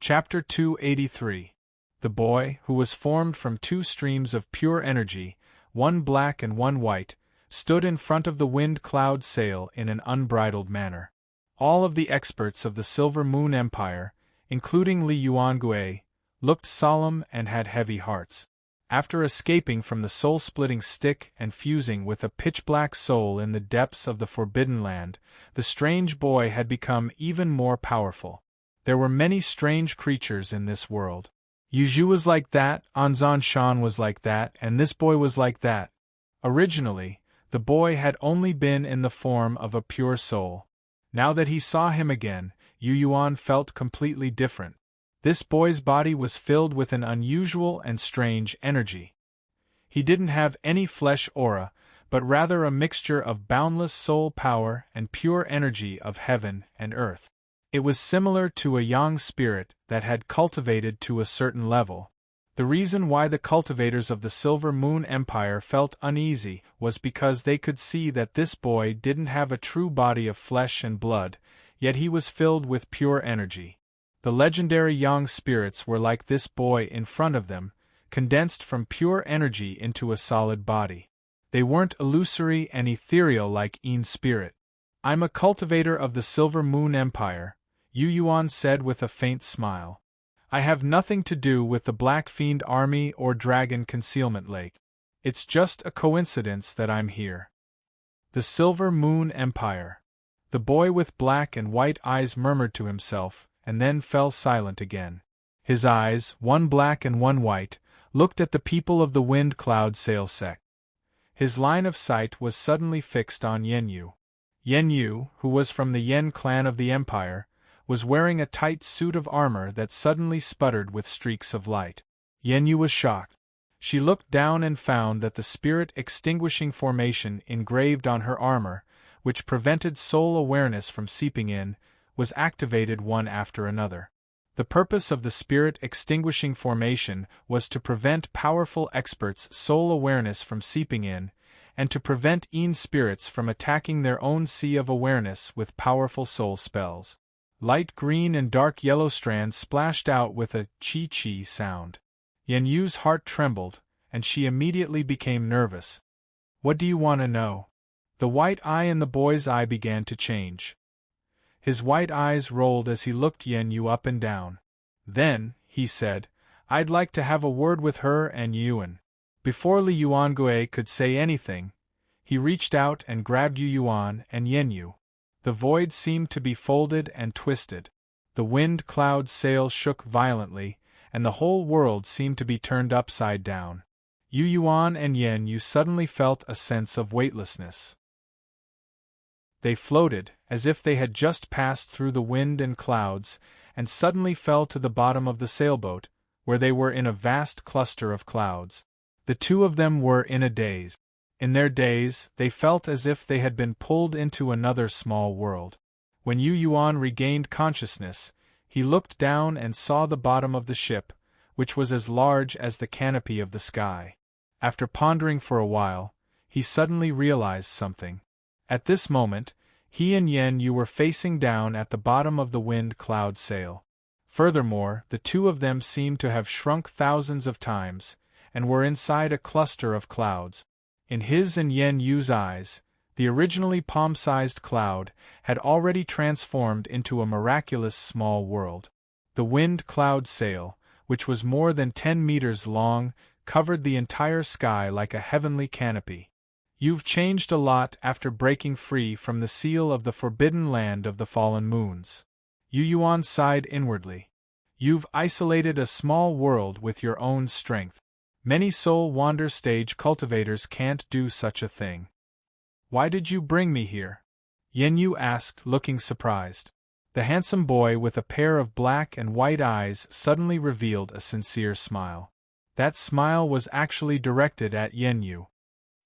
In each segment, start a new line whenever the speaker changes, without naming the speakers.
Chapter 283. The boy, who was formed from two streams of pure energy, one black and one white, stood in front of the wind cloud sail in an unbridled manner. All of the experts of the Silver Moon Empire, including Li Yuangui, looked solemn and had heavy hearts. After escaping from the soul-splitting stick and fusing with a pitch-black soul in the depths of the Forbidden Land, the strange boy had become even more powerful. There were many strange creatures in this world. Yuju was like that, Anzan Shan was like that, and this boy was like that. Originally, the boy had only been in the form of a pure soul. Now that he saw him again, Yu Yuan felt completely different. This boy's body was filled with an unusual and strange energy. He didn't have any flesh aura, but rather a mixture of boundless soul power and pure energy of heaven and earth. It was similar to a young spirit that had cultivated to a certain level. The reason why the cultivators of the Silver Moon Empire felt uneasy was because they could see that this boy didn't have a true body of flesh and blood, yet he was filled with pure energy. The legendary young spirits were like this boy in front of them, condensed from pure energy into a solid body. They weren't illusory and ethereal like Yin spirit. "I'm a cultivator of the Silver Moon Empire," Yu Yuan said with a faint smile. "I have nothing to do with the Black Fiend Army or Dragon Concealment Lake. It's just a coincidence that I'm here." The Silver Moon Empire. The boy with black and white eyes murmured to himself, and then fell silent again. His eyes, one black and one white, looked at the people of the wind cloud sail sect. His line of sight was suddenly fixed on Yen Yu. Yen Yu, who was from the Yen clan of the empire, was wearing a tight suit of armor that suddenly sputtered with streaks of light. Yen Yu was shocked. She looked down and found that the spirit extinguishing formation engraved on her armor, which prevented soul awareness from seeping in, was activated one after another. The purpose of the spirit extinguishing formation was to prevent powerful experts' soul awareness from seeping in, and to prevent Yin spirits from attacking their own sea of awareness with powerful soul spells. Light green and dark yellow strands splashed out with a chi-chi sound. Yen Yu's heart trembled, and she immediately became nervous. "What do you want to know?" The white eye in the boy's eye began to change. His white eyes rolled as he looked Yen Yu up and down. Then, he said, "I'd like to have a word with her and Yuan." Before Li Yuangui could say anything, he reached out and grabbed Yu Yuan and Yen Yu. The void seemed to be folded and twisted. The wind cloud sail shook violently, and the whole world seemed to be turned upside down. Yu Yuan and Yen Yu suddenly felt a sense of weightlessness. They floated, as if they had just passed through the wind and clouds, and suddenly fell to the bottom of the sailboat, where they were in a vast cluster of clouds. The two of them were in a daze. In their daze, they felt as if they had been pulled into another small world. When Yu Yuan regained consciousness, he looked down and saw the bottom of the ship, which was as large as the canopy of the sky. After pondering for a while, he suddenly realized something. At this moment, he and Yen Yu were facing down at the bottom of the wind cloud sail. Furthermore, the two of them seemed to have shrunk thousands of times, and were inside a cluster of clouds. In his and Yen Yu's eyes, the originally palm-sized cloud had already transformed into a miraculous small world. The wind cloud sail, which was more than 10 meters long, covered the entire sky like a heavenly canopy. "You've changed a lot after breaking free from the seal of the Forbidden Land of the Fallen Moons." Yu Yuan sighed inwardly. "You've isolated a small world with your own strength. Many soul wander stage cultivators can't do such a thing." "Why did you bring me here?" Yen Yu asked, looking surprised. The handsome boy with a pair of black and white eyes suddenly revealed a sincere smile. That smile was actually directed at Yen Yu.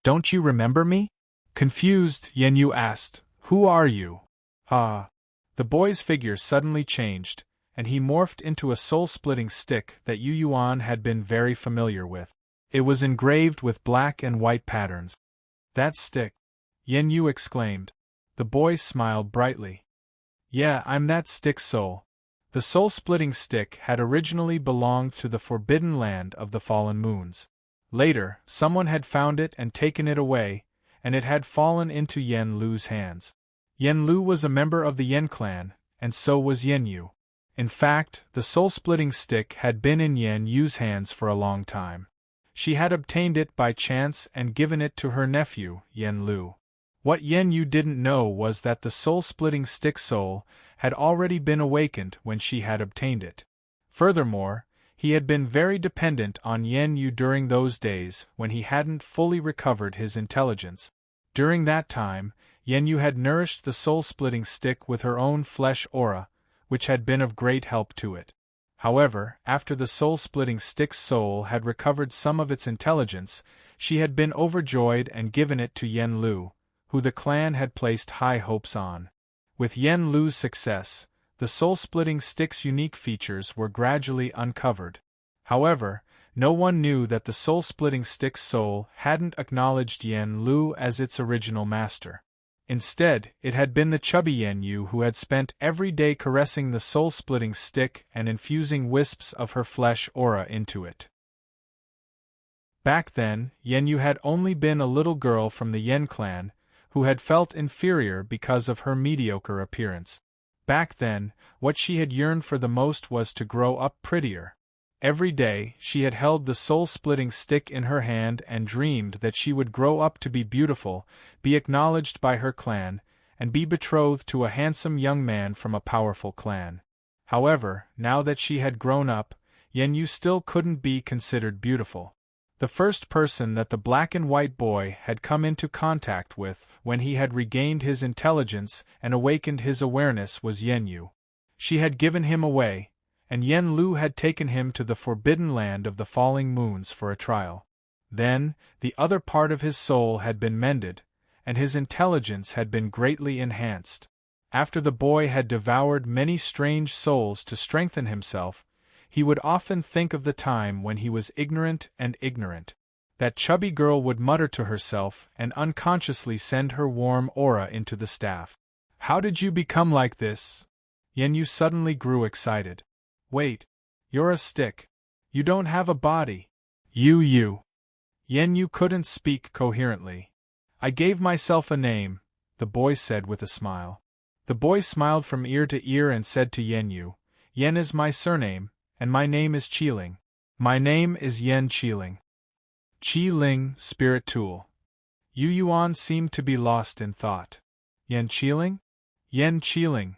"Don't you remember me?" Confused, Yen Yu asked, "Who are you?" "Ah." The boy's figure suddenly changed, and he morphed into a soul-splitting stick that Yu Yuan had been very familiar with. It was engraved with black and white patterns. "That stick!" Yen Yu exclaimed. The boy smiled brightly. "Yeah, I'm that stick soul." The soul-splitting stick had originally belonged to the forbidden land of the fallen moons. Later, someone had found it and taken it away, and it had fallen into Yen Lu's hands. Yen Lu was a member of the Yen clan, and so was Yen Yu. In fact, the soul-splitting stick had been in Yen Yu's hands for a long time. She had obtained it by chance and given it to her nephew, Yen Lu. What Yen Yu didn't know was that the soul-splitting stick soul had already been awakened when she had obtained it. Furthermore, he had been very dependent on Yen Yu during those days when he hadn't fully recovered his intelligence. During that time, Yen Yu had nourished the soul-splitting stick with her own flesh aura, which had been of great help to it. However, after the soul-splitting stick's soul had recovered some of its intelligence, she had been overjoyed and given it to Yen Lu, who the clan had placed high hopes on. With Yen Lu's success, the soul-splitting stick's unique features were gradually uncovered. However, no one knew that the soul-splitting stick's soul hadn't acknowledged Yen Lu as its original master. Instead, it had been the chubby Yen Yu who had spent every day caressing the soul-splitting stick and infusing wisps of her flesh aura into it. Back then, Yen Yu had only been a little girl from the Yen clan, who had felt inferior because of her mediocre appearance. Back then, what she had yearned for the most was to grow up prettier. Every day, she had held the soul-splitting stick in her hand and dreamed that she would grow up to be beautiful, be acknowledged by her clan, and be betrothed to a handsome young man from a powerful clan. However, now that she had grown up, Yen Yu still couldn't be considered beautiful. The first person that the black and white boy had come into contact with when he had regained his intelligence and awakened his awareness was Yen Yu. She had given him away, and Yen Lu had taken him to the forbidden land of the falling moons for a trial. Then, the other part of his soul had been mended, and his intelligence had been greatly enhanced. After the boy had devoured many strange souls to strengthen himself, he would often think of the time when he was ignorant. That chubby girl would mutter to herself and unconsciously send her warm aura into the staff. "How did you become like this?" Yen Yu suddenly grew excited. "Wait. You're a stick. You don't have a body." You. Yen Yu couldn't speak coherently. "I gave myself a name," the boy said with a smile. The boy smiled from ear to ear and said to Yen Yu, "Yen is my surname, and my name is Qiling. My name is Yen Qiling." Qiling, spirit tool. Yu Yuan seemed to be lost in thought. Yen Qiling? Yen Qiling.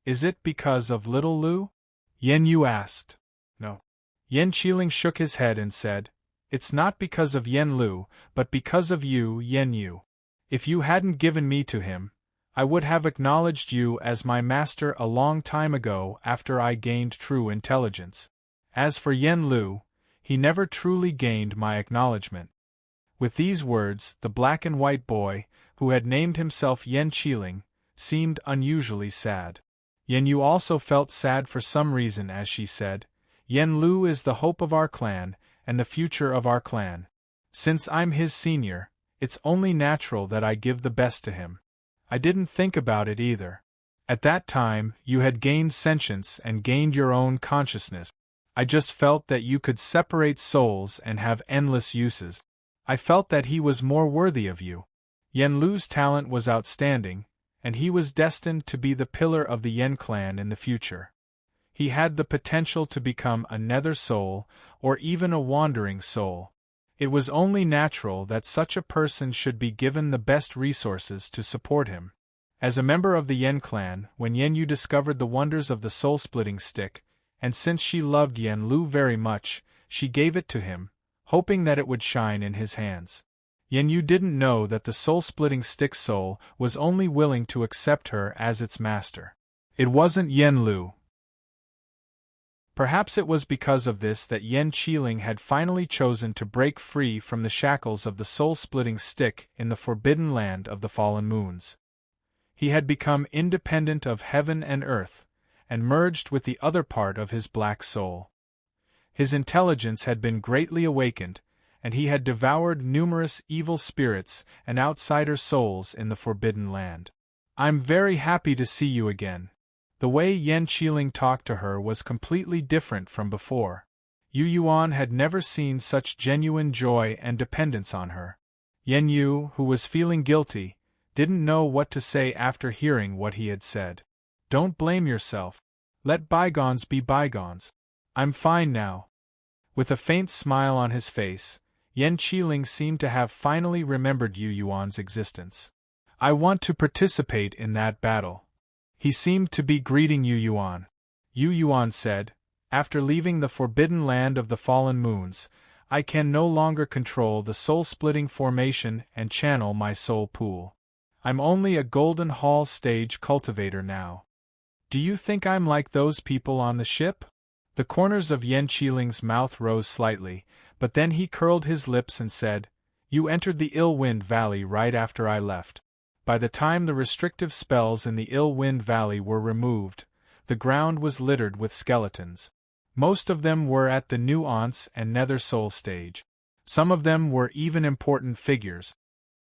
Is it because of little Lu? Yen Yu asked. No. Yen Qiling shook his head and said, "It's not because of Yen Lu, but because of you, Yen Yu. If you hadn't given me to him, I would have acknowledged you as my master a long time ago after I gained true intelligence. As for Yen Lu, he never truly gained my acknowledgement." With these words, the black and white boy, who had named himself Yen Qiling, seemed unusually sad. Yen Yu also felt sad for some reason as she said, "Yen Lu is the hope of our clan, and the future of our clan. Since I'm his senior, it's only natural that I give the best to him. I didn't think about it either. At that time, you had gained sentience and gained your own consciousness. I just felt that you could separate souls and have endless uses. I felt that he was more worthy of you. Yen Lu's talent was outstanding, and he was destined to be the pillar of the Yen clan in the future. He had the potential to become a nether soul, or even a wandering soul. It was only natural that such a person should be given the best resources to support him. As a member of the Yen clan, when Yen Yu discovered the wonders of the soul-splitting stick, and since she loved Yen Lu very much, she gave it to him, hoping that it would shine in his hands. Yen Yu didn't know that the soul-splitting stick soul was only willing to accept her as its master. It wasn't Yen Lu. Perhaps it was because of this that Yen Qiling had finally chosen to break free from the shackles of the soul-splitting stick in the forbidden land of the fallen moons. He had become independent of heaven and earth, and merged with the other part of his black soul. His intelligence had been greatly awakened, and he had devoured numerous evil spirits and outsider souls in the forbidden land. "I'm very happy to see you again," The way Yen Qiling talked to her was completely different from before. Yu Yuan had never seen such genuine joy and dependence on her. Yen Yu, who was feeling guilty, didn't know what to say after hearing what he had said. Don't blame yourself. Let bygones be bygones. I'm fine now. With a faint smile on his face, Yen Qiling seemed to have finally remembered Yu Yuan's existence. I want to participate in that battle. He seemed to be greeting Yu Yuan. Yu Yuan said, after leaving the forbidden land of the fallen moons, I can no longer control the soul-splitting formation and channel my soul pool. I'm only a Golden Hall stage cultivator now. Do you think I'm like those people on the ship? The corners of Yen Qiling's mouth rose slightly, but then he curled his lips and said, You entered the Ill-Wind Valley right after I left. By the time the restrictive spells in the Ill-Wind Valley were removed, the ground was littered with skeletons. Most of them were at the Nuance and Nether Soul stage. Some of them were even important figures.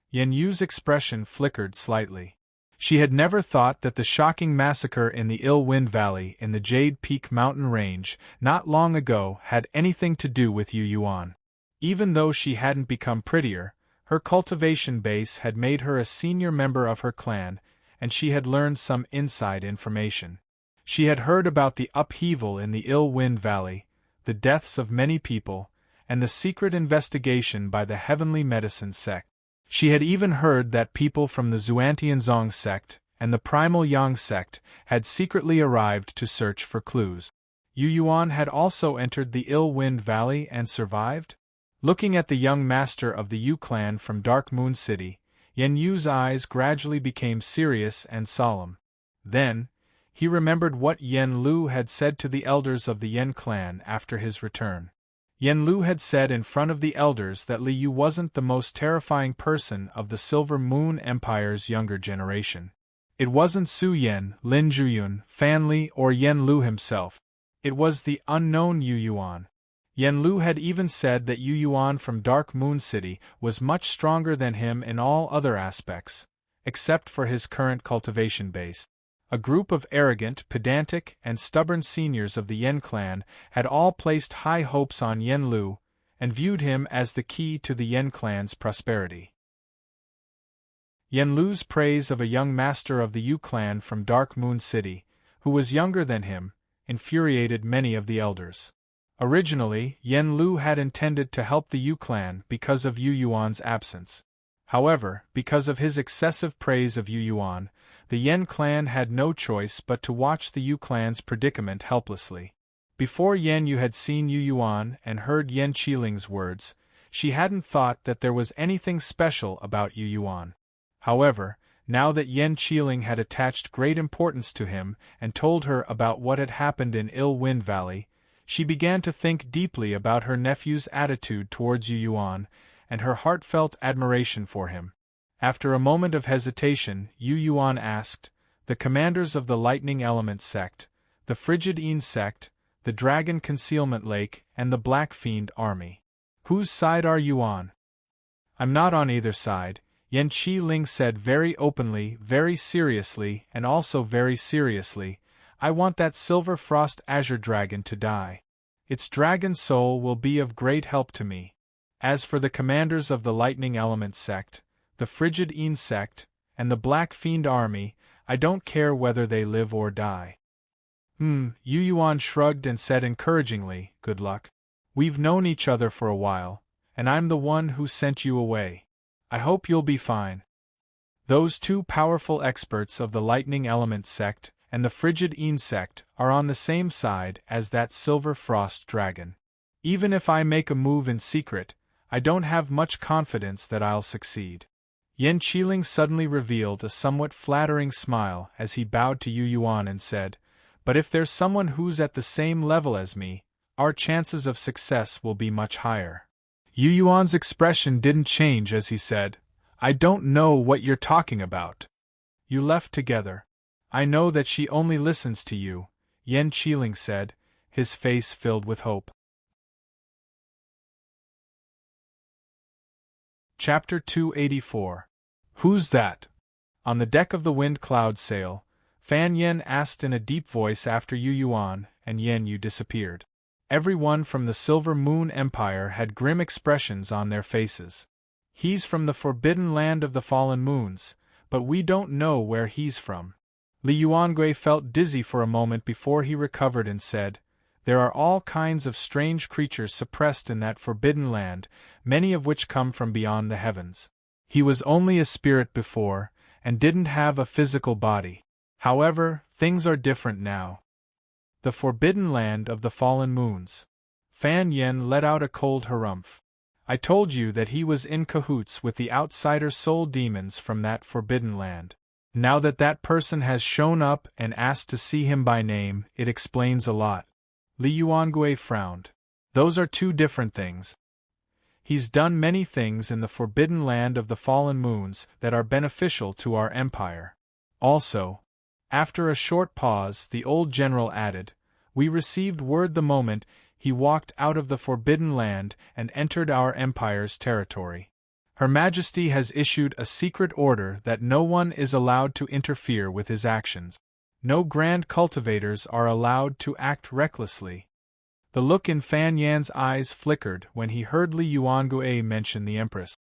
Yen Yu's expression flickered slightly. She had never thought that the shocking massacre in the Ill-Wind Valley in the Jade Peak mountain range not long ago had anything to do with Yu Yuan. Even though she hadn't become prettier, her cultivation base had made her a senior member of her clan, and she had learned some inside information. She had heard about the upheaval in the Ill-Wind Valley, the deaths of many people, and the secret investigation by the Heavenly Medicine sect. She had even heard that people from the Xuantianzong sect and the Primal Yang sect had secretly arrived to search for clues. Yu Yuan had also entered the Ill-Wind Valley and survived? Looking at the young master of the Yu clan from Dark Moon City, Yen Yu's eyes gradually became serious and solemn. Then, he remembered what Yen Lu had said to the elders of the Yen clan after his return. Yen Lu had said in front of the elders that Li Yu wasn't the most terrifying person of the Silver Moon Empire's younger generation. It wasn't Su Yen, Lin Zhuyun, Fan Li, or Yen Lu himself. It was the unknown Yu Yuan. Yen Lu had even said that Yu Yuan from Dark Moon City was much stronger than him in all other aspects, except for his current cultivation base. A group of arrogant, pedantic, and stubborn seniors of the Yen clan had all placed high hopes on Yen Lu, and viewed him as the key to the Yen clan's prosperity. Yen Lu's praise of a young master of the Yu clan from Dark Moon City, who was younger than him, infuriated many of the elders. Originally, Yen Lu had intended to help the Yu clan because of Yu Yuan's absence. However, because of his excessive praise of Yu Yuan, the Yen clan had no choice but to watch the Yu clan's predicament helplessly. Before Yen Yu had seen Yu Yuan and heard Yen Qiling's words, she hadn't thought that there was anything special about Yu Yuan. However, now that Yen Qiling had attached great importance to him and told her about what had happened in Ill-Wind Valley, she began to think deeply about her nephew's attitude towards Yu Yuan and her heartfelt admiration for him. After a moment of hesitation, Yu Yuan asked, The commanders of the Lightning Element sect, the Frigid Een sect, the Dragon Concealment Lake, and the Black Fiend army. Whose side are you on? I'm not on either side, Yen Qiling said very openly, very seriously, and also very seriously. I want that Silver Frost Azure Dragon to die. Its dragon soul will be of great help to me. As for the commanders of the Lightning Element sect, the Frigid Een sect, and the Black Fiend army, I don't care whether they live or die. Yu Yuan shrugged and said encouragingly, Good luck. We've known each other for a while, and I'm the one who sent you away. I hope you'll be fine. Those two powerful experts of the Lightning Element sect and the Frigid Een sect are on the same side as that Silver Frost Dragon. Even if I make a move in secret, I don't have much confidence that I'll succeed. Yen Qiling suddenly revealed a somewhat flattering smile as he bowed to Yu Yuan and said, But if there's someone who's at the same level as me, our chances of success will be much higher. Yu Yuan's expression didn't change as he said, I don't know what you're talking about. You left together. I know that she only listens to you, Yen Qiling said, his face filled with hope. Chapter 284. Who's that? On the deck of the Wind Cloud sail, Fan Yen asked in a deep voice after Yu Yuan and Yen Yu disappeared. Everyone from the Silver Moon Empire had grim expressions on their faces. He's from the forbidden land of the fallen moons, but we don't know where he's from. Li Yuangui felt dizzy for a moment before he recovered and said, "There are all kinds of strange creatures suppressed in that forbidden land, many of which come from beyond the heavens. He was only a spirit before, and didn't have a physical body. However, things are different now." The forbidden land of the fallen moons. Fan Yen let out a cold harumph. "I told you that he was in cahoots with the outsider soul demons from that forbidden land. Now that that person has shown up and asked to see him by name, it explains a lot." Li Yuangui frowned. "Those are two different things. He's done many things in the forbidden land of the fallen moons that are beneficial to our empire. Also," after a short pause, the old general added, "we received word the moment he walked out of the forbidden land and entered our empire's territory. Her Majesty has issued a secret order that no one is allowed to interfere with his actions. No grand cultivators are allowed to act recklessly." The look in Fan Yan's eyes flickered when he heard Li Yuangui mention the Empress.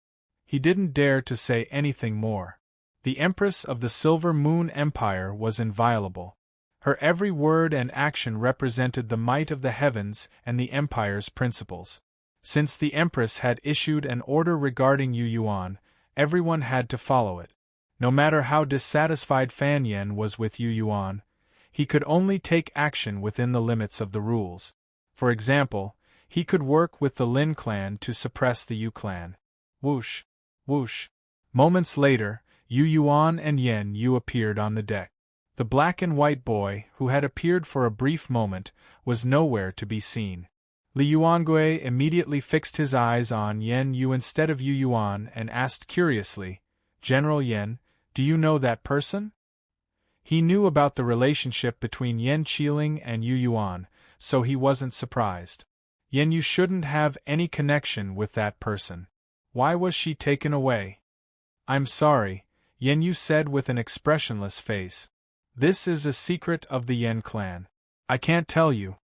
He didn't dare to say anything more. The Empress of the Silver Moon Empire was inviolable. Her every word and action represented the might of the heavens and the Empire's principles. Since the Empress had issued an order regarding Yu Yuan, everyone had to follow it. No matter how dissatisfied Fan Yen was with Yu Yuan, he could only take action within the limits of the rules. For example, he could work with the Lin clan to suppress the Yu clan. Whoosh! Whoosh! Moments later, Yu Yuan and Yen Yu appeared on the deck. The black and white boy, who had appeared for a brief moment, was nowhere to be seen. Li Yuangui immediately fixed his eyes on Yen Yu instead of Yu Yuan and asked curiously, "General Yen, do you know that person?" He knew about the relationship between Yen Qiling and Yu Yuan, so he wasn't surprised. Yen Yu shouldn't have any connection with that person. Why was she taken away? "I'm sorry," Yen Yu said with an expressionless face. "This is a secret of the Yen clan. I can't tell you."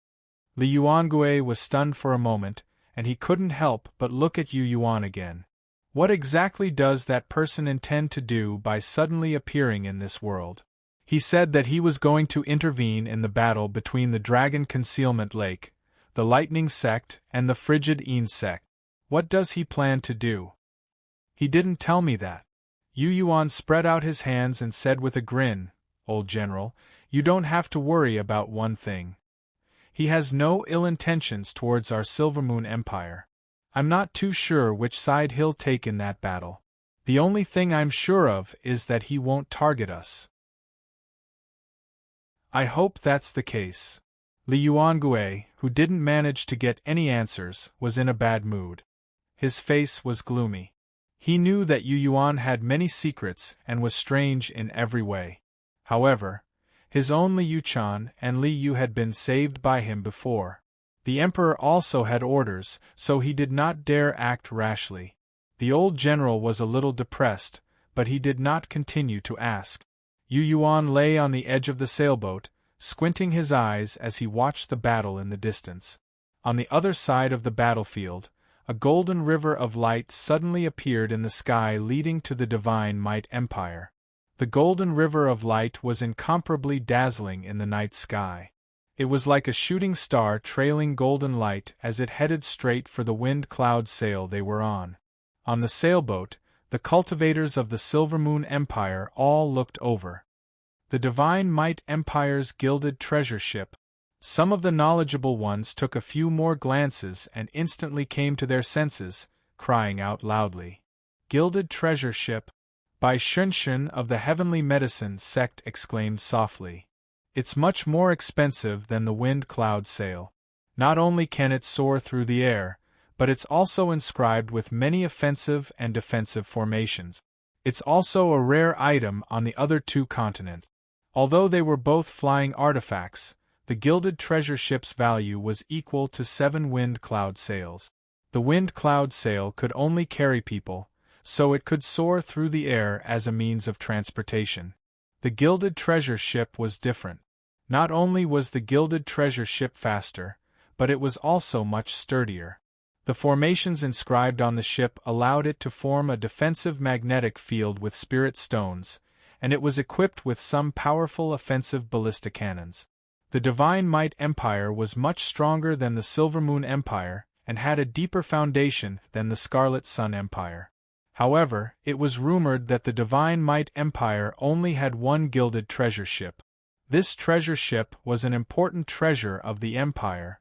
Li Yuangui was stunned for a moment, and he couldn't help but look at Yu Yuan again. What exactly does that person intend to do by suddenly appearing in this world? He said that he was going to intervene in the battle between the Dragon Concealment Lake, the Lightning Sect, and the Frigid Een Sect. What does he plan to do? He didn't tell me that. Yu Yuan spread out his hands and said with a grin, "Old General, you don't have to worry about one thing. He has no ill intentions towards our Silvermoon Empire. I'm not too sure which side he'll take in that battle. The only thing I'm sure of is that he won't target us." "I hope that's the case." Li Yuangui, who didn't manage to get any answers, was in a bad mood. His face was gloomy. He knew that Yu Yuan had many secrets and was strange in every way. However, his own Li Yuchan and Li Yu had been saved by him before. The Emperor also had orders, so he did not dare act rashly. The old general was a little depressed, but he did not continue to ask. Yu Yuan lay on the edge of the sailboat, squinting his eyes as he watched the battle in the distance. On the other side of the battlefield, a golden river of light suddenly appeared in the sky leading to the Divine Might Empire. The golden river of light was incomparably dazzling in the night sky. It was like a shooting star trailing golden light as it headed straight for the wind cloud sail they were on. On the sailboat, the cultivators of the Silvermoon Empire all looked over. The Divine Might Empire's gilded treasure ship. Some of the knowledgeable ones took a few more glances and instantly came to their senses, crying out loudly, "Gilded treasure ship!" Bai Shunshin of the Heavenly Medicine sect exclaimed softly, "It's much more expensive than the wind cloud sail. Not only can it soar through the air, but it's also inscribed with many offensive and defensive formations. It's also a rare item on the other two continents." Although they were both flying artifacts, the gilded treasure ship's value was equal to 7 wind cloud sails. The wind cloud sail could only carry people, so it could soar through the air as a means of transportation. The gilded treasure ship was different. Not only was the gilded treasure ship faster, but it was also much sturdier. The formations inscribed on the ship allowed it to form a defensive magnetic field with spirit stones, and it was equipped with some powerful offensive ballistic cannons. The Divine Might Empire was much stronger than the Silvermoon Empire, and had a deeper foundation than the Scarlet Sun Empire. However, it was rumored that the Divine Might Empire only had one gilded treasure ship. This treasure ship was an important treasure of the Empire.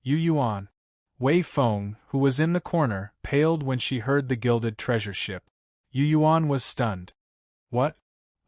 Yu Yuan. Wei Feng, who was in the corner, paled when she heard the gilded treasure ship. Yu Yuan was stunned. What?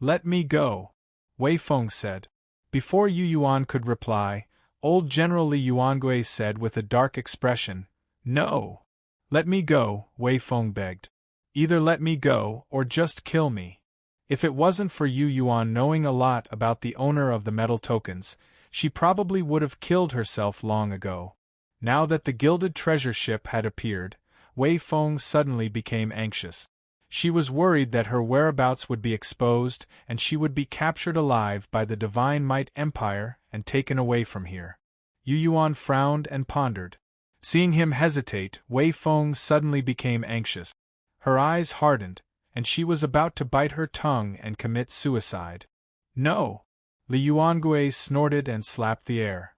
Let me go, Wei Feng said. Before Yu Yuan could reply, old General Li Yuangui said with a dark expression, No! Let me go, Wei Feng begged. Either let me go, or just kill me. If it wasn't for Yu Yuan knowing a lot about the owner of the metal tokens, she probably would have killed herself long ago. Now that the gilded treasure ship had appeared, Wei Feng suddenly became anxious. She was worried that her whereabouts would be exposed and she would be captured alive by the Divine Might Empire and taken away from here. Yu Yuan frowned and pondered. Seeing him hesitate, Wei Feng suddenly became anxious. Her eyes hardened, and she was about to bite her tongue and commit suicide. No! Li Yuangui snorted and slapped the air.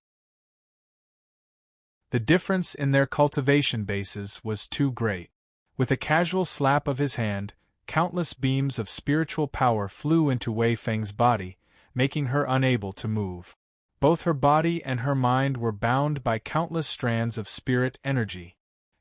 The difference in their cultivation bases was too great. With a casual slap of his hand, countless beams of spiritual power flew into Wei Feng's body, making her unable to move. Both her body and her mind were bound by countless strands of spirit energy.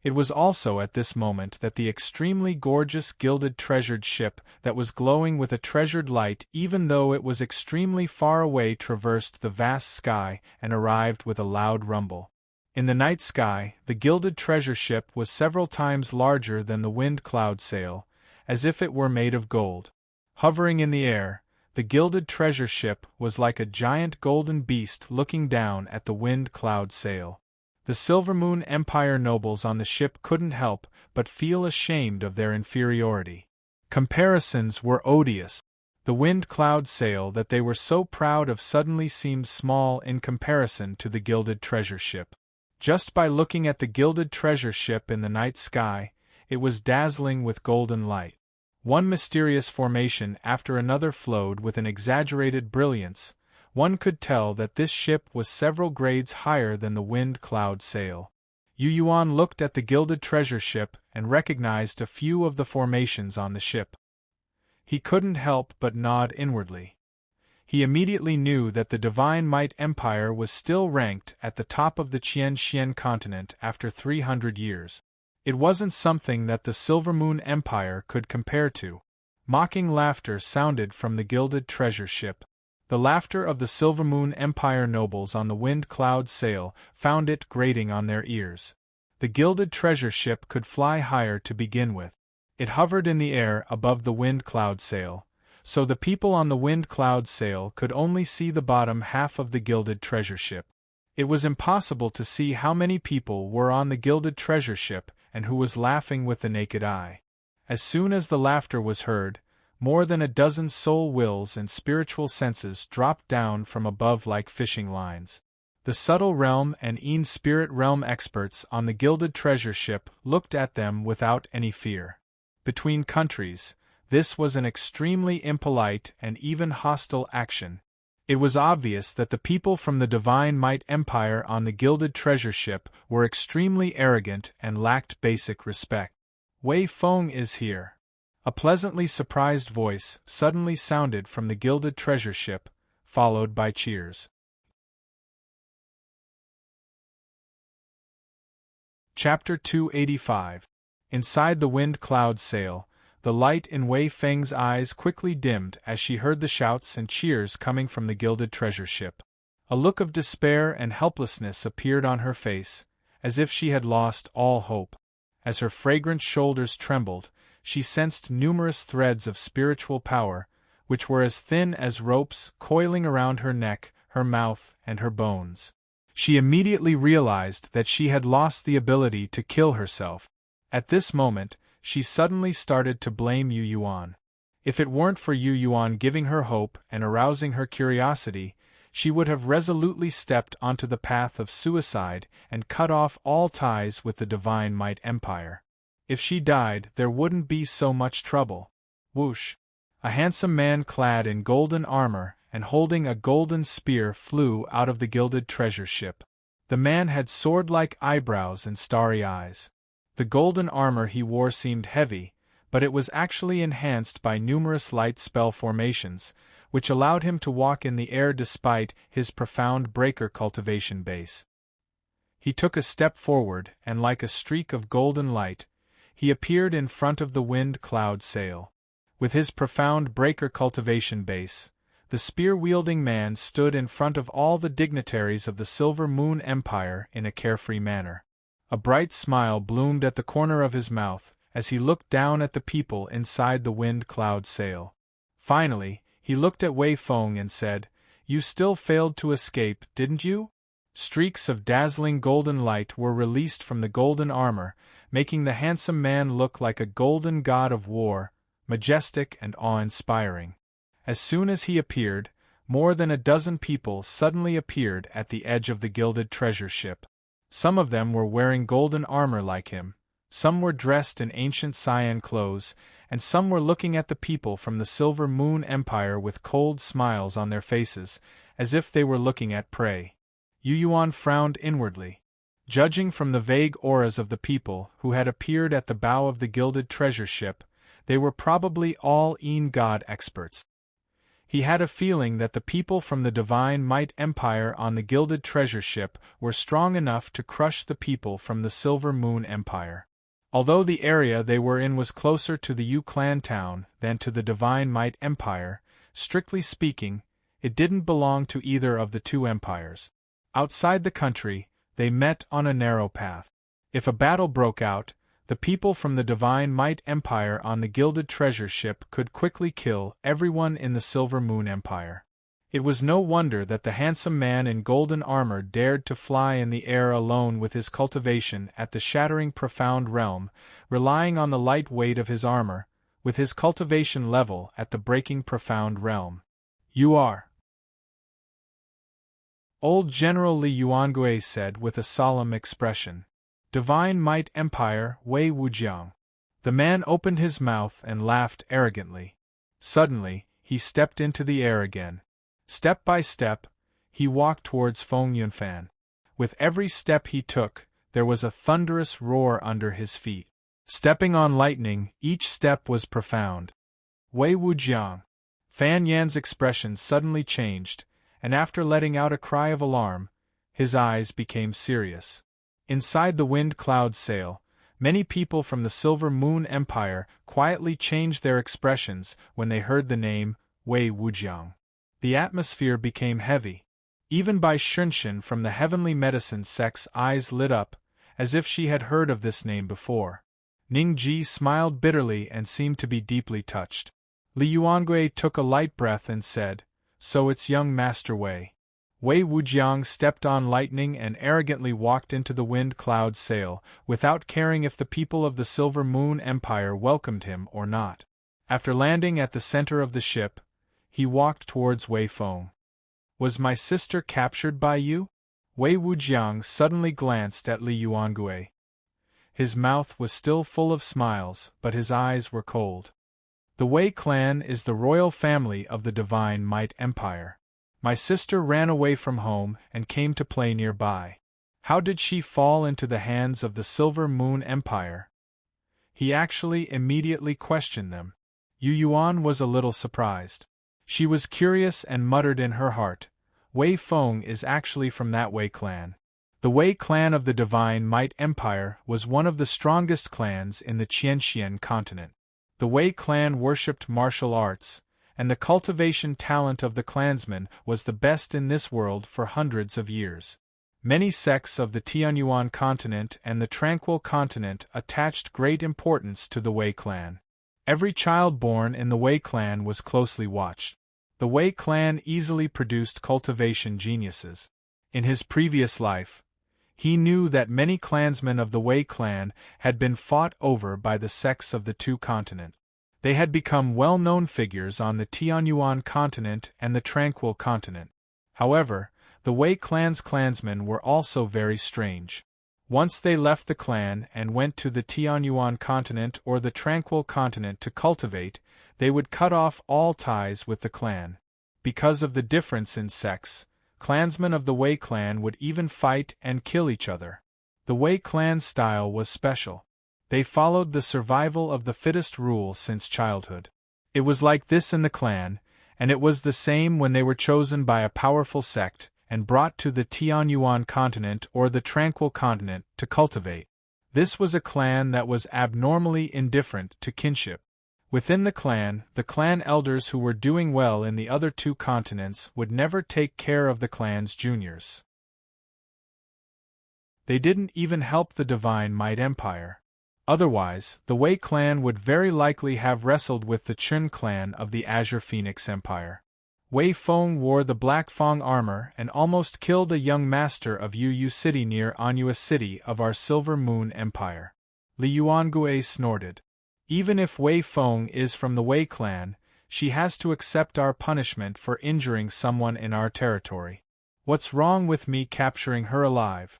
It was also at this moment that the extremely gorgeous gilded treasured ship that was glowing with a treasured light even though it was extremely far away traversed the vast sky and arrived with a loud rumble. In the night sky, the gilded treasure ship was several times larger than the wind cloud sail, as if it were made of gold. Hovering in the air, the gilded treasure ship was like a giant golden beast looking down at the wind cloud sail. The Silvermoon Empire nobles on the ship couldn't help but feel ashamed of their inferiority. Comparisons were odious. The wind cloud sail that they were so proud of suddenly seemed small in comparison to the gilded treasure ship. Just by looking at the gilded treasure ship in the night sky, it was dazzling with golden light. One mysterious formation after another flowed with an exaggerated brilliance. One could tell that this ship was several grades higher than the wind cloud sail. Yu Yuan looked at the gilded treasure ship and recognized a few of the formations on the ship. He couldn't help but nod inwardly. He immediately knew that the Divine Might Empire was still ranked at the top of the Qian continent after 300 years. It wasn't something that the Silvermoon Empire could compare to. Mocking laughter sounded from the gilded treasure ship. The laughter of the Silvermoon Empire nobles on the wind cloud sail found it grating on their ears. The gilded treasure ship could fly higher to begin with. It hovered in the air above the wind cloud sail, so the people on the wind cloud sail could only see the bottom half of the gilded treasure ship. It was impossible to see how many people were on the gilded treasure ship and who was laughing with the naked eye. As soon as the laughter was heard, more than a dozen soul wills and spiritual senses dropped down from above like fishing lines. The subtle realm and spirit realm experts on the gilded treasure ship looked at them without any fear. Between countries, this was an extremely impolite and even hostile action. It was obvious that the people from the Divine Might Empire on the gilded treasure ship were extremely arrogant and lacked basic respect. Wei Feng is here. A pleasantly surprised voice suddenly sounded from the gilded treasure ship, followed by cheers. Chapter 285. Inside the wind cloud sail, the light in Wei Feng's eyes quickly dimmed as she heard the shouts and cheers coming from the gilded treasure ship. A look of despair and helplessness appeared on her face, as if she had lost all hope. As her fragrant shoulders trembled, she sensed numerous threads of spiritual power, which were as thin as ropes, coiling around her neck, her mouth, and her bones. She immediately realized that she had lost the ability to kill herself. At this moment, she suddenly started to blame Yu Yuan. If it weren't for Yu Yuan giving her hope and arousing her curiosity, she would have resolutely stepped onto the path of suicide and cut off all ties with the Divine Might Empire. If she died, there wouldn't be so much trouble. Whoosh! A handsome man clad in golden armor and holding a golden spear flew out of the gilded treasure ship. The man had sword-like eyebrows and starry eyes. The golden armor he wore seemed heavy, but it was actually enhanced by numerous light spell formations, which allowed him to walk in the air despite his profound breaker cultivation base. He took a step forward, and like a streak of golden light, he appeared in front of the wind cloud sail. With his profound breaker cultivation base, the spear-wielding man stood in front of all the dignitaries of the Silver Moon Empire in a carefree manner. A bright smile bloomed at the corner of his mouth as he looked down at the people inside the wind cloud sail. Finally, he looked at Wei Feng and said, "You still failed to escape, didn't you?" Streaks of dazzling golden light were released from the golden armor, making the handsome man look like a golden god of war, majestic and awe-inspiring. As soon as he appeared, more than a dozen people suddenly appeared at the edge of the gilded treasure ship. Some of them were wearing golden armor like him, some were dressed in ancient cyan clothes, and some were looking at the people from the Silver Moon Empire with cold smiles on their faces, as if they were looking at prey. Yu Yuan frowned inwardly. Judging from the vague auras of the people who had appeared at the bow of the gilded treasure ship, they were probably all God experts. He had a feeling that the people from the Divine Might Empire on the gilded treasure ship were strong enough to crush the people from the Silver Moon Empire. Although the area they were in was closer to the Yu clan town than to the Divine Might Empire, strictly speaking, it didn't belong to either of the two empires. Outside the country, they met on a narrow path. If a battle broke out, the people from the Divine Might Empire on the gilded treasure ship could quickly kill everyone in the Silver Moon Empire. It was no wonder that the handsome man in golden armor dared to fly in the air alone with his cultivation at the shattering profound realm, relying on the light weight of his armor, with his cultivation level at the breaking profound realm. "You are Old General Li Yuangue said with a solemn expression. "Divine Might Empire, Wei Wujiang." The man opened his mouth and laughed arrogantly. Suddenly, he stepped into the air again. Step by step, he walked towards Feng Yunfan. With every step he took, there was a thunderous roar under his feet. Stepping on lightning, each step was profound. "Wei Wujiang." Fan Yan's expression suddenly changed, and after letting out a cry of alarm, his eyes became serious. Inside the wind cloud sail, many people from the Silver Moon Empire quietly changed their expressions when they heard the name Wei Wujiang. The atmosphere became heavy. Even Bai Shunshin from the Heavenly Medicine sect's eyes lit up, as if she had heard of this name before. Ning Ji smiled bitterly and seemed to be deeply touched. Li Yuangue took a light breath and said, "So it's young Master Wei." Wei Wujiang stepped on lightning and arrogantly walked into the wind cloud sail, without caring if the people of the Silver Moon Empire welcomed him or not. After landing at the center of the ship, he walked towards Wei Feng. "Was my sister captured by you?" Wei Wujiang suddenly glanced at Li Yuangue. His mouth was still full of smiles, but his eyes were cold. "The Wei clan is the royal family of the Divine Might Empire. My sister ran away from home and came to play nearby. How did she fall into the hands of the Silver Moon Empire?" He actually immediately questioned them. Yu Yuan was a little surprised. She was curious and muttered in her heart, "Wei Feng is actually from that Wei clan." The Wei clan of the Divine Might Empire was one of the strongest clans in the Qianxian continent. The Wei clan worshipped martial arts, and the cultivation talent of the clansmen was the best in this world for hundreds of years. Many sects of the Tianyuan continent and the Tranquil continent attached great importance to the Wei clan. Every child born in the Wei clan was closely watched. The Wei clan easily produced cultivation geniuses. In his previous life, he knew that many clansmen of the Wei clan had been fought over by the sects of the two continents. They had become well-known figures on the Tianyuan continent and the Tranquil continent. However, the Wei clan's clansmen were also very strange. Once they left the clan and went to the Tianyuan continent or the Tranquil continent to cultivate, they would cut off all ties with the clan. Because of the difference in sex, clansmen of the Wei clan would even fight and kill each other. The Wei clan's style was special. They followed the survival of the fittest rule since childhood. It was like this in the clan, and it was the same when they were chosen by a powerful sect and brought to the Tianyuan continent or the Tranquil continent to cultivate. This was a clan that was abnormally indifferent to kinship. Within the clan elders who were doing well in the other two continents would never take care of the clan's juniors. They didn't even help the Divine Might Empire. Otherwise, the Wei clan would very likely have wrestled with the Chun clan of the Azure Phoenix Empire. Wei Feng wore the Black Fong armor and almost killed a young master of Yu City near Anua City of our Silver Moon Empire. Li Yuangue snorted. Even if Wei Feng is from the Wei clan, she has to accept our punishment for injuring someone in our territory. What's wrong with me capturing her alive?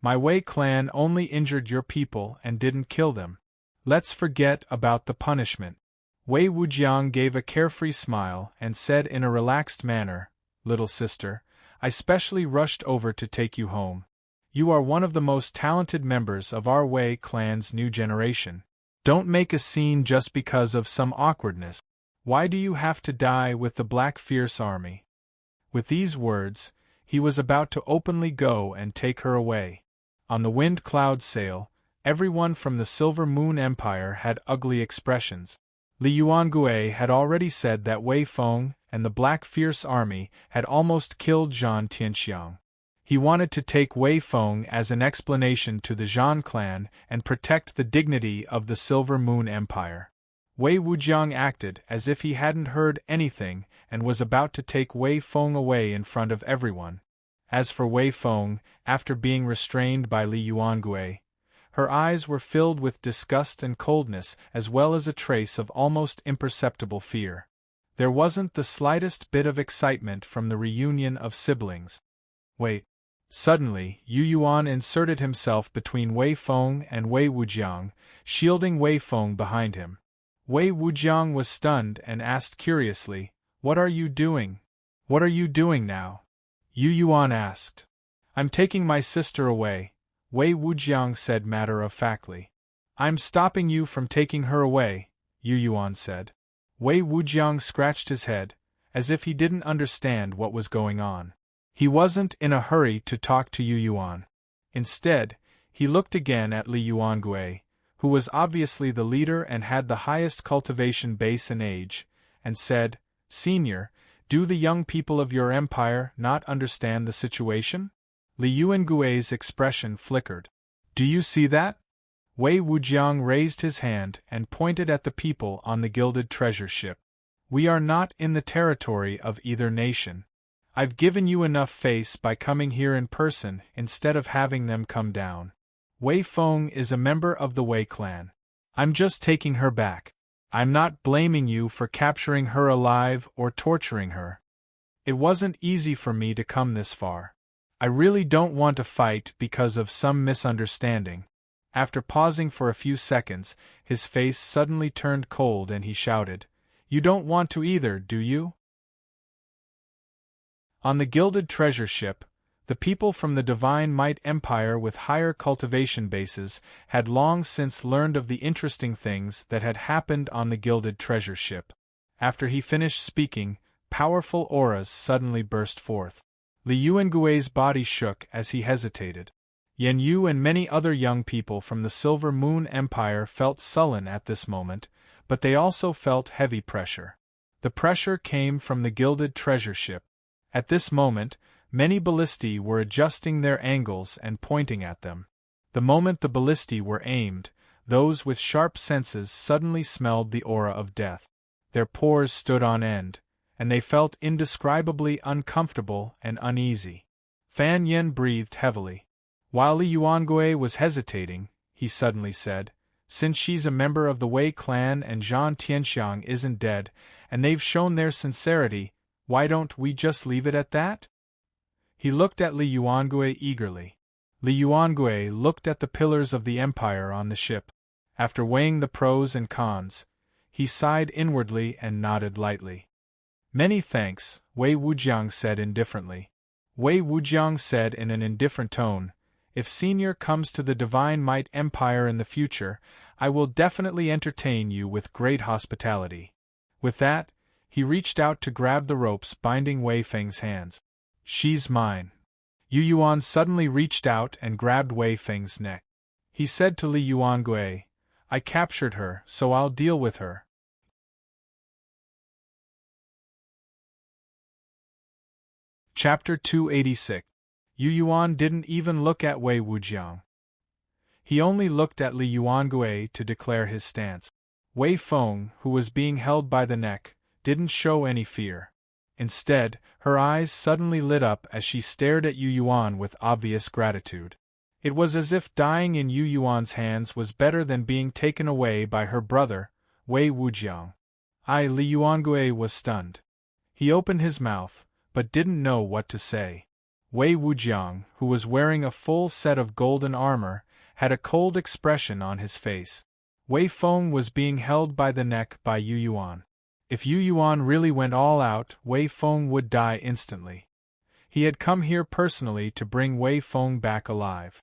My Wei clan only injured your people and didn't kill them. Let's forget about the punishment. Wei Wujiang gave a carefree smile and said in a relaxed manner, "Little sister, I specially rushed over to take you home. You are one of the most talented members of our Wei clan's new generation. Don't make a scene just because of some awkwardness. Why do you have to die with the Black Fierce Army?" With these words, he was about to openly go and take her away. On the Wind Cloud Sail, everyone from the Silver Moon Empire had ugly expressions. Li Yuangue had already said that Wei Feng and the Black Fierce Army had almost killed Zhan Tianxiang. He wanted to take Wei Feng as an explanation to the Zhan clan and protect the dignity of the Silver Moon Empire. Wei Wujiang acted as if he hadn't heard anything and was about to take Wei Feng away in front of everyone. As for Wei Feng, after being restrained by Li Yuangue, her eyes were filled with disgust and coldness as well as a trace of almost imperceptible fear. There wasn't the slightest bit of excitement from the reunion of siblings. Wait. Suddenly, Yu Yuan inserted himself between Wei Feng and Wei Wujiang, shielding Wei Feng behind him. Wei Wujiang was stunned and asked curiously, "What are you doing? What are you doing now?" Yu Yuan asked. "I'm taking my sister away," Wei Wujiang said matter-of-factly. "I'm stopping you from taking her away," Yu Yuan said. Wei Wujiang scratched his head, as if he didn't understand what was going on. He wasn't in a hurry to talk to Yu Yuan. Instead, he looked again at Li Yuangue, who was obviously the leader and had the highest cultivation base and age, and said, "Senior, do the young people of your empire not understand the situation?" Li Yuangue's expression flickered. "Do you see that?" Wei Wujiang raised his hand and pointed at the people on the gilded treasure ship. "We are not in the territory of either nation. I've given you enough face by coming here in person instead of having them come down. Wei Feng is a member of the Wei clan. I'm just taking her back. I'm not blaming you for capturing her alive or torturing her. It wasn't easy for me to come this far. I really don't want to fight because of some misunderstanding." After pausing for a few seconds, his face suddenly turned cold and he shouted, "You don't want to either, do you?" On the gilded treasure ship, the people from the Divine Might Empire with higher cultivation bases had long since learned of the interesting things that had happened on the gilded treasure ship. After he finished speaking, powerful auras suddenly burst forth. Li Yuangue's body shook as he hesitated. Yan Yu and many other young people from the Silver Moon Empire felt sullen at this moment, but they also felt heavy pressure. The pressure came from the gilded treasure ship. At this moment, many ballistae were adjusting their angles and pointing at them. The moment the ballistae were aimed, those with sharp senses suddenly smelled the aura of death. Their pores stood on end, and they felt indescribably uncomfortable and uneasy. Fan Yen breathed heavily. While Li Yuangue was hesitating, he suddenly said, Since she's a member of the Wei clan and Zhang Tianxiang isn't dead, and they've shown their sincerity, why don't we just leave it at that? He looked at Li Yuangue eagerly. Li Yuangue looked at the pillars of the empire on the ship. After weighing the pros and cons, he sighed inwardly and nodded lightly. Many thanks, Wei Wujiang said indifferently. Wei Wujiang said in an indifferent tone, if Senior comes to the Divine Might Empire in the future, I will definitely entertain you with great hospitality. With that, he reached out to grab the ropes binding Wei Feng's hands. She's mine. Yu Yuan suddenly reached out and grabbed Wei Feng's neck. He said to Li Yuangue, I captured her, so I'll deal with her. Chapter 286. Yu Yuan didn't even look at Wei Wujiang. He only looked at Li Yuangue to declare his stance. Wei Feng, who was being held by the neck, didn't show any fear. Instead, her eyes suddenly lit up as she stared at Yu Yuan with obvious gratitude. It was as if dying in Yu Yuan's hands was better than being taken away by her brother, Wei Wujiang. Li Yuangue was stunned. He opened his mouth, but didn't know what to say. Wei Wujiang, who was wearing a full set of golden armor, had a cold expression on his face. Wei Feng was being held by the neck by Yu Yuan. If Yu Yuan really went all out, Wei Feng would die instantly. He had come here personally to bring Wei Feng back alive.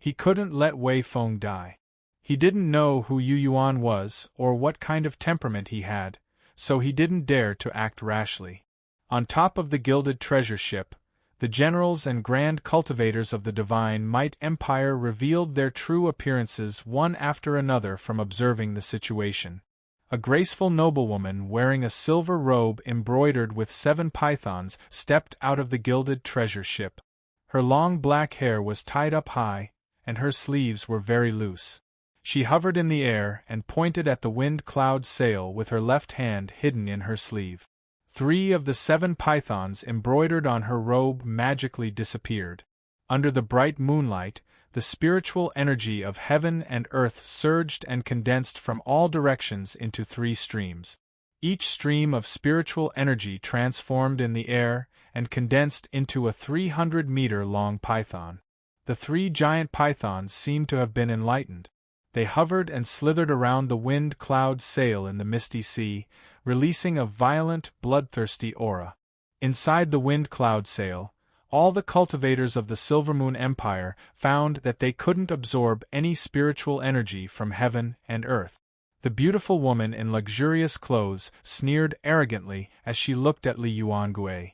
He couldn't let Wei Feng die. He didn't know who Yu Yuan was or what kind of temperament he had, so he didn't dare to act rashly. On top of the gilded treasure ship, the generals and grand cultivators of the Divine Might Empire revealed their true appearances one after another from observing the situation. A graceful noblewoman wearing a silver robe embroidered with 7 pythons stepped out of the gilded treasure ship. Her long black hair was tied up high, and her sleeves were very loose. She hovered in the air and pointed at the wind cloud sail with her left hand hidden in her sleeve. 3 of the 7 pythons embroidered on her robe magically disappeared. Under the bright moonlight, the spiritual energy of heaven and earth surged and condensed from all directions into 3 streams. Each stream of spiritual energy transformed in the air and condensed into a 300-meter-long python. The 3 giant pythons seemed to have been enlightened. They hovered and slithered around the wind cloud sail in the misty sea, releasing a violent, bloodthirsty aura. Inside the wind cloud sail, all the cultivators of the Silvermoon Empire found that they couldn't absorb any spiritual energy from heaven and earth. The beautiful woman in luxurious clothes sneered arrogantly as she looked at Li Yuangue.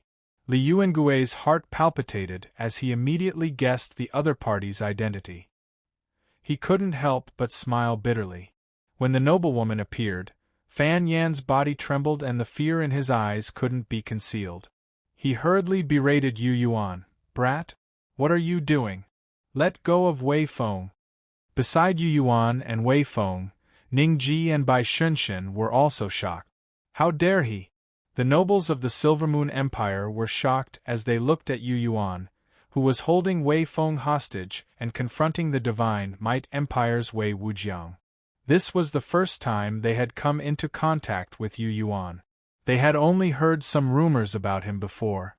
Li Yuangue's heart palpitated as he immediately guessed the other party's identity. He couldn't help but smile bitterly. When the noblewoman appeared, Fan Yan's body trembled and the fear in his eyes couldn't be concealed. He hurriedly berated Yu Yuan. Brat? What are you doing? Let go of Wei Feng. Beside Yu Yuan and Wei Feng, Ning Ji and Bai Shunshin were also shocked. How dare he? The nobles of the Silvermoon Empire were shocked as they looked at Yu Yuan, who was holding Wei Feng hostage and confronting the Divine Might Empire's Wei Wujiang. This was the first time they had come into contact with Yu Yuan. They had only heard some rumors about him before.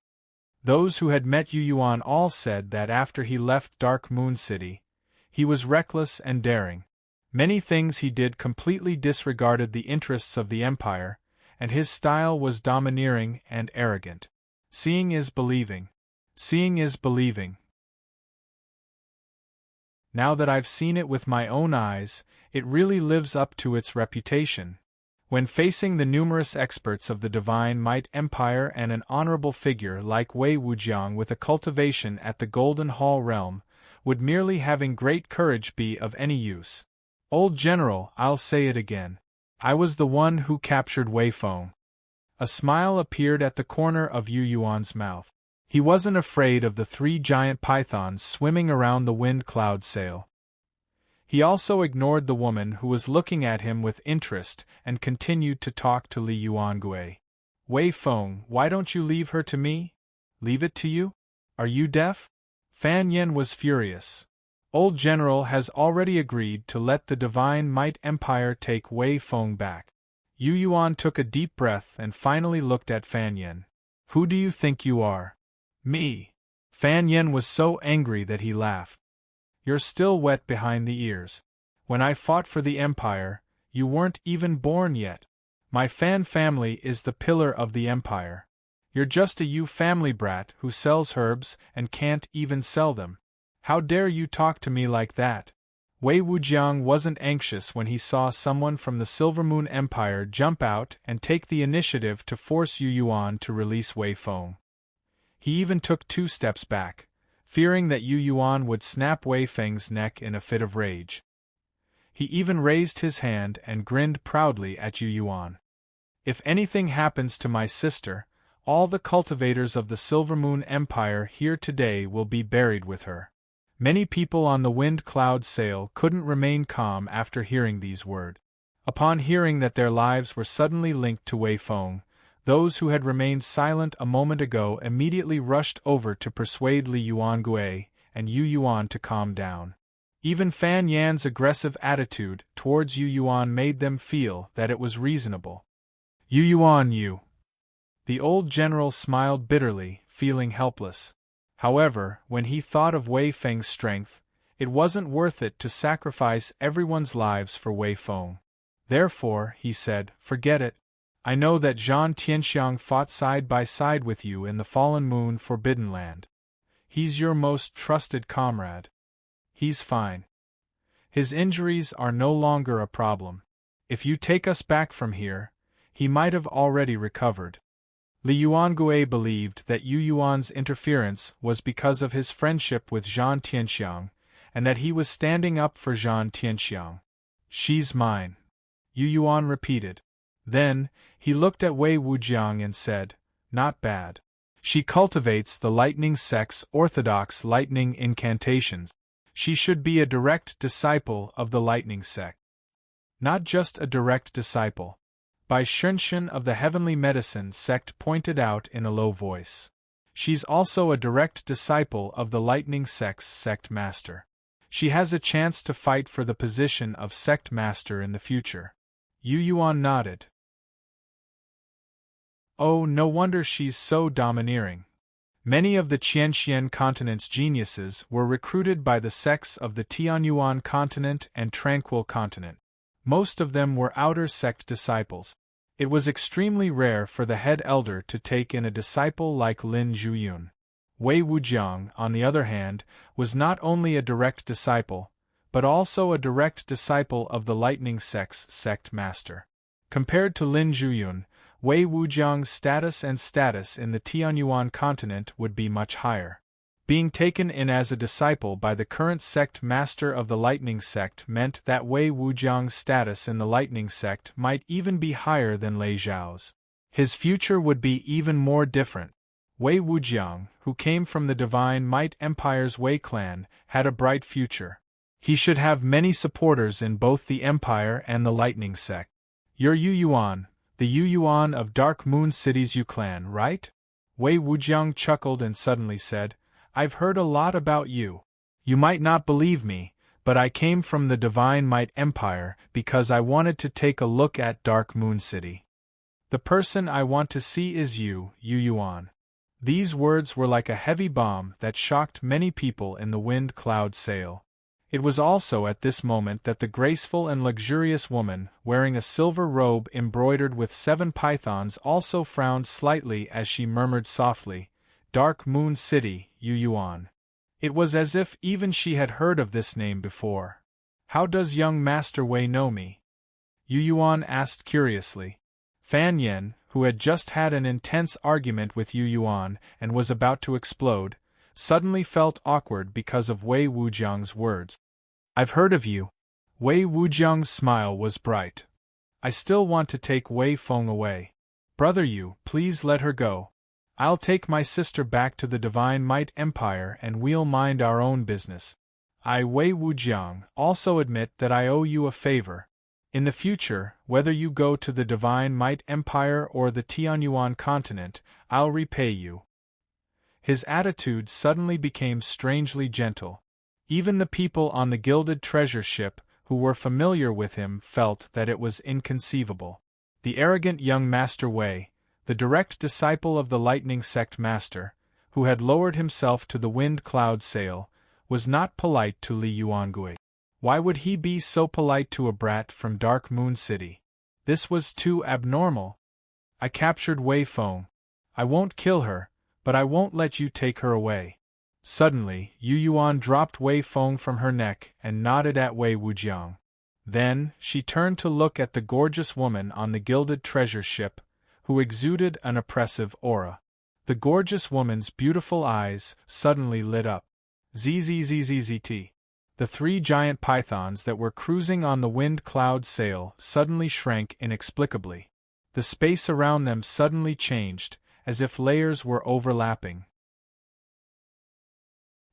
Those who had met Yu Yuan all said that after he left Dark Moon City, he was reckless and daring. Many things he did completely disregarded the interests of the Empire, and his style was domineering and arrogant. Seeing is believing. Seeing is believing. Now that I've seen it with my own eyes, it really lives up to its reputation. When facing the numerous experts of the Divine Might Empire and an honorable figure like Wei Wujiang with a cultivation at the Golden Hall realm, would merely having great courage be of any use? Old General, I'll say it again. I was the one who captured Wei Feng. A smile appeared at the corner of Yu Yuan's mouth. He wasn't afraid of the 3 giant pythons swimming around the wind cloud sail. He also ignored the woman who was looking at him with interest and continued to talk to Li Yuangue. Wei Feng, why don't you leave her to me? Leave it to you? Are you deaf? Fan Yen was furious. Old General has already agreed to let the Divine Might Empire take Wei Feng back. Yu Yuan took a deep breath and finally looked at Fan Yen. Who do you think you are? Me. Fan Yen was so angry that he laughed. You're still wet behind the ears. When I fought for the Empire, you weren't even born yet. My Fan family is the pillar of the Empire. You're just a Yu family brat who sells herbs and can't even sell them. How dare you talk to me like that? Wei Wujiang wasn't anxious when he saw someone from the Silver Moon Empire jump out and take the initiative to force Yu Yuan to release Wei Feng. He even took 2 steps back, fearing that Yu Yuan would snap Wei Feng's neck in a fit of rage. He even raised his hand and grinned proudly at Yu Yuan. If anything happens to my sister, all the cultivators of the Silver Moon Empire here today will be buried with her. Many people on the Wind Cloud Sail couldn't remain calm after hearing these words. Upon hearing that their lives were suddenly linked to Wei Feng, those who had remained silent a moment ago immediately rushed over to persuade Li Yuangui and Yu Yuan to calm down. Even Fan Yan's aggressive attitude towards Yu Yuan made them feel that it was reasonable. Yu Yuan, you. The old general smiled bitterly, feeling helpless. However, when he thought of Wei Feng's strength, it wasn't worth it to sacrifice everyone's lives for Wei Feng. Therefore, he said, forget it. I know that Zhan Tianxiang fought side by side with you in the Fallen Moon Forbidden Land. He's your most trusted comrade. He's fine. His injuries are no longer a problem. If you take us back from here, he might have already recovered. Li Yuangui believed that Yu Yuan's interference was because of his friendship with Zhan Tianxiang, and that he was standing up for Zhan Tianxiang. She's mine, Yu Yuan repeated. Then, he looked at Wei Wujiang and said, not bad. She cultivates the lightning sect's orthodox lightning incantations. She should be a direct disciple of the lightning sect. Not just a direct disciple. Bai Shenshen of the Heavenly Medicine sect pointed out in a low voice. She's also a direct disciple of the Lightning sect's sect master. She has a chance to fight for the position of sect master in the future. Yu Yuan nodded. Oh, no wonder she's so domineering. Many of the Qianxian continent's geniuses were recruited by the sects of the Tianyuan continent and Tranquil continent. Most of them were outer sect disciples. It was extremely rare for the head elder to take in a disciple like Lin Zhuyun. Wei Wujiang, on the other hand, was not only a direct disciple, but also a direct disciple of the Lightning sect's sect master. Compared to Lin Zhuyun, Wei Wujiang's status in the Tianyuan continent would be much higher. Being taken in as a disciple by the current sect master of the Lightning sect meant that Wei Wujiang's status in the Lightning sect might even be higher than Lei Zhao's. His future would be even more different. Wei Wujiang, who came from the Divine Might Empire's Wei clan, had a bright future. He should have many supporters in both the Empire and the Lightning sect. You're Yu Yuan, the Yu Yuan of Dark Moon City's Yu clan, right? Wei Wujiang chuckled and suddenly said, I've heard a lot about you. You might not believe me, but I came from the Divine Might Empire because I wanted to take a look at Dark Moon City. The person I want to see is you, Yu Yuan. These words were like a heavy bomb that shocked many people in the Wind Cloud Sail. It was also at this moment that the graceful and luxurious woman, wearing a silver robe embroidered with 7 pythons, also frowned slightly as she murmured softly, Dark Moon City, Yu Yuan. It was as if even she had heard of this name before. How does young Master Wei know me? Yu Yuan asked curiously. Fan Yen, who had just had an intense argument with Yu Yuan and was about to explode, suddenly felt awkward because of Wei Wujiang's words. I've heard of you. Wei Wujiang's smile was bright. I still want to take Wei Feng away. Brother Yu, please let her go. I'll take my sister back to the Divine Might Empire and we'll mind our own business. I, Wei Wujiang, also admit that I owe you a favor. In the future, whether you go to the Divine Might Empire or the Tianyuan continent, I'll repay you. His attitude suddenly became strangely gentle. Even the people on the gilded treasure ship, who were familiar with him, felt that it was inconceivable. The arrogant young Master Wei, the direct disciple of the lightning sect master, who had lowered himself to the wind cloud sail, was not polite to Li Yuangui. Why would he be so polite to a brat from Dark Moon City? This was too abnormal. I captured Wei Feng. I won't kill her, but I won't let you take her away. Suddenly, Yu Yuan dropped Wei Feng from her neck and nodded at Wei Wujiang. Then, she turned to look at the gorgeous woman on the gilded treasure ship, who exuded an oppressive aura. The gorgeous woman's beautiful eyes suddenly lit up. Zzzzzt. The 3 giant pythons that were cruising on the wind cloud sail suddenly shrank inexplicably. The space around them suddenly changed, as if layers were overlapping.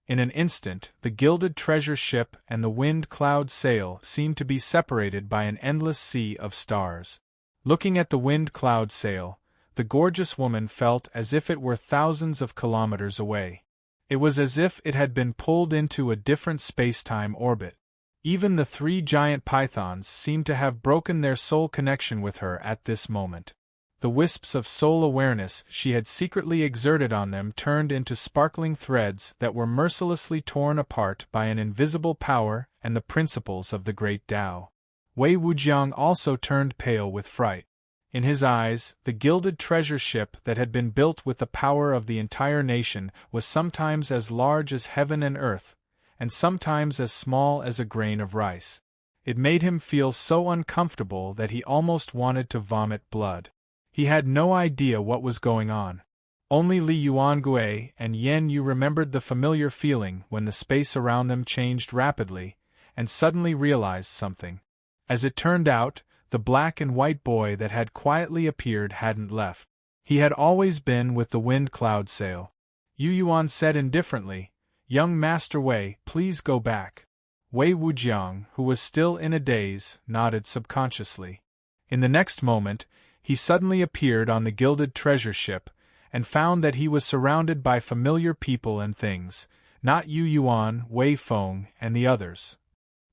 In an instant, the gilded treasure ship and the wind cloud sail seemed to be separated by an endless sea of stars. Looking at the wind cloud sail, the gorgeous woman felt as if it were thousands of kilometers away. It was as if it had been pulled into a different space-time orbit. Even the 3 giant pythons seemed to have broken their soul connection with her at this moment. The wisps of soul awareness she had secretly exerted on them turned into sparkling threads that were mercilessly torn apart by an invisible power and the principles of the great Tao. Wei Wujiang also turned pale with fright. In his eyes, the gilded treasure ship that had been built with the power of the entire nation was sometimes as large as heaven and earth, and sometimes as small as a grain of rice. It made him feel so uncomfortable that he almost wanted to vomit blood. He had no idea what was going on. Only Li Yuangui and Yan Yu remembered the familiar feeling when the space around them changed rapidly, and suddenly realized something. As it turned out, the black and white boy that had quietly appeared hadn't left. He had always been with the wind cloud sail. Yu Yuan said indifferently, "Young Master Wei, please go back." Wei Wujiang, who was still in a daze, nodded subconsciously. In the next moment, he suddenly appeared on the gilded treasure ship, and found that he was surrounded by familiar people and things, not Yu Yuan, Wei Feng, and the others.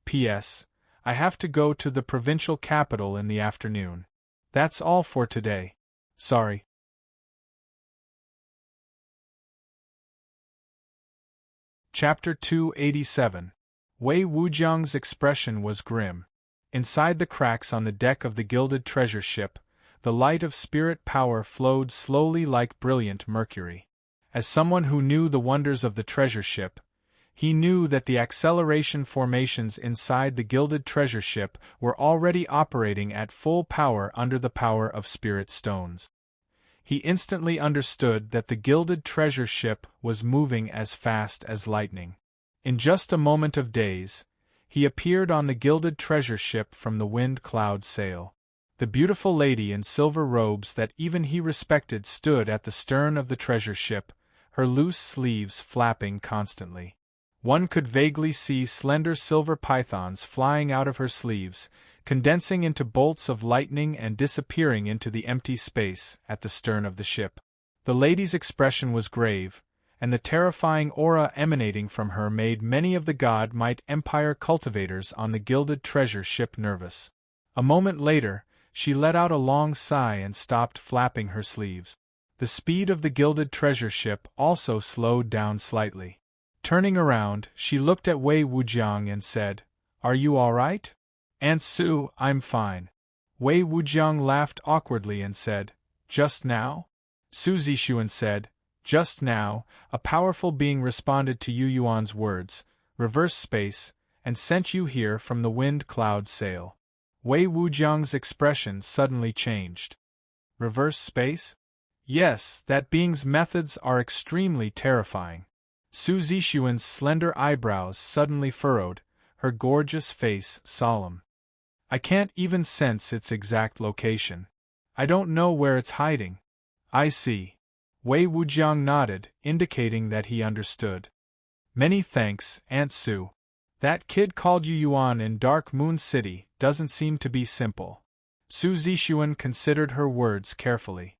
P.S. I have to go to the provincial capital in the afternoon. That's all for today. Sorry. Chapter 287. Wei Wujiang's expression was grim. Inside the cracks on the deck of the gilded treasure ship, the light of spirit power flowed slowly like brilliant mercury. As someone who knew the wonders of the treasure ship, he knew that the acceleration formations inside the gilded treasure ship were already operating at full power under the power of spirit stones. He instantly understood that the gilded treasure ship was moving as fast as lightning. In just a moment of daze, he appeared on the gilded treasure ship from the wind cloud sail. The beautiful lady in silver robes that even he respected stood at the stern of the treasure ship, her loose sleeves flapping constantly. One could vaguely see slender silver pythons flying out of her sleeves, condensing into bolts of lightning and disappearing into the empty space at the stern of the ship. The lady's expression was grave, and the terrifying aura emanating from her made many of the God Might Empire cultivators on the gilded treasure ship nervous. A moment later, she let out a long sigh and stopped flapping her sleeves. The speed of the gilded treasure ship also slowed down slightly. Turning around, she looked at Wei Wujiang and said, "Are you all right?" "Aunt Sue, I'm fine." Wei Wujiang laughed awkwardly and said, "Just now?" Su Zixuan said, "Just now, a powerful being responded to Yu Yuan's words, reverse space, and sent you here from the wind cloud sail." Wei Wujiang's expression suddenly changed. "Reverse space?" "Yes, that being's methods are extremely terrifying." Su Zixuan's slender eyebrows suddenly furrowed, her gorgeous face solemn. "I can't even sense its exact location. I don't know where it's hiding." "I see." Wei Wujiang nodded, indicating that he understood. "Many thanks, Aunt Sue. That kid called Yu Yuan in Dark Moon City doesn't seem to be simple." Su Zixuan considered her words carefully.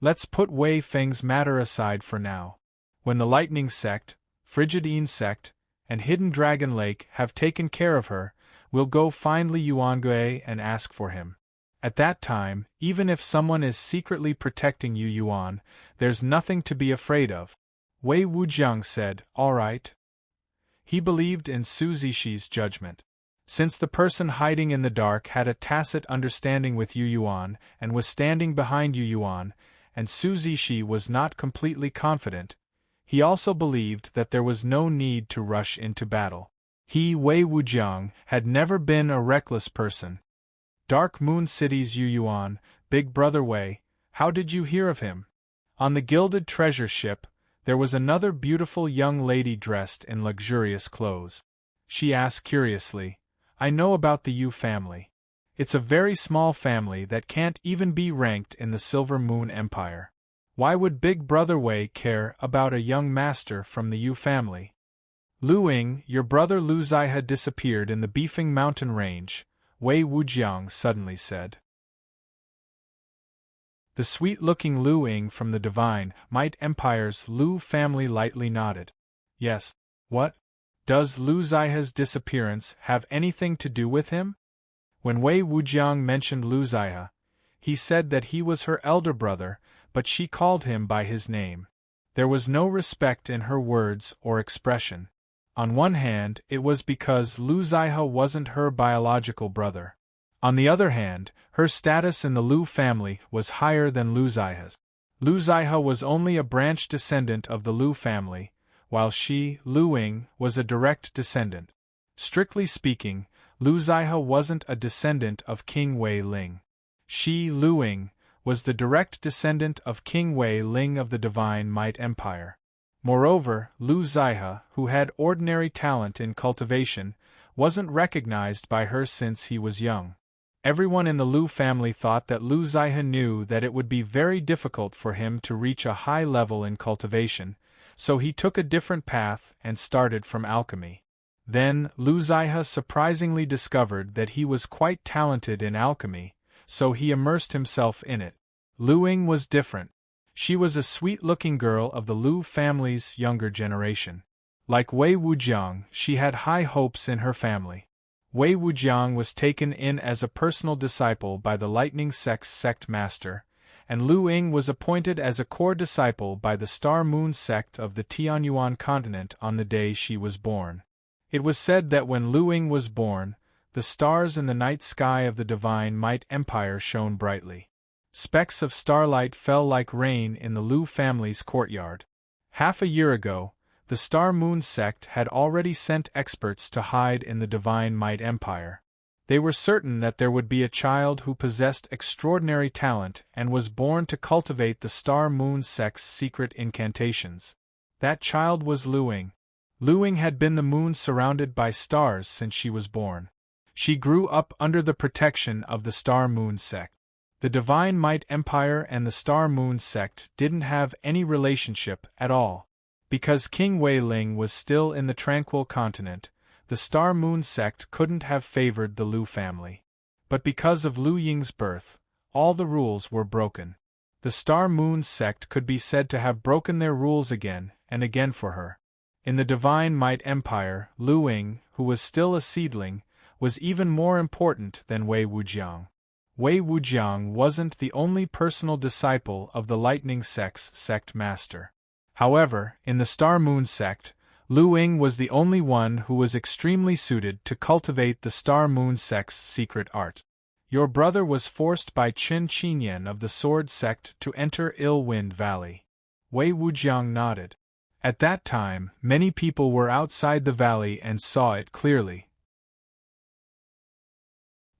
"Let's put Wei Feng's matter aside for now. When the Lightning Sect, Frigidine Sect, and Hidden Dragon Lake have taken care of her, we'll go find Li Yuangue and ask for him. At that time, even if someone is secretly protecting Yu Yuan, there's nothing to be afraid of. Wei Wujiang said, all right. He believed in Su Zixi judgment. Since the person hiding in the dark had a tacit understanding with Yu Yuan and was standing behind Yu Yuan, and Su Zixi was not completely confident, he also believed that there was no need to rush into battle. He, Wei Wujiang, had never been a reckless person. Dark Moon City's Yu Yuan, Big Brother Wei, how did you hear of him? On the gilded treasure ship, there was another beautiful young lady dressed in luxurious clothes. She asked curiously, I know about the Yu family. It's a very small family that can't even be ranked in the Silver Moon Empire. Why would Big Brother Wei care about a young master from the Yu family? Lu Ying, your brother Lu Zai had disappeared in the Beefing Mountain Range, Wei Wujiang suddenly said. The sweet-looking Lu Ying from the Divine Might Empire's Lu family lightly nodded. Yes. What? Does Lu Zaiha's disappearance have anything to do with him? When Wei Wujiang mentioned Lu Zaiha, he said that he was her elder brother, but she called him by his name. There was no respect in her words or expression. On one hand, it was because Lu Zaiha wasn't her biological brother. On the other hand, her status in the Lu family was higher than Lu Zaiha's. Lu Zaiha was only a branch descendant of the Lu family, while she, Lu Ying, was a direct descendant. Strictly speaking, Lu Zaiha wasn't a descendant of King Wei Ling. She, Lu Ying, was the direct descendant of King Wei Ling of the Divine Might Empire. Moreover, Lu Zaiha, who had ordinary talent in cultivation, wasn't recognized by her since he was young. Everyone in the Lu family thought that Lu Zaiha knew that it would be very difficult for him to reach a high level in cultivation, so he took a different path and started from alchemy. Then, Lu Zaiha surprisingly discovered that he was quite talented in alchemy, so he immersed himself in it. Lu Ying was different. She was a sweet-looking girl of the Lu family's younger generation. Like Wei Wujiang, she had high hopes in her family. Wei Wujiang was taken in as a personal disciple by the Lightning Sect's sect master, and Lu Ying was appointed as a core disciple by the Star Moon sect of the Tianyuan continent on the day she was born. It was said that when Lu Ying was born, the stars in the night sky of the Divine Might Empire shone brightly. Specks of starlight fell like rain in the Lu family's courtyard. Half a year ago, the Star Moon sect had already sent experts to hide in the Divine Might Empire. They were certain that there would be a child who possessed extraordinary talent and was born to cultivate the Star Moon sect's secret incantations. That child was Lu Ying. Lu Ying had been the moon surrounded by stars since she was born. She grew up under the protection of the Star Moon sect. The Divine Might Empire and the Star Moon sect didn't have any relationship at all. Because King Wei Ling was still in the Tranquil Continent, the Star Moon sect couldn't have favored the Lu family. But because of Lu Ying's birth, all the rules were broken. The Star Moon sect could be said to have broken their rules again and again for her. In the Divine Might Empire, Lu Ying, who was still a seedling, was even more important than Wei Wujiang. Wei Wujiang wasn't the only personal disciple of the Lightning Sect's sect master. However, in the Star Moon sect, Lu Ying was the only one who was extremely suited to cultivate the Star Moon sect's secret art. Your brother was forced by Qin Qinyan of the Sword sect to enter Ill Wind Valley. Wei Wujiang nodded. At that time, many people were outside the valley and saw it clearly.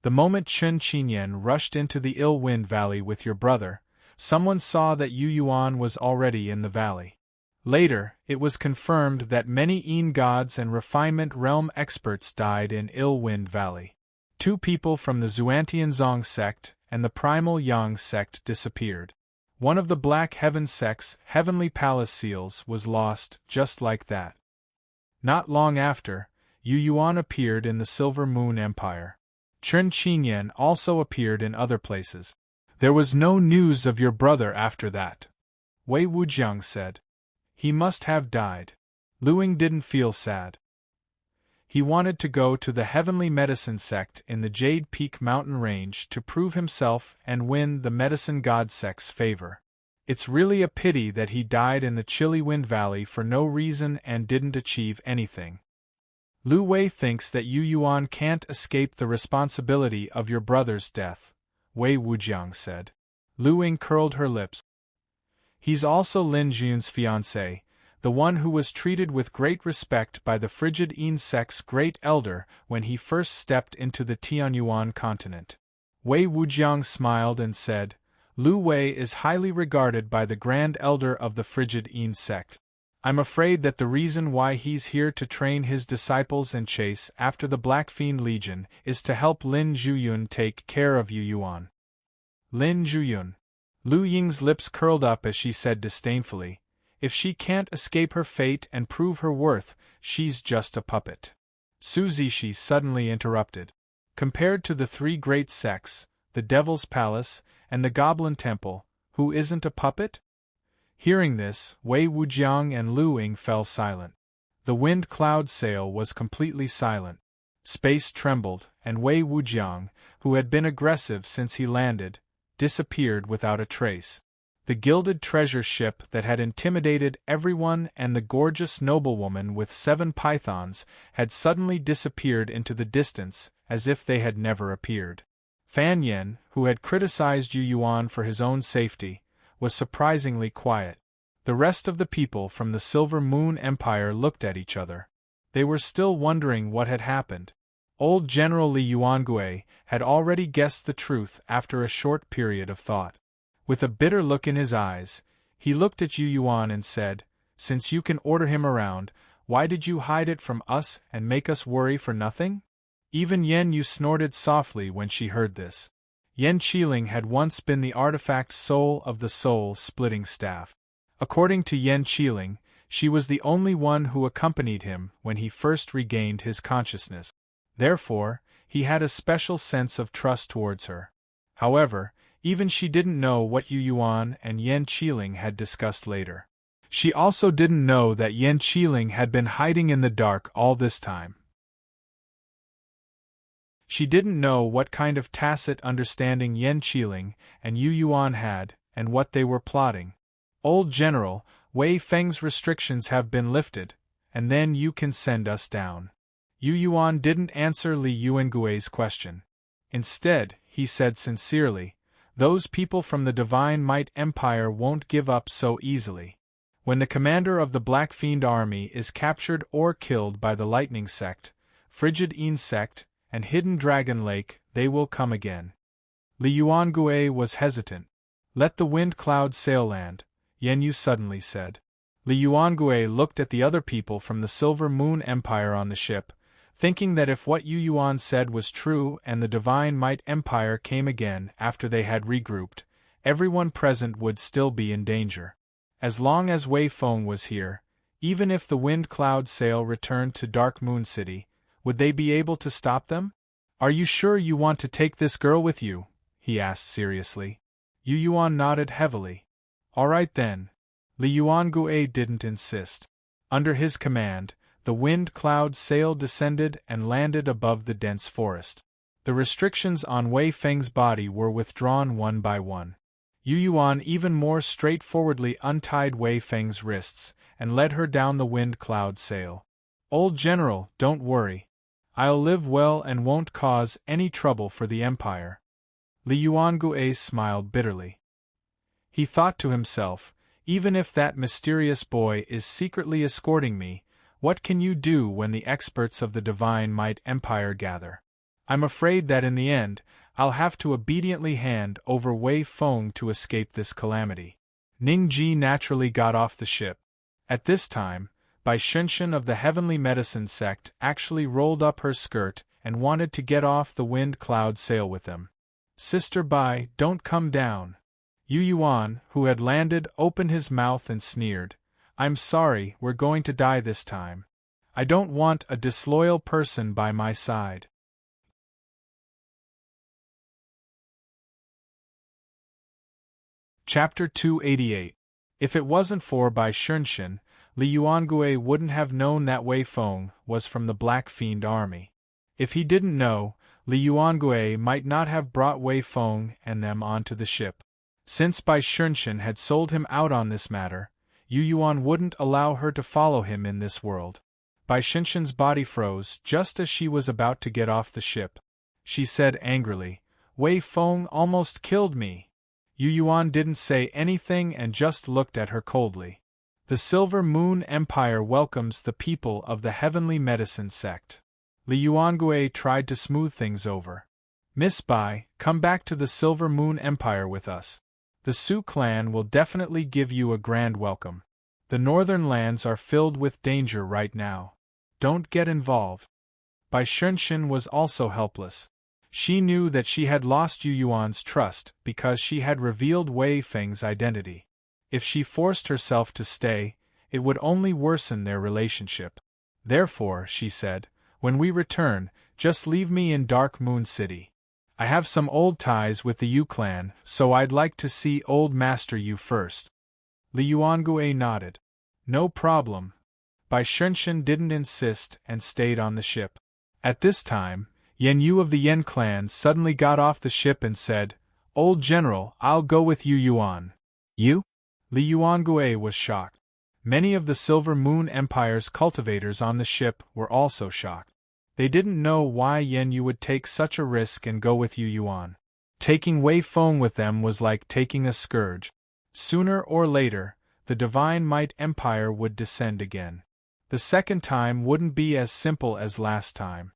The moment Qin Qinyan rushed into the Ill Wind Valley with your brother, someone saw that Yu Yuan was already in the valley. Later, it was confirmed that many Yin gods and refinement realm experts died in Ill Wind Valley. 2 people from the Xuantianzong sect and the Primal Yang sect disappeared. One of the Black Heaven sect's Heavenly Palace seals was lost just like that. Not long after, Yu Yuan appeared in the Silver Moon Empire. Qin Qinyan also appeared in other places. There was no news of your brother after that. Wei Wujiang said. He must have died. Lu Ying didn't feel sad. He wanted to go to the Heavenly Medicine sect in the Jade Peak mountain range to prove himself and win the Medicine God sect's favor. It's really a pity that he died in the chilly Wind Valley for no reason and didn't achieve anything. Lu Wei thinks that Yu Yuan can't escape the responsibility of your brother's death, Wei Wujiang said. Lu Ying curled her lips. He's also Lin Jun's fiancé, the one who was treated with great respect by the Frigid Yin sect's great elder when he first stepped into the Tianyuan continent. Wei Wujiang smiled and said, Lu Wei is highly regarded by the Grand Elder of the Frigid Yin sect. I'm afraid that the reason why he's here to train his disciples and chase after the Black Fiend Legion is to help Lin Zhuyun take care of Yu Yuan. Lin Zhuyun. Lu Ying's lips curled up as she said disdainfully, if she can't escape her fate and prove her worth, she's just a puppet. Su Zishi suddenly interrupted. Compared to the three great sects, the Devil's Palace, and the Goblin Temple, who isn't a puppet? Hearing this, Wei Wujiang and Lu Ying fell silent. The wind cloud sail was completely silent. Space trembled, and Wei Wujiang, who had been aggressive since he landed, disappeared without a trace. The gilded treasure ship that had intimidated everyone and the gorgeous noblewoman with 7 pythons had suddenly disappeared into the distance, as if they had never appeared. Fan Yen, who had criticized Yu Yuan for his own safety, was surprisingly quiet. The rest of the people from the Silver Moon Empire looked at each other. They were still wondering what had happened. Old General Li Yuangue had already guessed the truth after a short period of thought. With a bitter look in his eyes, he looked at Yu Yuan and said, Since you can order him around, why did you hide it from us and make us worry for nothing? Even Yen Yu snorted softly when she heard this. Yen Qiling had once been the artifact soul of the soul-splitting staff. According to Yen Qiling, she was the only one who accompanied him when he first regained his consciousness. Therefore, he had a special sense of trust towards her. However, even she didn't know what Yu Yuan and Yen Qiling had discussed later. She also didn't know that Yen Qiling had been hiding in the dark all this time. She didn't know what kind of tacit understanding Yen Qiling and Yu Yuan had, and what they were plotting. Old General, Wei Feng's restrictions have been lifted, and then you can send us down. Yu Yuan didn't answer Li Yuangui's question. Instead, he said sincerely, those people from the Divine Might Empire won't give up so easily. When the commander of the Black Fiend army is captured or killed by the Lightning Sect, Frigid Yin Sect, and Hidden Dragon Lake, they will come again. Li Yuangue was hesitant. Let the wind cloud sail land, Yen Yu suddenly said. Li Yuangue looked at the other people from the Silver Moon Empire on the ship, thinking that if what Yu Yuan said was true and the Divine Might Empire came again after they had regrouped, everyone present would still be in danger. As long as Wei Feng was here, even if the wind cloud sail returned to Dark Moon City, would they be able to stop them? Are you sure you want to take this girl with you? He asked seriously. Yu Yuan nodded heavily. All right then. Li Yuangue didn't insist. Under his command, the wind cloud sail descended and landed above the dense forest. The restrictions on Wei Feng's body were withdrawn one by one. Yu Yuan even more straightforwardly untied Wei Feng's wrists and led her down the wind cloud sail. Old General, don't worry. I'll live well and won't cause any trouble for the Empire. Li Yuangue smiled bitterly. He thought to himself, even if that mysterious boy is secretly escorting me, what can you do when the experts of the Divine Might Empire gather? I'm afraid that in the end, I'll have to obediently hand over Wei Feng to escape this calamity. Ning Ji naturally got off the ship. At this time, Bai Shunshan of the Heavenly Medicine sect actually rolled up her skirt and wanted to get off the wind cloud sail with him. Sister Bai, don't come down. Yu Yuan, who had landed, opened his mouth and sneered. I'm sorry, we're going to die this time. I don't want a disloyal person by my side. Chapter 288. If it wasn't for Bai Shunshan, Li Yuangue wouldn't have known that Wei Feng was from the Black Fiend army. If he didn't know, Li Yuangue might not have brought Wei Feng and them onto the ship. Since Bai Shunshan had sold him out on this matter, Yu Yuan wouldn't allow her to follow him in this world. Bai Shunshan's body froze just as she was about to get off the ship. She said angrily, "Wei Feng almost killed me." Yu Yuan didn't say anything and just looked at her coldly. The Silver Moon Empire welcomes the people of the Heavenly Medicine sect. Li Yuangue tried to smooth things over. "Miss Bai, come back to the Silver Moon Empire with us. The Su clan will definitely give you a grand welcome. The northern lands are filled with danger right now. Don't get involved." Bai Shunshan was also helpless. She knew that she had lost Yu Yuan's trust because she had revealed Wei Feng's identity. If she forced herself to stay, it would only worsen their relationship. Therefore, she said, "When we return, just leave me in Dark Moon City. I have some old ties with the Yu clan, so I'd like to see Old Master Yu first." Li Yuangue nodded. "No problem." Bai Shunshan didn't insist and stayed on the ship. At this time, Yen Yu of the Yen clan suddenly got off the ship and said, "Old General, I'll go with Yu Yuan." "You?" Li Yuangue was shocked. Many of the Silver Moon Empire's cultivators on the ship were also shocked. They didn't know why Yen Yu would take such a risk and go with Yu Yuan. Taking Wei Feng with them was like taking a scourge. Sooner or later, the Divine Might Empire would descend again. The second time wouldn't be as simple as last time.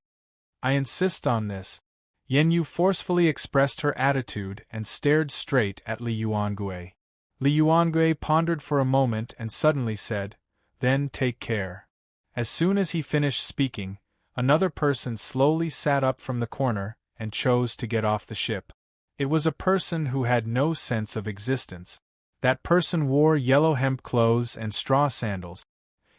"I insist on this." Yen Yu forcefully expressed her attitude and stared straight at Li Yuangue. Li Yuangue pondered for a moment and suddenly said, "Then take care." As soon as he finished speaking, another person slowly sat up from the corner and chose to get off the ship. It was a person who had no sense of existence. That person wore yellow hemp clothes and straw sandals.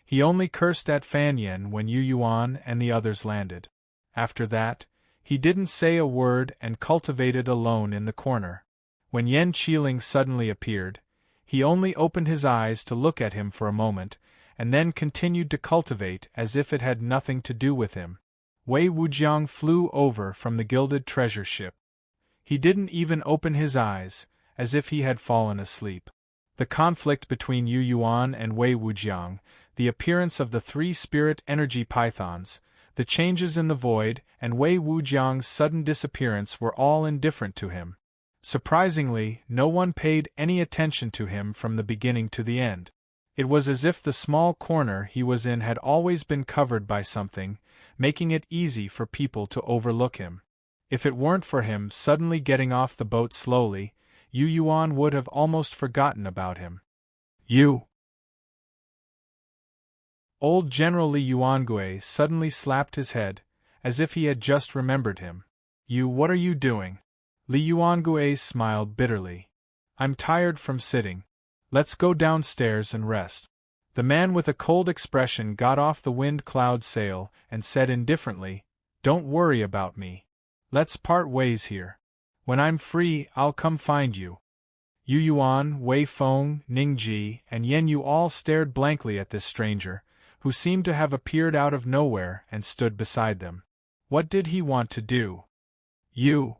He only cursed at Fan Yen when Yu Yuan and the others landed. After that, he didn't say a word and cultivated alone in the corner. When Yen Qiling suddenly appeared, he only opened his eyes to look at him for a moment, and then continued to cultivate as if it had nothing to do with him. Wei Wujiang flew over from the gilded treasure ship. He didn't even open his eyes, as if he had fallen asleep. The conflict between Yu Yuan and Wei Wujiang, the appearance of the three spirit energy pythons, the changes in the void, and Wei Wujiang's sudden disappearance were all indifferent to him. Surprisingly, no one paid any attention to him from the beginning to the end. It was as if the small corner he was in had always been covered by something, making it easy for people to overlook him. If it weren't for him suddenly getting off the boat slowly, Yu Yuan would have almost forgotten about him. "You!" Old General Li Yuangue suddenly slapped his head, as if he had just remembered him. "You, what are you doing?" Li Yuangue smiled bitterly. "I'm tired from sitting. Let's go downstairs and rest." The man with a cold expression got off the wind cloud sail and said indifferently, "Don't worry about me. Let's part ways here. When I'm free, I'll come find you." Yu Yuan, Wei Feng, Ningji, and Yen Yu all stared blankly at this stranger, who seemed to have appeared out of nowhere and stood beside them. What did he want to do? "You."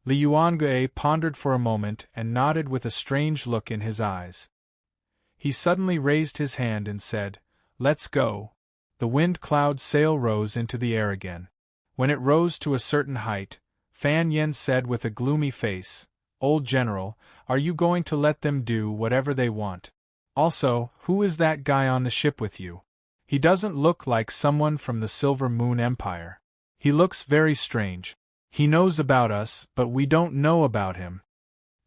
Li Yuangue pondered for a moment and nodded with a strange look in his eyes. He suddenly raised his hand and said, "Let's go." The wind cloud sail rose into the air again. When it rose to a certain height, Fan Yen said with a gloomy face, "Old General, are you going to let them do whatever they want? Also, who is that guy on the ship with you? He doesn't look like someone from the Silver Moon Empire. He looks very strange. He knows about us, but we don't know about him."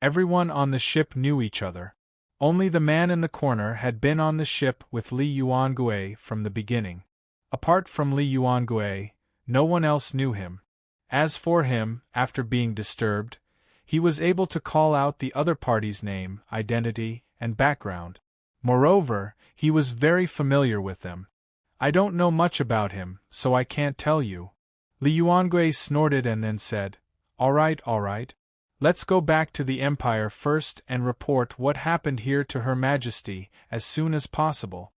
Everyone on the ship knew each other. Only the man in the corner had been on the ship with Li Yuangue from the beginning. Apart from Li Yuangue, no one else knew him. As for him, after being disturbed, he was able to call out the other party's name, identity, and background. Moreover, he was very familiar with them. "I don't know much about him, so I can't tell you." Li Yuangue snorted and then said, all right. Let's go back to the Empire first and report what happened here to Her Majesty as soon as possible."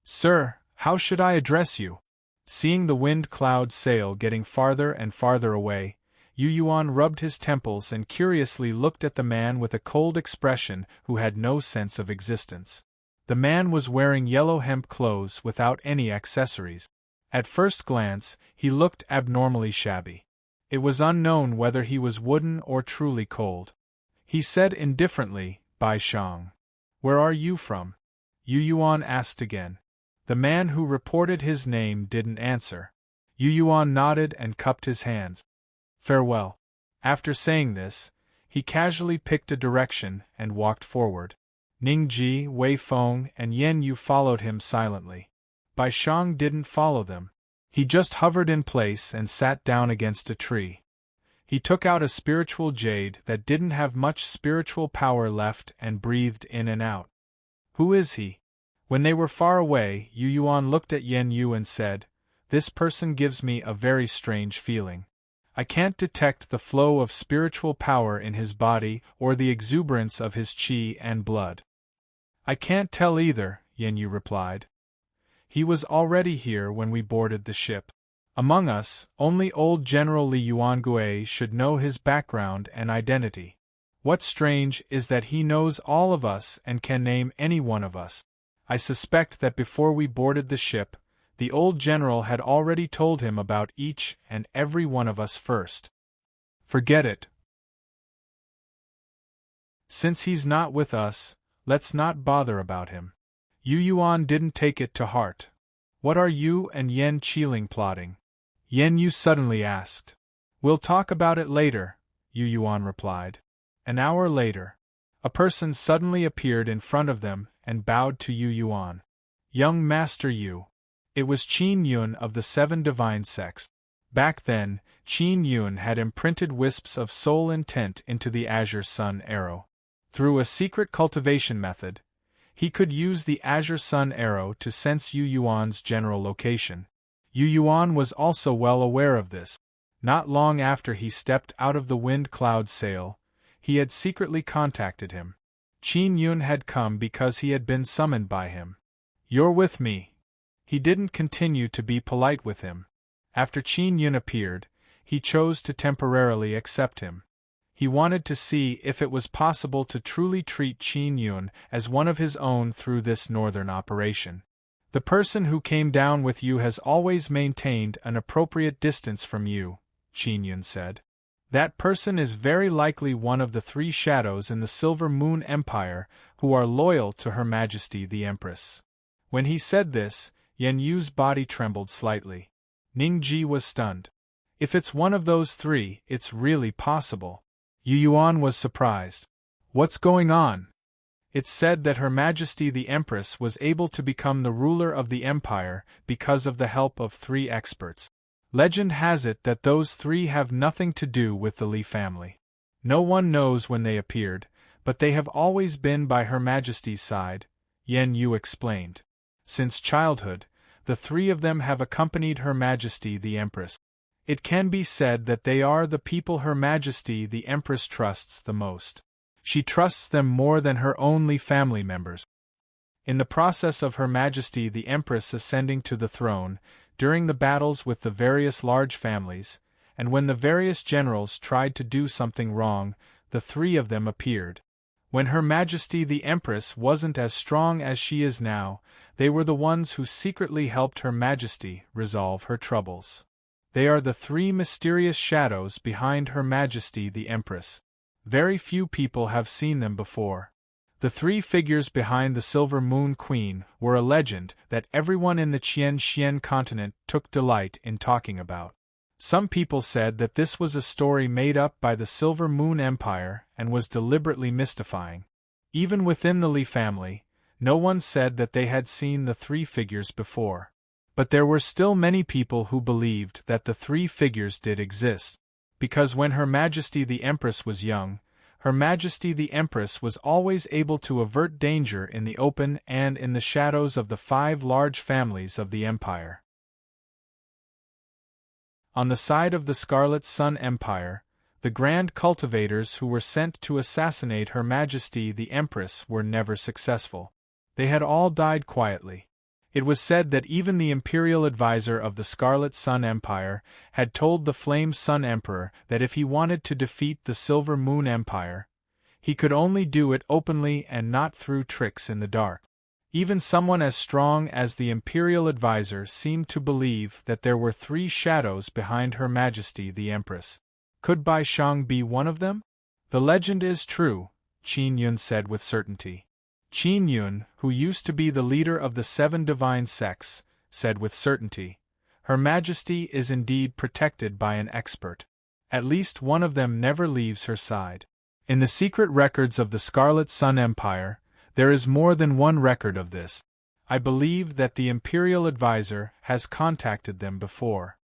Sir, how should I address you? Seeing the wind cloud sail getting farther and farther away, Yu Yuan rubbed his temples and curiously looked at the man with a cold expression who had no sense of existence. The man was wearing yellow hemp clothes without any accessories. At first glance, he looked abnormally shabby. It was unknown whether he was wooden or truly cold. He said indifferently, "Bai Shang. Where are you from?" Yu Yuan asked again. The man who reported his name didn't answer. Yu Yuan nodded and cupped his hands. "Farewell." After saying this, he casually picked a direction and walked forward. Ning Ji, Wei Feng, and Yen Yu followed him silently. Bai Shang didn't follow them. He just hovered in place and sat down against a tree. He took out a spiritual jade that didn't have much spiritual power left and breathed in and out. "Who is he?" When they were far away, Yu Yuan looked at Yen Yu and said, "This person gives me a very strange feeling. I can't detect the flow of spiritual power in his body or the exuberance of his qi and blood." "I can't tell either," Yen Yu replied. "He was already here when we boarded the ship. Among us, only old General Li Yuangue should know his background and identity. What's strange is that he knows all of us and can name any one of us. I suspect that before we boarded the ship, the old general had already told him about each and every one of us first." "Forget it. Since he's not with us, let's not bother about him." Yu Yuan didn't take it to heart. "What are you and Yen Qiling plotting?" Yen Yu suddenly asked. "We'll talk about it later," Yu Yuan replied. An hour later, a person suddenly appeared in front of them and bowed to Yu Yuan. "Young Master Yu." It was Qin Yun of the Seven Divine Sects. Back then, Qin Yun had imprinted wisps of soul intent into the Azure Sun arrow. Through a secret cultivation method, he could use the Azure Sun arrow to sense Yu Yuan's general location. Yu Yuan was also well aware of this. Not long after he stepped out of the wind cloud sail, he had secretly contacted him. Qin Yun had come because he had been summoned by him. "You're with me." He didn't continue to be polite with him. After Qin Yun appeared, he chose to temporarily accept him. He wanted to see if it was possible to truly treat Qin Yun as one of his own through this northern operation. "The person who came down with you has always maintained an appropriate distance from you," Qin Yun said. "That person is very likely one of the three shadows in the Silver Moon Empire who are loyal to Her Majesty the Empress." When he said this, Yen Yu's body trembled slightly. Ning Ji was stunned. "If it's one of those three, it's really possible." Yu Yuan was surprised. "What's going on?" "It's said that Her Majesty the Empress was able to become the ruler of the empire because of the help of three experts. Legend has it that those three have nothing to do with the Li family. No one knows when they appeared, but they have always been by Her Majesty's side," Yen Yu explained. "Since childhood, the three of them have accompanied Her Majesty the Empress. It can be said that they are the people Her Majesty the Empress trusts the most. She trusts them more than her only family members." In the process of Her Majesty the Empress ascending to the throne, during the battles with the various large families, and when the various generals tried to do something wrong, the three of them appeared. When Her Majesty the Empress wasn't as strong as she is now, they were the ones who secretly helped Her Majesty resolve her troubles. They are the three mysterious shadows behind Her Majesty the Empress. Very few people have seen them before. The three figures behind the Silver Moon Queen were a legend that everyone in the Qian continent took delight in talking about. Some people said that this was a story made up by the Silver Moon Empire and was deliberately mystifying. Even within the Li family, no one said that they had seen the three figures before. But there were still many people who believed that the three figures did exist, because when Her Majesty the Empress was young, Her Majesty the Empress was always able to avert danger in the open and in the shadows of the five large families of the empire. On the side of the Scarlet Sun Empire, the grand cultivators who were sent to assassinate Her Majesty the Empress were never successful. They had all died quietly. It was said that even the imperial advisor of the Scarlet Sun Empire had told the Flame Sun Emperor that if he wanted to defeat the Silver Moon Empire, he could only do it openly and not through tricks in the dark. Even someone as strong as the imperial advisor seemed to believe that there were 3 shadows behind Her Majesty the Empress. Could Bai Shang be one of them? The legend is true, Qin Yun said with certainty. Qin Yun, who used to be the leader of the 7 divine sects, said with certainty, Her Majesty is indeed protected by an expert. At least one of them never leaves her side. In the secret records of the Scarlet Sun Empire, there is more than one record of this. I believe that the imperial advisor has contacted them before.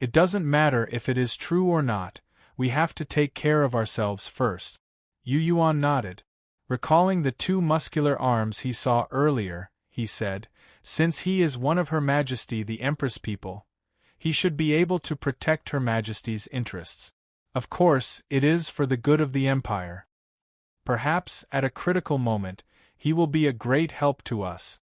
It doesn't matter if it is true or not, we have to take care of ourselves first. Yu Yuan nodded. Recalling the 2 muscular arms he saw earlier, he said, since he is one of Her Majesty the Empress people, he should be able to protect Her Majesty's interests. Of course, it is for the good of the Empire. Perhaps, at a critical moment, he will be a great help to us.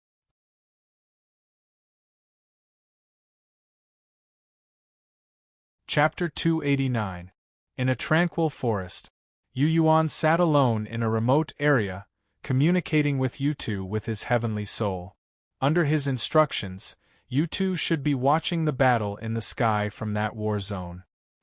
Chapter 289. In a tranquil forest, Yu Yuan sat alone in a remote area, communicating with Yutu with his heavenly soul. Under his instructions, Yutu should be watching the battle in the sky from that war zone.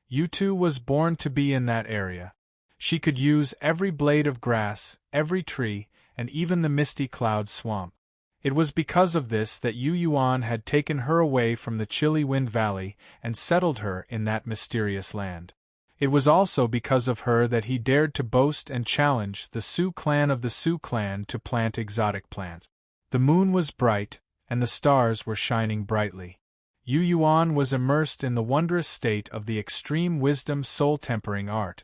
Yutu was born to be in that area. She could use every blade of grass, every tree, and even the misty cloud swamp. It was because of this that Yu Yuan had taken her away from the chilly Wind Valley and settled her in that mysterious land. It was also because of her that he dared to boast and challenge the Sioux clan of the Sioux clan to plant exotic plants. The moon was bright, and the stars were shining brightly. Yu Yuan was immersed in the wondrous state of the extreme wisdom soul-tempering art.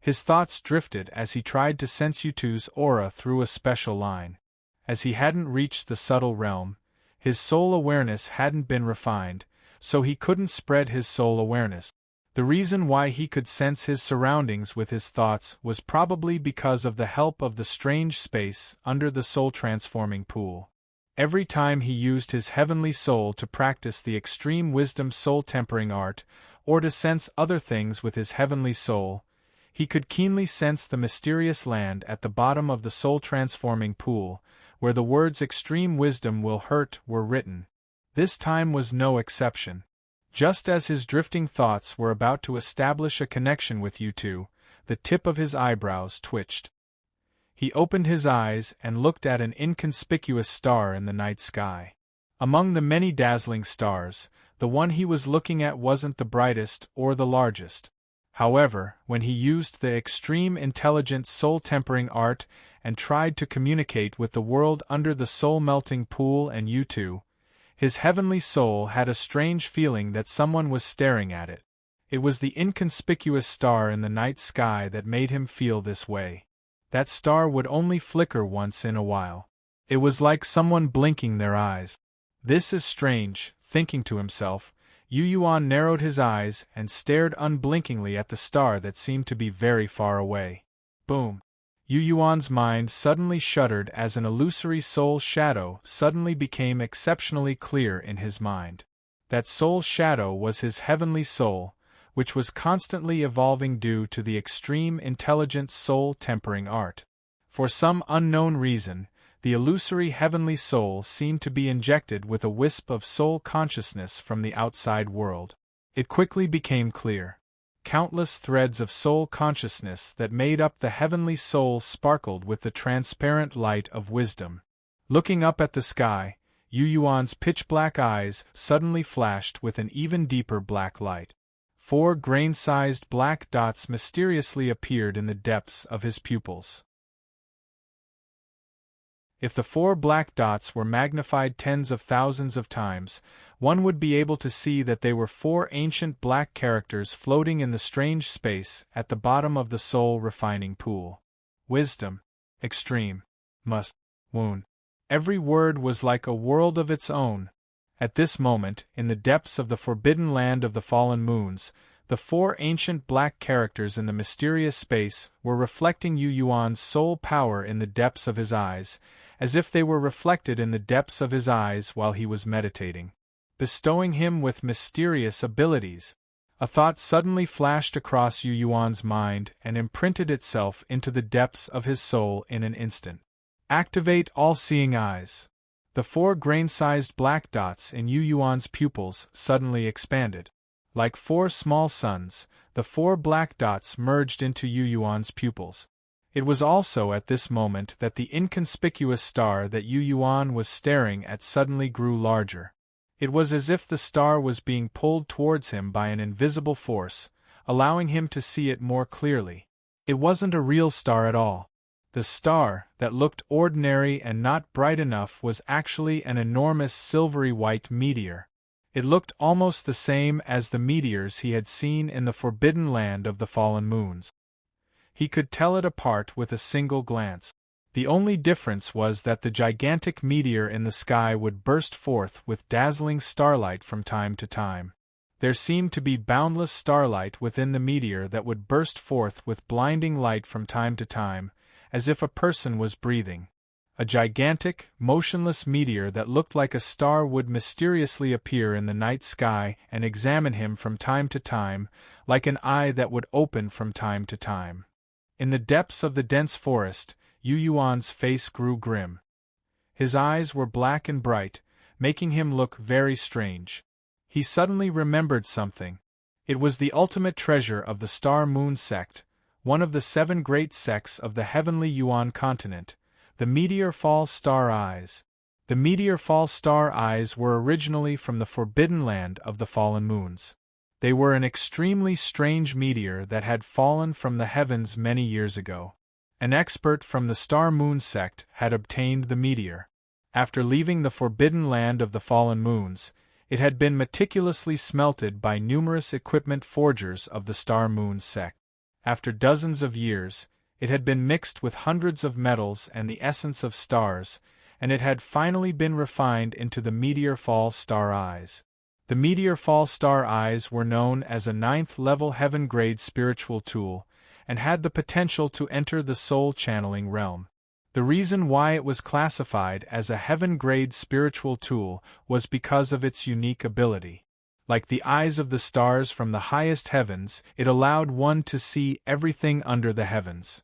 His thoughts drifted as he tried to sense Yutu's aura through a special line. As he hadn't reached the subtle realm, his soul awareness hadn't been refined, so he couldn't spread his soul awareness. The reason why he could sense his surroundings with his thoughts was probably because of the help of the strange space under the soul-transforming pool. Every time he used his heavenly soul to practice the extreme wisdom soul-tempering art, or to sense other things with his heavenly soul, he could keenly sense the mysterious land at the bottom of the soul-transforming pool, where the words extreme wisdom will hurt were written. This time was no exception. Just as his drifting thoughts were about to establish a connection with Yutu, the tip of his eyebrows twitched. He opened his eyes and looked at an inconspicuous star in the night sky. Among the many dazzling stars, the one he was looking at wasn't the brightest or the largest. However, when he used the extreme intelligent soul-tempering art and tried to communicate with the world under the soul-melting pool and Yutu, his heavenly soul had a strange feeling that someone was staring at it. It was the inconspicuous star in the night sky that made him feel this way. That star would only flicker once in a while. It was like someone blinking their eyes. This is strange, thinking to himself, Yu Yuan narrowed his eyes and stared unblinkingly at the star that seemed to be very far away. Boom! Yu Yuan's mind suddenly shuddered as an illusory soul shadow suddenly became exceptionally clear in his mind. That soul shadow was his heavenly soul, which was constantly evolving due to the extreme intelligent soul-tempering art. For some unknown reason, the illusory heavenly soul seemed to be injected with a wisp of soul consciousness from the outside world. It quickly became clear. Countless threads of soul consciousness that made up the heavenly soul sparkled with the transparent light of wisdom. Looking up at the sky, Yu Yuan's pitch-black eyes suddenly flashed with an even deeper black light. 4 grain-sized black dots mysteriously appeared in the depths of his pupils. If the 4 black dots were magnified tens of thousands of times, one would be able to see that they were 4 ancient black characters floating in the strange space at the bottom of the soul-refining pool. Wisdom. Extreme. Must. Wound. Every word was like a world of its own. At this moment, in the depths of the forbidden land of the fallen moons, The four ancient black characters in the mysterious space were reflecting Yu Yuan's soul power in the depths of his eyes, as if they were reflected in the depths of his eyes while he was meditating, bestowing him with mysterious abilities. A thought suddenly flashed across Yu Yuan's mind and imprinted itself into the depths of his soul in an instant. Activate all-seeing eyes. The four grain-sized black dots in Yu Yuan's pupils suddenly expanded. Like four small suns, the four black dots merged into Yu Yuan's pupils. It was also at this moment that the inconspicuous star that Yu Yuan was staring at suddenly grew larger. It was as if the star was being pulled towards him by an invisible force, allowing him to see it more clearly. It wasn't a real star at all. The star, that looked ordinary and not bright enough, was actually an enormous silvery white meteor. It looked almost the same as the meteors he had seen in the forbidden land of the fallen moons. He could tell it apart with a single glance. The only difference was that the gigantic meteor in the sky would burst forth with dazzling starlight from time to time. There seemed to be boundless starlight within the meteor that would burst forth with blinding light from time to time, as if a person was breathing. A gigantic, motionless meteor that looked like a star would mysteriously appear in the night sky and examine him from time to time, like an eye that would open from time to time. In the depths of the dense forest, Yu Yuan's face grew grim. His eyes were black and bright, making him look very strange. He suddenly remembered something. It was the ultimate treasure of the Star-Moon sect, one of the 7 great sects of the heavenly Yuan continent, the Meteor Fall Star Eyes. The Meteor Fall Star Eyes were originally from the forbidden land of the fallen moons. They were an extremely strange meteor that had fallen from the heavens many years ago. An expert from the Star-Moon sect had obtained the meteor. After leaving the forbidden land of the fallen moons, it had been meticulously smelted by numerous equipment forgers of the Star-Moon sect. After dozens of years, it had been mixed with hundreds of metals and the essence of stars, and it had finally been refined into the Meteor Fall Star Eyes. The Meteor Fall Star Eyes were known as a 9th-level heaven-grade spiritual tool, and had the potential to enter the soul-channeling realm. The reason why it was classified as a heaven-grade spiritual tool was because of its unique ability. Like the eyes of the stars from the highest heavens, it allowed one to see everything under the heavens.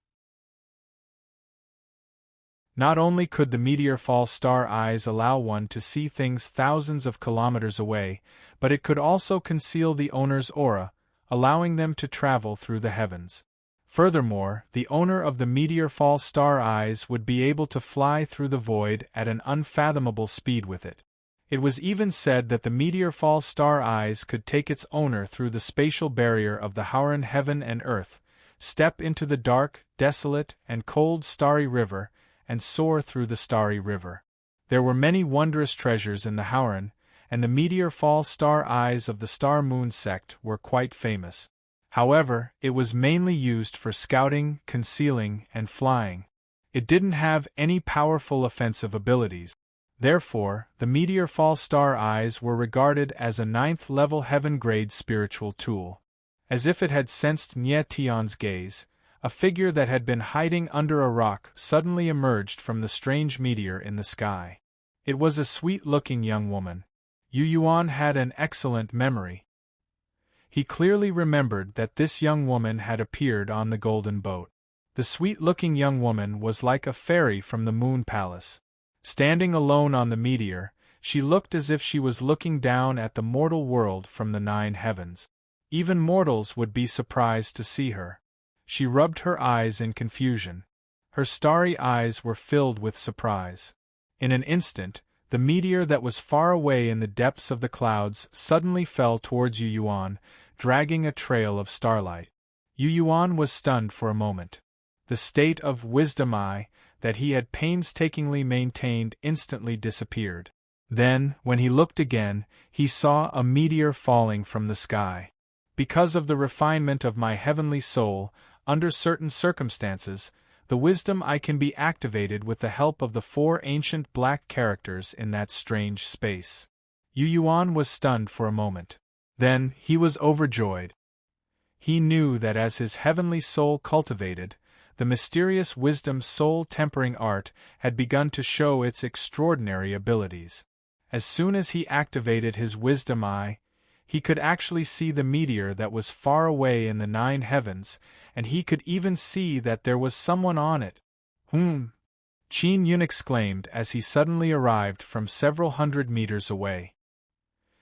Not only could the Meteor Fall Star Eyes allow one to see things thousands of kilometers away, but it could also conceal the owner's aura, allowing them to travel through the heavens. Furthermore, the owner of the Meteor Fall Star Eyes would be able to fly through the void at an unfathomable speed with it. It was even said that the Meteor Fall Star Eyes could take its owner through the spatial barrier of the Howran heaven and earth, step into the dark, desolate, and cold starry river, and soar through the starry river. There were many wondrous treasures in the Howran, and the Meteor Fall Star Eyes of the Star-Moon sect were quite famous. However, it was mainly used for scouting, concealing, and flying. It didn't have any powerful offensive abilities. Therefore, the Meteor Fall Star Eyes were regarded as a 9th-level heaven-grade spiritual tool. As if it had sensed Nye Tion's gaze, a figure that had been hiding under a rock suddenly emerged from the strange meteor in the sky. It was a sweet-looking young woman. Yu Yuan had an excellent memory. He clearly remembered that this young woman had appeared on the golden boat. The sweet-looking young woman was like a fairy from the Moon Palace. Standing alone on the meteor, she looked as if she was looking down at the mortal world from the 9 heavens. Even mortals would be surprised to see her. She rubbed her eyes in confusion. Her starry eyes were filled with surprise. In an instant, the meteor that was far away in the depths of the clouds suddenly fell towards Yu Yuan, dragging a trail of starlight. Yu Yuan was stunned for a moment. The state of wisdom eye that he had painstakingly maintained instantly disappeared. Then, when he looked again, he saw a meteor falling from the sky. Because of the refinement of my heavenly soul, under certain circumstances, the wisdom eye can be activated with the help of the 4 ancient black characters in that strange space. Yu Yuan was stunned for a moment. Then, he was overjoyed. He knew that as his heavenly soul cultivated, the mysterious wisdom soul-tempering art had begun to show its extraordinary abilities. As soon as he activated his wisdom eye, he could actually see the meteor that was far away in the 9 heavens, and he could even see that there was someone on it. Qin Yun exclaimed as he suddenly arrived from several hundred meters away.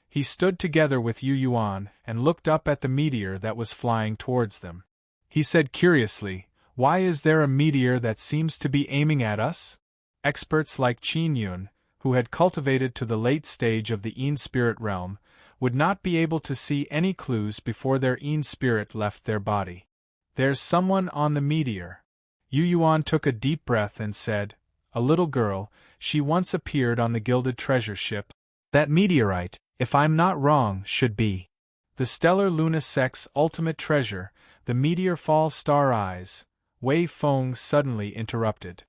He stood together with Yu Yuan and looked up at the meteor that was flying towards them. He said curiously, "Why is there a meteor that seems to be aiming at us?" Experts like Qin Yun, who had cultivated to the late stage of the Yin spirit realm, would not be able to see any clues before their Yin spirit left their body. "There's someone on the meteor." Yu Yuan took a deep breath and said, "A little girl, she once appeared on the gilded treasure ship. That meteorite, if I'm not wrong, should be the stellar lunisect's ultimate treasure, the meteor fall star eyes," Wei Feng suddenly interrupted.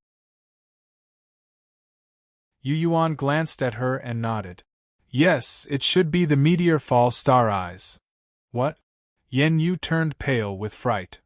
Yu Yuan glanced at her and nodded. "Yes, it should be the meteor fall star eyes." "What?" Yen Yu turned pale with fright.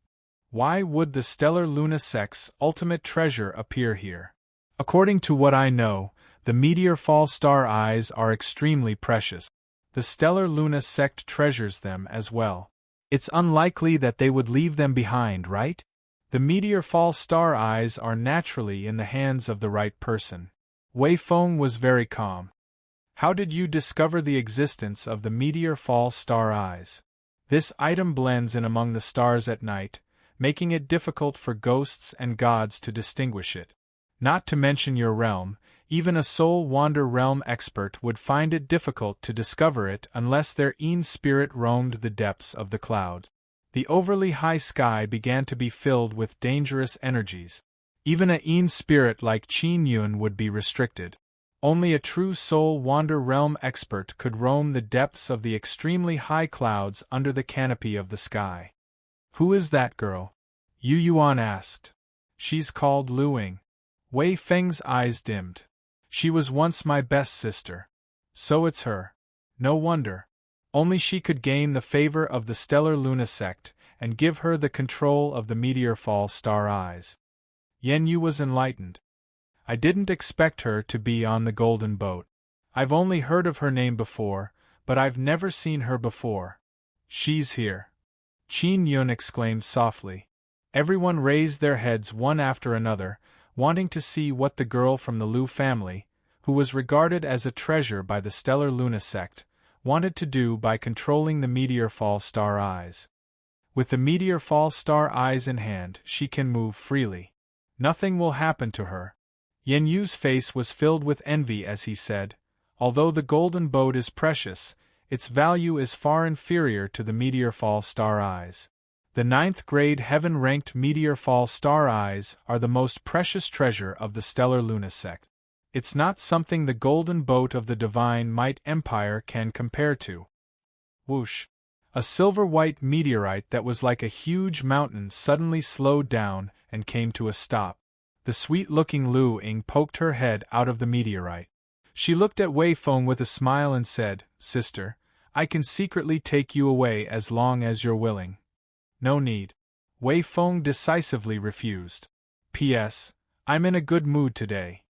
"Why would the stellar lunisect's ultimate treasure appear here? According to what I know, the meteor fall star eyes are extremely precious. The stellar lunisect treasures them as well. It's unlikely that they would leave them behind, right? The meteor fall star eyes are naturally in the hands of the right person." Wei Feng was very calm. "How did you discover the existence of the meteor fall star eyes? This item blends in among the stars at night, making it difficult for ghosts and gods to distinguish it. Not to mention your realm, even a soul wander realm expert would find it difficult to discover it unless their Yin spirit roamed the depths of the cloud." The overly high sky began to be filled with dangerous energies. Even a Yin spirit like Qin Yun would be restricted. Only a true soul wander realm expert could roam the depths of the extremely high clouds under the canopy of the sky. "Who is that girl?" Yu Yuan asked. "She's called Lu Ying." Wei Feng's eyes dimmed. "She was once my best sister. So it's her. No wonder. Only she could gain the favor of the stellar lunisect and give her the control of the meteor fall star eyes." Yen Yu was enlightened. "I didn't expect her to be on the golden boat. I've only heard of her name before, but I've never seen her before." "She's here!" Qin Yun exclaimed softly. Everyone raised their heads one after another, wanting to see what the girl from the Lu family, who was regarded as a treasure by the stellar lunisect, wanted to do by controlling the meteor fall star eyes. With the meteor fall star eyes in hand, she can move freely. Nothing will happen to her. Yen Yu's face was filled with envy as he said, "Although the golden boat is precious, its value is far inferior to the meteor fall star eyes. The 9th grade heaven-ranked meteor fall star eyes are the most precious treasure of the stellar lunisect. It's not something the golden boat of the divine might empire can compare to." Whoosh! A silver-white meteorite that was like a huge mountain suddenly slowed down and came to a stop. The sweet-looking Lu Ying poked her head out of the meteorite. She looked at Wei Feng with a smile and said, "Sister, I can secretly take you away as long as you're willing." "No need." Wei Feng decisively refused. "P.S. I'm in a good mood today."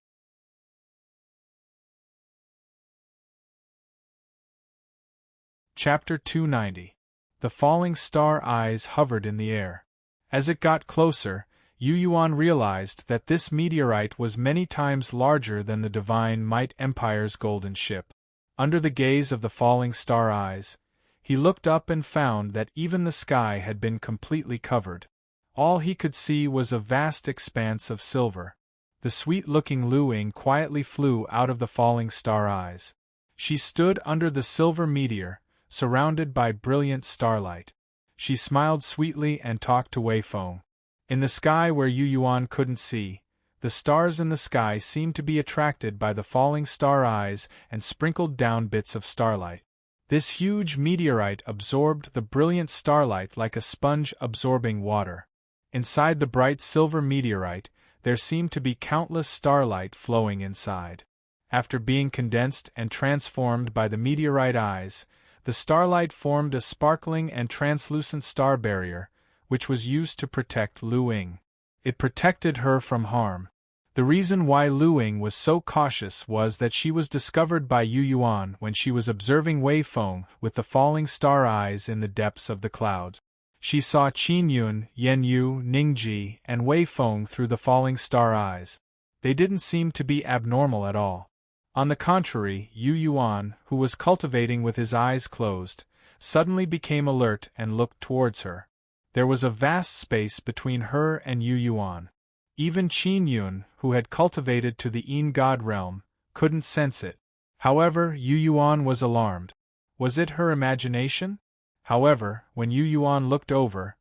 Chapter 290. The falling star eyes hovered in the air. As it got closer, Yu Yuan realized that this meteorite was many times larger than the Divine Might Empire's golden ship. Under the gaze of the falling star eyes, he looked up and found that even the sky had been completely covered. All he could see was a vast expanse of silver. The sweet-looking Lu Ying quietly flew out of the falling star eyes. She stood under the silver meteor, surrounded by brilliant starlight. She smiled sweetly and talked to Wei Feng. In the sky where Yu Yuan couldn't see, the stars in the sky seemed to be attracted by the falling star eyes and sprinkled down bits of starlight. This huge meteorite absorbed the brilliant starlight like a sponge absorbing water. Inside the bright silver meteorite, there seemed to be countless starlight flowing inside. After being condensed and transformed by the meteorite eyes, The starlight formed a sparkling and translucent star barrier, which was used to protect Lu Ying. It protected her from harm. The reason why Lu Ying was so cautious was that she was discovered by Yu Yuan when she was observing Wei Feng with the falling star eyes in the depths of the clouds. She saw Qin Yun, Yen Yu, Ningji, and Wei Feng through the falling star eyes. They didn't seem to be abnormal at all. On the contrary, Yu Yuan, who was cultivating with his eyes closed, suddenly became alert and looked towards her. There was a vast space between her and Yu Yuan. Even Qin Yun, who had cultivated to the Yin God realm, couldn't sense it. However, Yu Yuan was alarmed. Was it her imagination? However, when Yu Yuan looked over,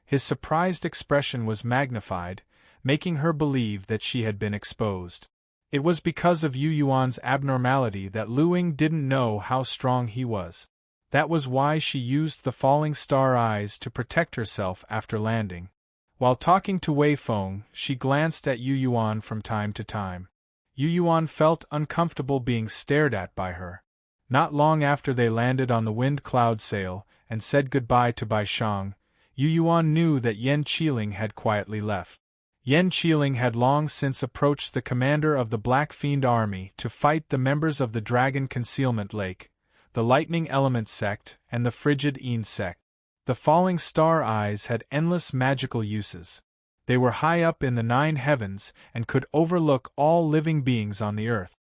his surprised expression was magnified, making her believe that she had been exposed. It was because of Yu Yuan's abnormality that Lu Ying didn't know how strong he was. That was why she used the falling star eyes to protect herself after landing. While talking to Wei Feng, she glanced at Yu Yuan from time to time. Yu Yuan felt uncomfortable being stared at by her. Not long after they landed on the wind cloud sail and said goodbye to Bai Shang, Yu Yuan knew that Yan Qiling had quietly left. Yan Qiling had long since approached the commander of the Black Fiend army to fight the members of the Dragon Concealment Lake, the Lightning Element sect, and the Frigid Yin sect. The falling star eyes had endless magical uses. They were high up in the 9 heavens and could overlook all living beings on the earth.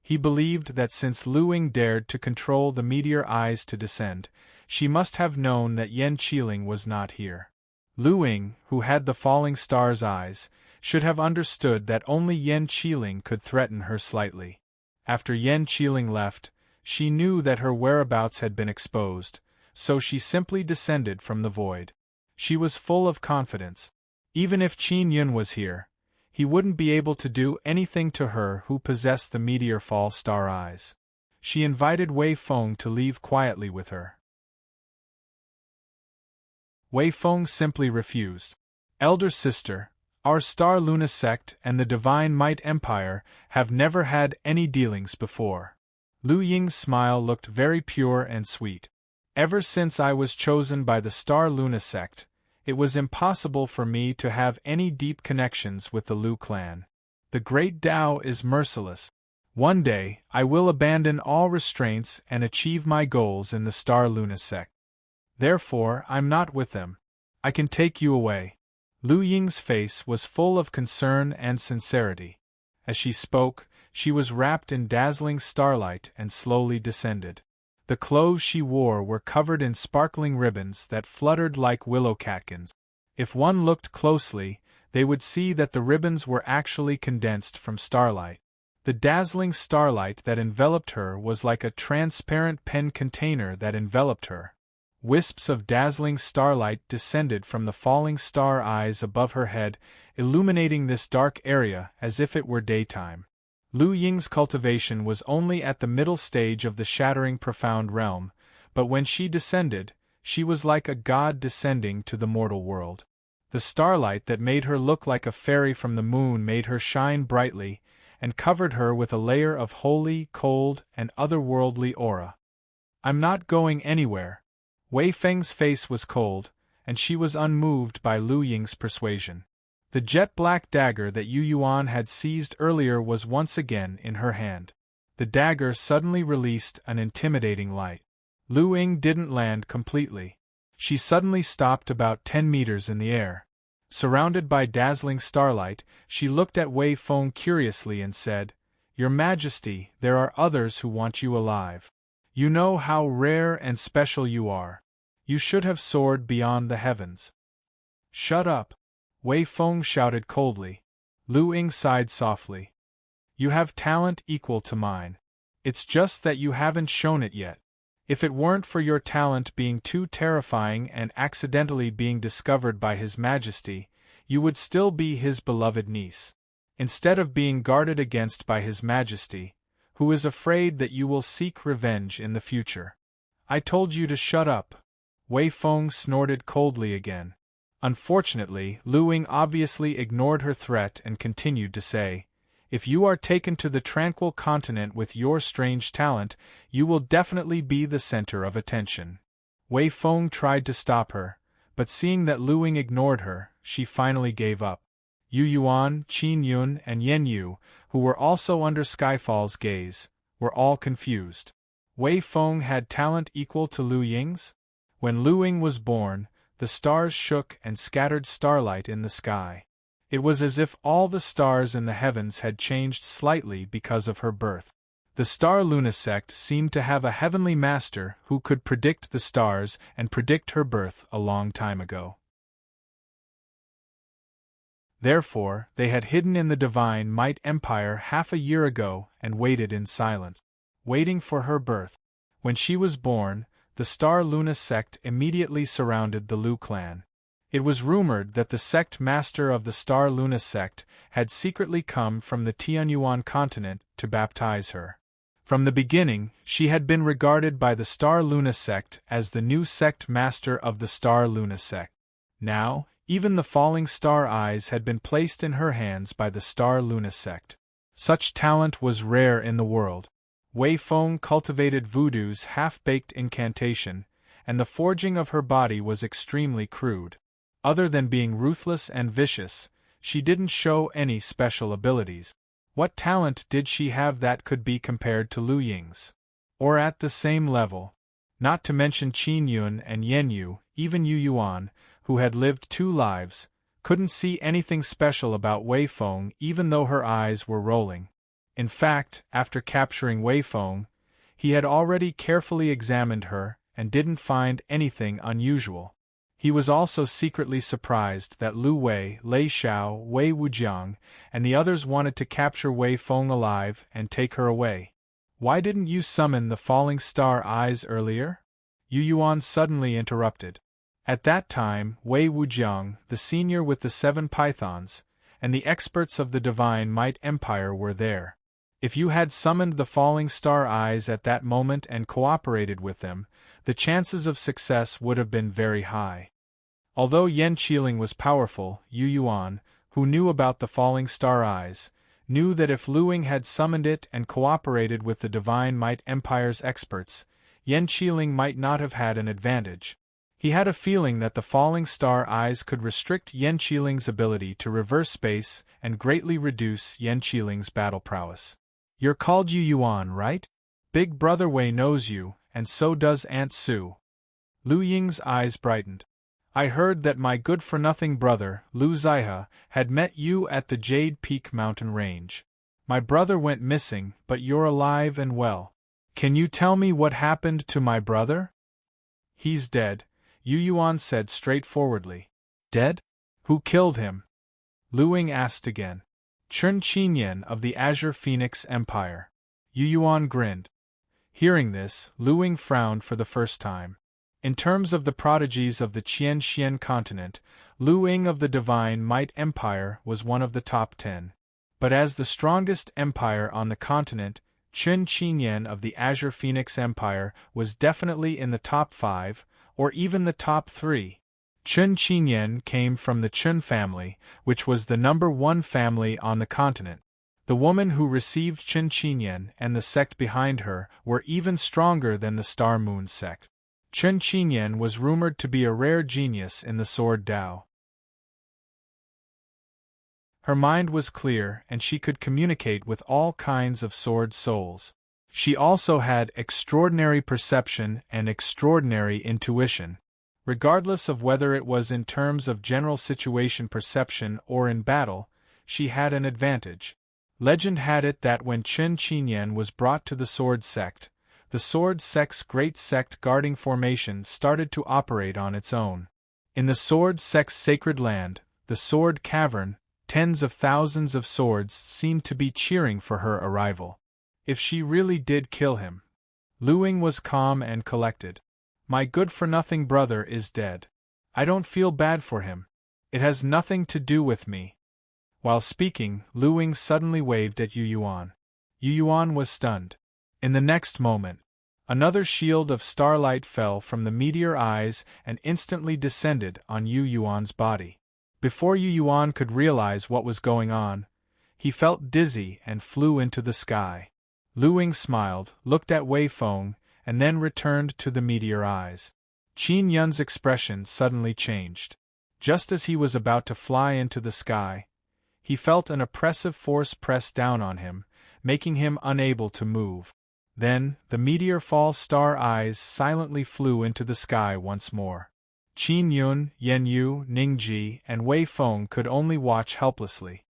He believed that since Lu Ying dared to control the meteor eyes to descend, she must have known that Yan Qiling was not here. Lu Ying, who had the falling star's eyes, should have understood that only Yan Qiling could threaten her slightly. After Yan Qiling left, she knew that her whereabouts had been exposed, so she simply descended from the void. She was full of confidence. Even if Qin Yun was here, he wouldn't be able to do anything to her who possessed the meteor fall star eyes. She invited Wei Feng to leave quietly with her. Wei Feng simply refused. Elder sister, our Star Luna sect and the Divine Might Empire have never had any dealings before. Lu Ying's smile looked very pure and sweet. Ever since I was chosen by the Star Luna sect, it was impossible for me to have any deep connections with the Lu clan. The great Tao is merciless. One day, I will abandon all restraints and achieve my goals in the Star Luna sect. Therefore, I'm not with them. I can take you away. Lu Ying's face was full of concern and sincerity. As she spoke, she was wrapped in dazzling starlight and slowly descended. The clothes she wore were covered in sparkling ribbons that fluttered like willow catkins. If one looked closely, they would see that the ribbons were actually condensed from starlight. The dazzling starlight that enveloped her was like a transparent pen container that enveloped her. Wisps of dazzling starlight descended from the falling star eyes above her head, illuminating this dark area as if it were daytime. Lu Ying's cultivation was only at the middle stage of the shattering profound realm, but when she descended, she was like a god descending to the mortal world. The starlight that made her look like a fairy from the moon made her shine brightly, and covered her with a layer of holy, cold, and otherworldly aura. I'm not going anywhere. Wei Feng's face was cold, and she was unmoved by Lu Ying's persuasion. The jet-black dagger that Yu Yuan had seized earlier was once again in her hand. The dagger suddenly released an intimidating light. Lu Ying didn't land completely. She suddenly stopped about 10 meters in the air. Surrounded by dazzling starlight, she looked at Wei Feng curiously and said, "Your Majesty, there are others who want you alive. You know how rare and special you are. You should have soared beyond the heavens." "Shut up!" Wei Feng shouted coldly. Lu Ying sighed softly. "You have talent equal to mine. It's just that you haven't shown it yet. If it weren't for your talent being too terrifying and accidentally being discovered by His Majesty, you would still be his beloved niece. Instead of being guarded against by His Majesty, who is afraid that you will seek revenge in the future. I told you to shut up." Wei Feng snorted coldly again. Unfortunately, Lu Ying obviously ignored her threat and continued to say, If you are taken to the tranquil continent with your strange talent, you will definitely be the center of attention. Wei Feng tried to stop her, but seeing that Lu Ying ignored her, she finally gave up. Yu Yuan, Qin Yun, and Yen Yu, who were also under Skyfall's gaze, were all confused. Wei Feng had talent equal to Lu Ying's? When Lu Ying was born, the stars shook and scattered starlight in the sky. It was as if all the stars in the heavens had changed slightly because of her birth. The star lunisect seemed to have a heavenly master who could predict the stars and predict her birth a long time ago. Therefore, they had hidden in the Divine Might Empire half a year ago and waited in silence, waiting for her birth. When she was born, the Star Luna sect immediately surrounded the Lu clan. It was rumored that the sect master of the Star Luna sect had secretly come from the Tianyuan continent to baptize her. From the beginning, she had been regarded by the Star Luna sect as the new sect master of the Star Luna sect. Now, even the falling star eyes had been placed in her hands by the Star Luna sect. Such talent was rare in the world. Wei Feng cultivated voodoo's half-baked incantation, and the forging of her body was extremely crude. Other than being ruthless and vicious, she didn't show any special abilities. What talent did she have that could be compared to Lu Ying's? Or at the same level? Not to mention Qin Yun and Yen Yu, even Yu Yuan, who had lived 2 lives, couldn't see anything special about Wei Feng even though her eyes were rolling. In fact, after capturing Wei Feng, he had already carefully examined her and didn't find anything unusual. He was also secretly surprised that Lu Wei, Lei Xiao, Wei Wujiang, and the others wanted to capture Wei Feng alive and take her away. Why didn't you summon the falling star eyes earlier? Yu Yuan suddenly interrupted. At that time, Wei Wujiang, the senior with the 7 pythons, and the experts of the Divine Might Empire were there. If you had summoned the falling star eyes at that moment and cooperated with them, the chances of success would have been very high. Although Yan Qiling was powerful, Yu Yuan, who knew about the falling star eyes, knew that if Lu Ying had summoned it and cooperated with the Divine Might Empire's experts, Yan Qiling might not have had an advantage. He had a feeling that the falling star eyes could restrict Yan Qiling's ability to reverse space and greatly reduce Yan Qiling's battle prowess. You're called Yu Yuan, right? Big Brother Wei knows you, and so does Aunt Sue. Lu Ying's eyes brightened. I heard that my good-for-nothing brother, Lu Zaihe, had met you at the Jade Peak mountain range. My brother went missing, but you're alive and well. Can you tell me what happened to my brother? He's dead, Yu Yuan said straightforwardly. Dead? Who killed him? Lu Ying asked again. Chen Qinyan of the Azure Phoenix Empire. Yu Yuan grinned. Hearing this, Lu Ying frowned for the first time. In terms of the prodigies of the Qianxian continent, Lu Ying of the Divine Might Empire was one of the top 10. But as the strongest empire on the continent, Chen Qinyan of the Azure Phoenix Empire was definitely in the top 5, or even the top 3. Chen Qinyan came from the Chen family, which was the number 1 family on the continent. The woman who received Chen Qinyan and the sect behind her were even stronger than the Star Moon sect. Chen Qinyan was rumored to be a rare genius in the Sword Dao. Her mind was clear and she could communicate with all kinds of sword souls. She also had extraordinary perception and extraordinary intuition. Regardless of whether it was in terms of general situation perception or in battle, she had an advantage. Legend had it that when Chen Qinyan was brought to the Sword Sect, the Sword Sect's Great Sect Guarding Formation started to operate on its own. In the Sword Sect's sacred land, the Sword Cavern, tens of thousands of swords seemed to be cheering for her arrival. If she really did kill him. Lu Ying was calm and collected. My good-for-nothing brother is dead. I don't feel bad for him. It has nothing to do with me. While speaking, Lu Ying suddenly waved at Yu Yuan. Yu Yuan was stunned. In the next moment, another shield of starlight fell from the meteor eyes and instantly descended on Yu Yuan's body. Before Yu Yuan could realize what was going on, He felt dizzy and flew into the sky. Lu Ying smiled, looked at Wei Feng, and then returned to the meteor eyes. Qin Yun's expression suddenly changed. Just as he was about to fly into the sky, he felt an oppressive force press down on him, making him unable to move. Then, the meteor fall star eyes silently flew into the sky once more. Qin Yun, Yen Yu, Ningji, and Wei Feng could only watch helplessly.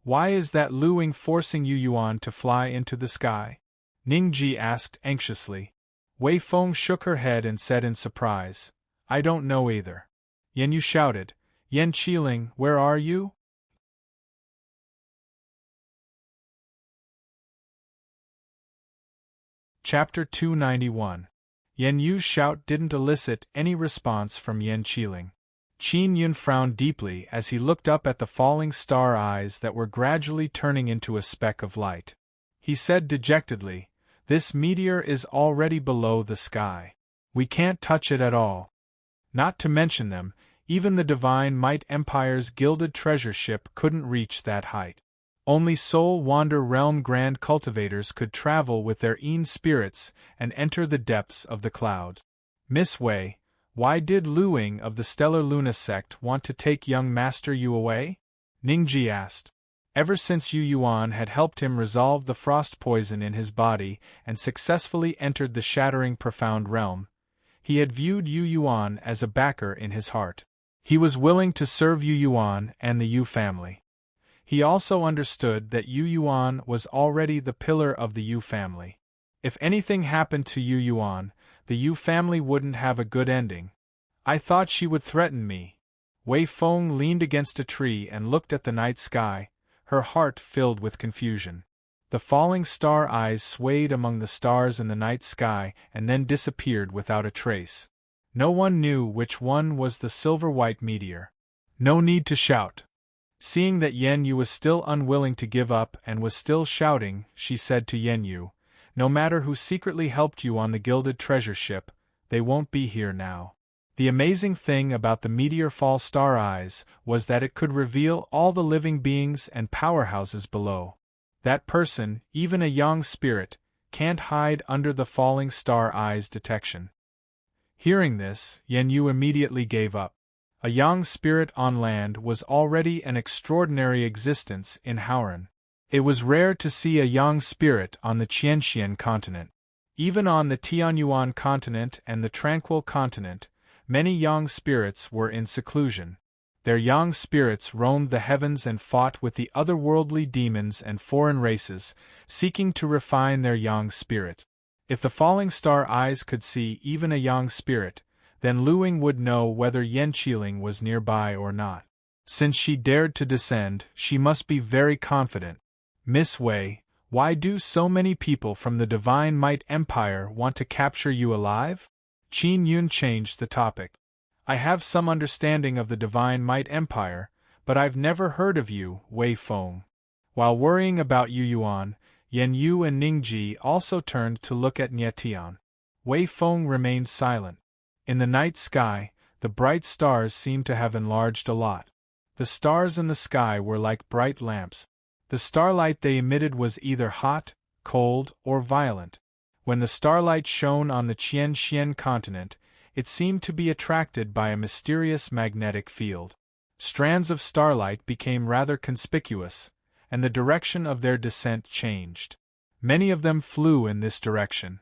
"Why is that Lu Ying forcing Yu Yuan to fly into the sky?" Ningji asked anxiously. Wei Feng shook her head and said in surprise, "I don't know either." Yen Yu shouted, "Yan Qiling, where are you?" Chapter 291. Yen Yu's shout didn't elicit any response from Yan Qiling. Qin Yun frowned deeply as he looked up at the falling star eyes that were gradually turning into a speck of light. He said dejectedly, "This meteor is already below the sky. We can't touch it at all. Not to mention them, even the Divine Might Empire's gilded treasure ship couldn't reach that height. Only Soul Wander Realm Grand Cultivators could travel with their Een spirits and enter the depths of the clouds. Miss Wei, why did Lu Ying of the Stellar Luna sect want to take young Master Yu away?" Ningji asked. Ever since Yu Yuan had helped him resolve the frost poison in his body and successfully entered the shattering profound realm, he had viewed Yu Yuan as a backer in his heart. He was willing to serve Yu Yuan and the Yu family. He also understood that Yu Yuan was already the pillar of the Yu family. If anything happened to Yu Yuan, the Yu family wouldn't have a good ending. "I thought she would threaten me." Wei Feng leaned against a tree and looked at the night sky, her heart filled with confusion. The falling star eyes swayed among the stars in the night sky and then disappeared without a trace. No one knew which one was the silver-white meteor. "No need to shout." Seeing that Yen Yu was still unwilling to give up and was still shouting, she said to Yen Yu, "No matter who secretly helped you on the gilded treasure ship, they won't be here now." The amazing thing about the meteor fall star eyes was that it could reveal all the living beings and powerhouses below. That person, even a young spirit, can't hide under the falling star eyes detection. Hearing this, Yen Yu immediately gave up. A young spirit on land was already an extraordinary existence in Howren. It was rare to see a young spirit on the Qianxian continent. Even on the Tianyuan continent and the Tranquil continent, many young spirits were in seclusion. Their young spirits roamed the heavens and fought with the otherworldly demons and foreign races, seeking to refine their young spirits. If the falling star eyes could see even a young spirit, then Lu Ying would know whether Yan Qiling was nearby or not. Since she dared to descend, she must be very confident. "Miss Wei, why do so many people from the Divine Might Empire want to capture you alive?" Qin Yun changed the topic. "I have some understanding of the Divine Might Empire, but I've never heard of you, Wei Feng." While worrying about Yu Yuan, Yen Yu and Ningji also turned to look at Nye Tian. Wei Feng remained silent. In the night sky, the bright stars seemed to have enlarged a lot. The stars in the sky were like bright lamps. The starlight they emitted was either hot, cold, or violent. When the starlight shone on the Qianxian continent, it seemed to be attracted by a mysterious magnetic field. Strands of starlight became rather conspicuous, and the direction of their descent changed. Many of them flew in this direction.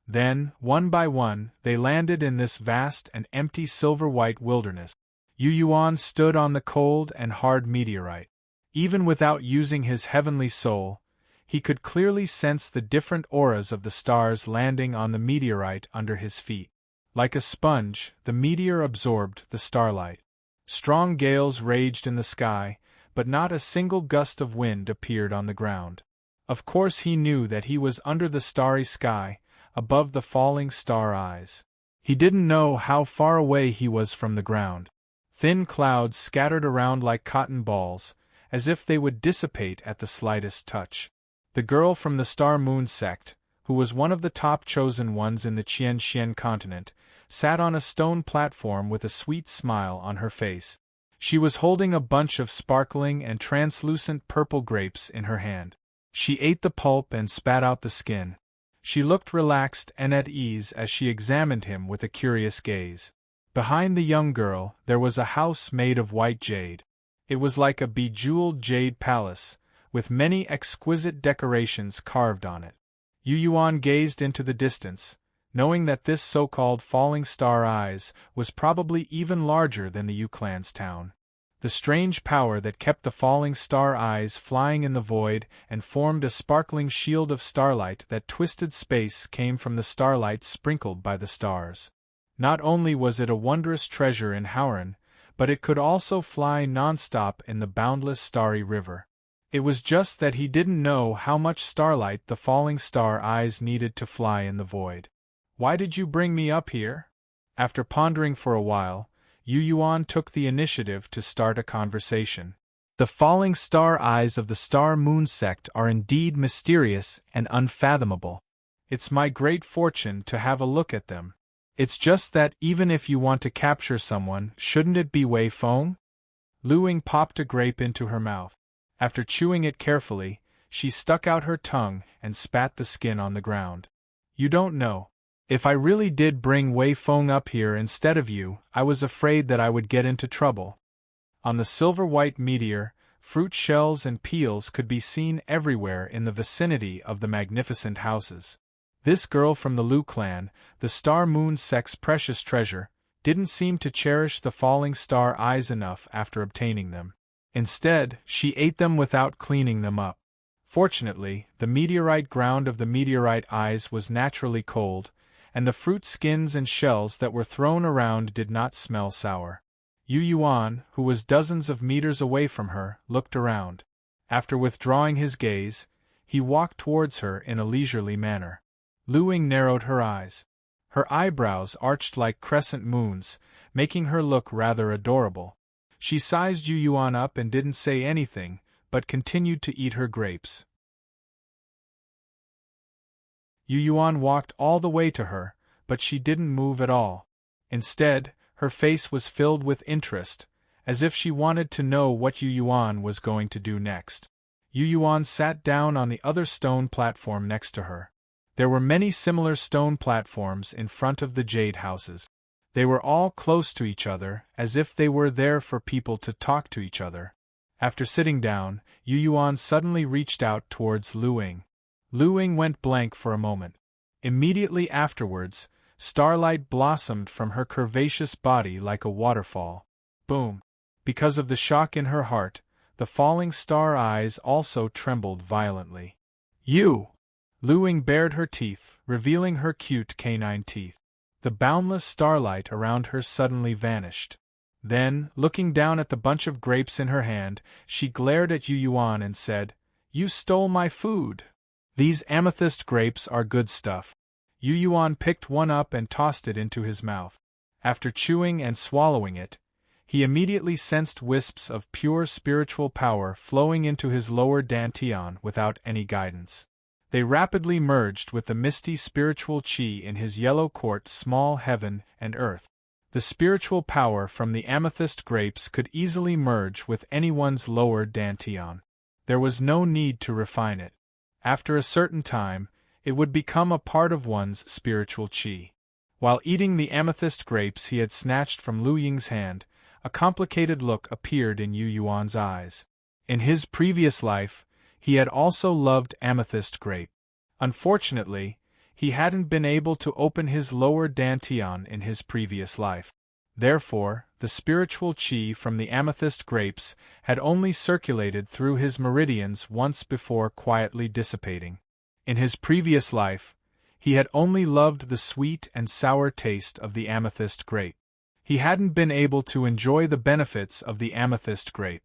Then, one by one, they landed in this vast and empty silver-white wilderness. Yu Yuan stood on the cold and hard meteorite. Even without using his heavenly soul, he could clearly sense the different auras of the stars landing on the meteorite under his feet. Like a sponge, the meteor absorbed the starlight. Strong gales raged in the sky, but not a single gust of wind appeared on the ground. Of course he knew that he was under the starry sky, above the falling star eyes. He didn't know how far away he was from the ground. Thin clouds scattered around like cotton balls, as if they would dissipate at the slightest touch. The girl from the Star Moon sect, who was one of the top chosen ones in the Qianxian continent, sat on a stone platform with a sweet smile on her face. She was holding a bunch of sparkling and translucent purple grapes in her hand. She ate the pulp and spat out the skin. She looked relaxed and at ease as she examined him with a curious gaze. Behind the young girl, there was a house made of white jade. It was like a bejeweled jade palace, with many exquisite decorations carved on it. Yu Yuan gazed into the distance, knowing that this so-called falling star eyes was probably even larger than the Yu clan's town. The strange power that kept the falling star eyes flying in the void and formed a sparkling shield of starlight that twisted space came from the starlight sprinkled by the stars. Not only was it a wondrous treasure in Howran, but it could also fly non-stop in the boundless starry river. It was just that he didn't know how much starlight the falling star eyes needed to fly in the void. "Why did you bring me up here?" After pondering for a while, Yu Yuan took the initiative to start a conversation. "The falling star eyes of the Star Moon sect are indeed mysterious and unfathomable. It's my great fortune to have a look at them. It's just that even if you want to capture someone, shouldn't it be Wei Feng?" Lu Ying popped a grape into her mouth. After chewing it carefully, she stuck out her tongue and spat the skin on the ground. "You don't know. If I really did bring Wei Feng up here instead of you, I was afraid that I would get into trouble." On the silver-white meteor, fruit shells and peels could be seen everywhere in the vicinity of the magnificent houses. This girl from the Lu clan, the Star Moon sect's precious treasure, didn't seem to cherish the falling star eyes enough after obtaining them. Instead, she ate them without cleaning them up. Fortunately, the meteorite ground of the meteorite eyes was naturally cold, and the fruit skins and shells that were thrown around did not smell sour. Yu Yuan, who was dozens of meters away from her, looked around. After withdrawing his gaze, he walked towards her in a leisurely manner. Lu Ying narrowed her eyes. Her eyebrows arched like crescent moons, making her look rather adorable. She sized Yu Yuan up and didn't say anything, but continued to eat her grapes. Yu Yuan walked all the way to her, but she didn't move at all. Instead, her face was filled with interest, as if she wanted to know what Yu Yuan was going to do next. Yu Yuan sat down on the other stone platform next to her. There were many similar stone platforms in front of the jade houses. They were all close to each other, as if they were there for people to talk to each other. After sitting down, Yu Yuan suddenly reached out towards Lu Ying. Lu Ying went blank for a moment. Immediately afterwards, starlight blossomed from her curvaceous body like a waterfall. Boom! Because of the shock in her heart, the falling star eyes also trembled violently. "You!" Lu Ying bared her teeth, revealing her cute canine teeth. The boundless starlight around her suddenly vanished. Then, looking down at the bunch of grapes in her hand, she glared at Yu Yuan and said, "You stole my food! These amethyst grapes are good stuff." Yu Yuan picked one up and tossed it into his mouth. After chewing and swallowing it, he immediately sensed wisps of pure spiritual power flowing into his lower dantian without any guidance. They rapidly merged with the misty spiritual qi in his yellow court small heaven and earth. The spiritual power from the amethyst grapes could easily merge with anyone's lower dantian. There was no need to refine it. After a certain time, it would become a part of one's spiritual qi. While eating the amethyst grapes he had snatched from Lu Ying's hand, a complicated look appeared in Yu Yuan's eyes. In his previous life, he had also loved amethyst grape. Unfortunately, he hadn't been able to open his lower dantian in his previous life. Therefore, the spiritual qi from the amethyst grapes had only circulated through his meridians once before quietly dissipating. In his previous life, he had only loved the sweet and sour taste of the amethyst grape. He hadn't been able to enjoy the benefits of the amethyst grape.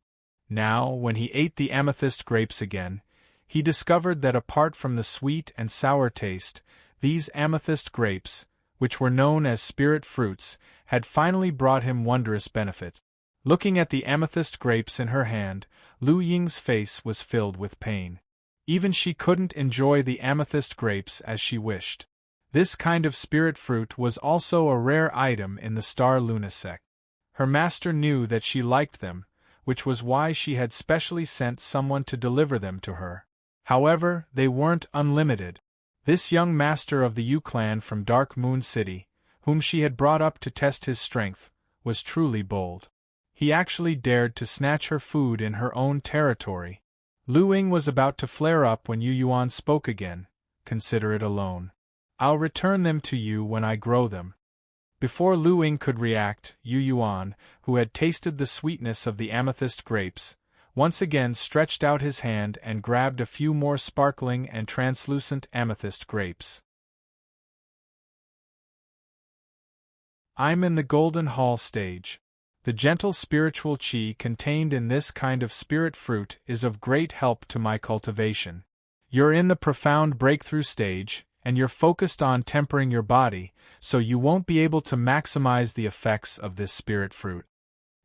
Now, when he ate the amethyst grapes again, he discovered that apart from the sweet and sour taste, these amethyst grapes, which were known as spirit fruits, had finally brought him wondrous benefits. Looking at the amethyst grapes in her hand, Lu Ying's face was filled with pain. Even she couldn't enjoy the amethyst grapes as she wished. This kind of spirit fruit was also a rare item in the Star Luna sect. Her master knew that she liked them, which was why she had specially sent someone to deliver them to her. However, they weren't unlimited. This young master of the Yu clan from Dark Moon City, whom she had brought up to test his strength, was truly bold. He actually dared to snatch her food in her own territory. Lu Ying was about to flare up when Yu Yuan spoke again. Consider it alone. I'll return them to you when I grow them. Before Lu Ying could react, Yu Yuan, who had tasted the sweetness of the amethyst grapes, once again stretched out his hand and grabbed a few more sparkling and translucent amethyst grapes. I'm in the Golden Hall stage. The gentle spiritual qi contained in this kind of spirit fruit is of great help to my cultivation. You're in the profound breakthrough stage, and you're focused on tempering your body, so you won't be able to maximize the effects of this spirit fruit.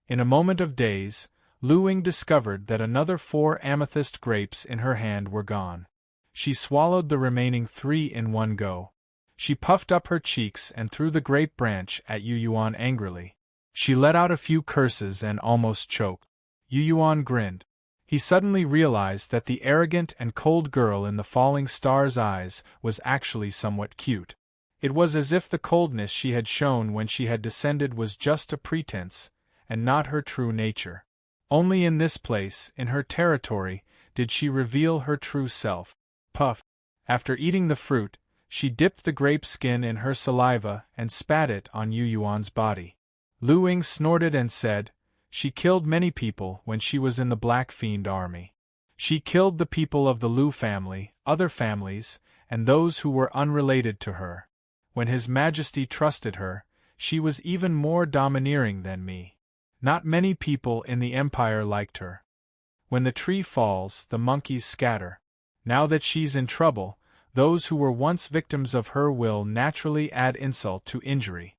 In a moment of daze, Lu Ying discovered that another 4 amethyst grapes in her hand were gone. She swallowed the remaining 3 in one go. She puffed up her cheeks and threw the grape branch at Yu Yuan angrily. She let out a few curses and almost choked. Yu Yuan grinned. He suddenly realized that the arrogant and cold girl in the falling star's eyes was actually somewhat cute. It was as if the coldness she had shown when she had descended was just a pretense, and not her true nature. Only in this place, in her territory, did she reveal her true self. Puff. After eating the fruit, she dipped the grape skin in her saliva and spat it on Yu Yuan's body. Lu Ying snorted and said, "She killed many people when she was in the Black Fiend army. She killed the people of the Lu family, other families, and those who were unrelated to her. When His Majesty trusted her, she was even more domineering than me. Not many people in the Empire liked her. When the tree falls, the monkeys scatter. Now that she's in trouble, those who were once victims of her will naturally add insult to injury."